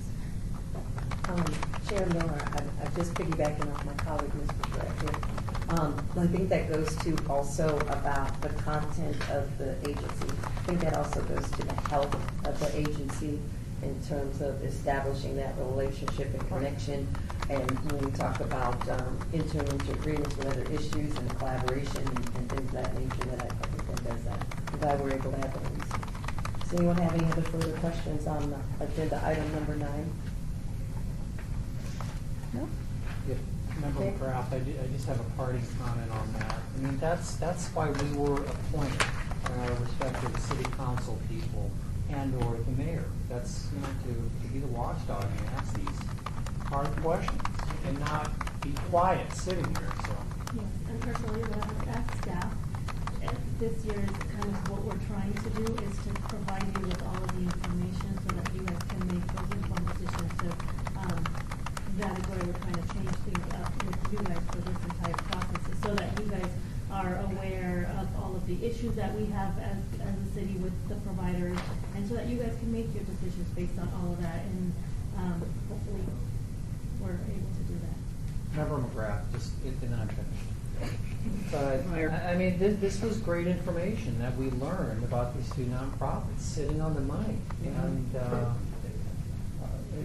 Chair Miller, I'm just piggybacking off my colleague, Mr. Brett. I think that goes to also about the content of the agency. I think that also goes to the health of the agency in terms of establishing that relationship and connection. And when we talk about entering into agreements with other issues and collaboration and things of that nature, that I think that does that. I'm glad we're able to have those. Does anyone have any other further questions on agenda item number 9? No? Member McGrath, I just have a parting comment on that. I mean, that's why we were appointed, respective city council people and/or the mayor. That's, to be the watchdog and ask these hard questions and not be quiet sitting here, so. Yes, and personally, what I've asked staff, this year is kind of what we're trying to do is to provide you with all of the information so that you guys can make those informed decisions. So that is where we're trying to change things up with you guys for this entire process, is so that you guys are aware of all of the issues that we have as a city with the providers, and so that you guys can make your decisions based on all of that, and hopefully we're able to do that. Member McGrath, and then I'm finished. But, I mean, this was great information that we learned about these two nonprofits sitting on the money. And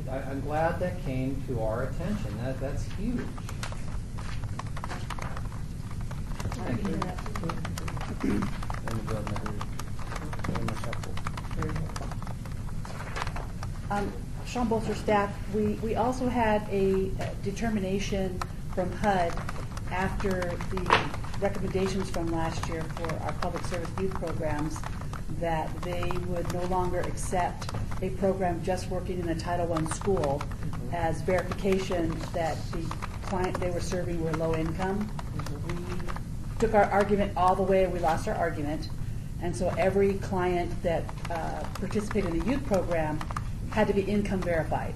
I'm glad that came to our attention. That's huge. Sean Bolster staff, we also had a determination from HUD after the recommendations from last year for our public service youth programs that they would no longer accept a program just working in a Title I school as verification that the client they were serving were low income. We took our argument all the way, we lost our argument, and so every client that participated in the youth program had to be income verified.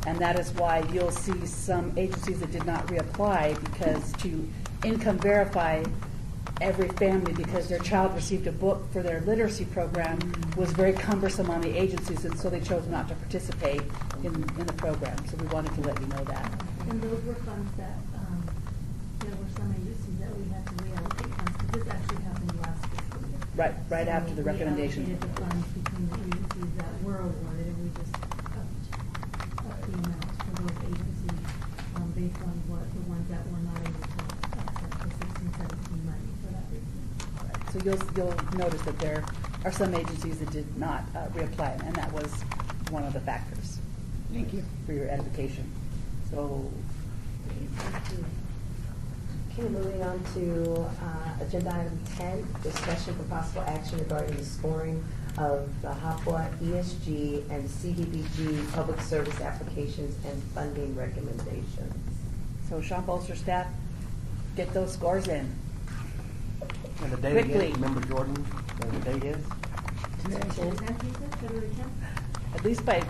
And that is why you'll see some agencies that did not reapply, because to income verify every family because their child received a book for their literacy program was very cumbersome on the agencies, and so they chose not to participate in the program. So we wanted to let you know that. And those were funds that, there were some agencies that we had to reallocate funds, because this actually happened last fiscal year. Right So after the recommendation. We allocated the funds between the agencies that were awarded, and we just upped the amount for those agencies, based on what the ones that were not able to accept the 16-17 money for that reason. So you'll notice that there are some agencies that did not reapply, and that was one of the factors. Thank you. For your edification. So, Okay, moving on to agenda item 10, discussion for possible action regarding the scoring of the HAPWA, ESG, and CDBG public service applications and funding recommendations. so Sean Bolster staff, get those scores in. And the date Quickly. again, remember Jordan, what the date is? February 10th? At least by,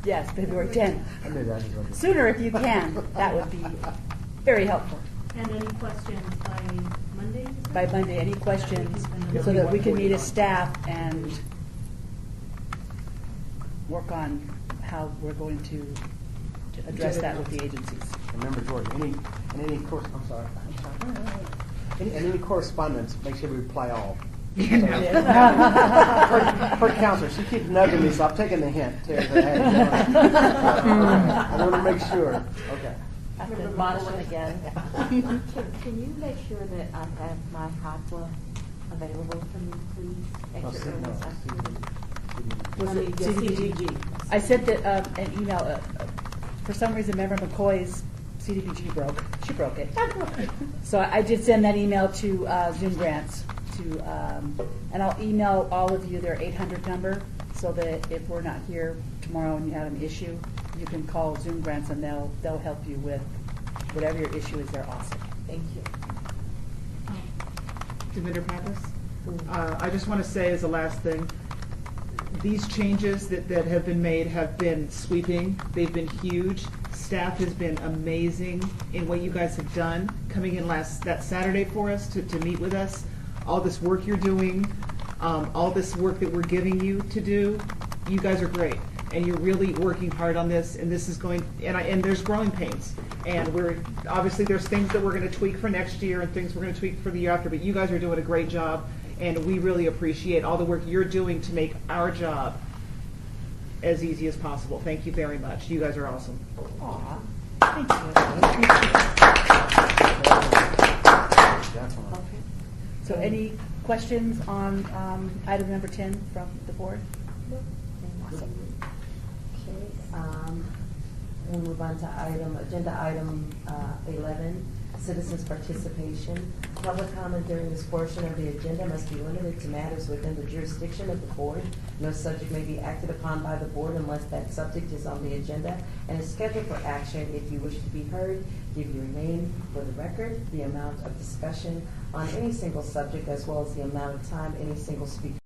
yes, February 10th. I knew that was Sooner if you can. That would be very helpful. And any questions by Monday? you said? By Monday, any questions, Yeah. so that we can meet as staff and work on how we're going to address that with the agencies. Remember Jordan, any course, I'm sorry. Any correspondence, make sure we reply all. Per counselor, she keeps nudging me, so I'm taking the hint. I want to make sure. Okay. I have to admonish them again. Can you make sure that I have my HAPWA available for me, please? Extra early this afternoon. Was I mean, it yes, CDBG? I sent an email For some reason, Member McCoy's CDBG broke. She broke it. So I did send that email to Zoom Grants and I'll email all of you their 800 number so that if we're not here tomorrow and you have an issue, you can call Zoom Grants and they'll help you with whatever your issue is. They're awesome. Thank you. Devinder Pappas? I just want to say as a last thing, these changes that have been made have been sweeping. They've been huge. Staff has been amazing in what you guys have done, coming in that Saturday for us to meet with us. All this work you're doing, all this work that we're giving you to do, you guys are great. And you're really working hard on this, and this is going, and there's growing pains. And obviously there's things that we're going to tweak for next year and things we're going to tweak for the year after, but you guys are doing a great job, and we really appreciate all the work you're doing to make our job as easy as possible. Thank you very much. You guys are awesome. Aw. Thank you. So any questions on item number 10 from the board? Awesome. Okay, we'll move on to agenda item 11, citizens' participation. Public comment during this portion of the agenda must be limited to matters within the jurisdiction of the board. No subject may be acted upon by the board unless that subject is on the agenda and is scheduled for action. If you wish to be heard, give your name for the record, the amount of discussion on any single subject, as well as the amount of time any single speaker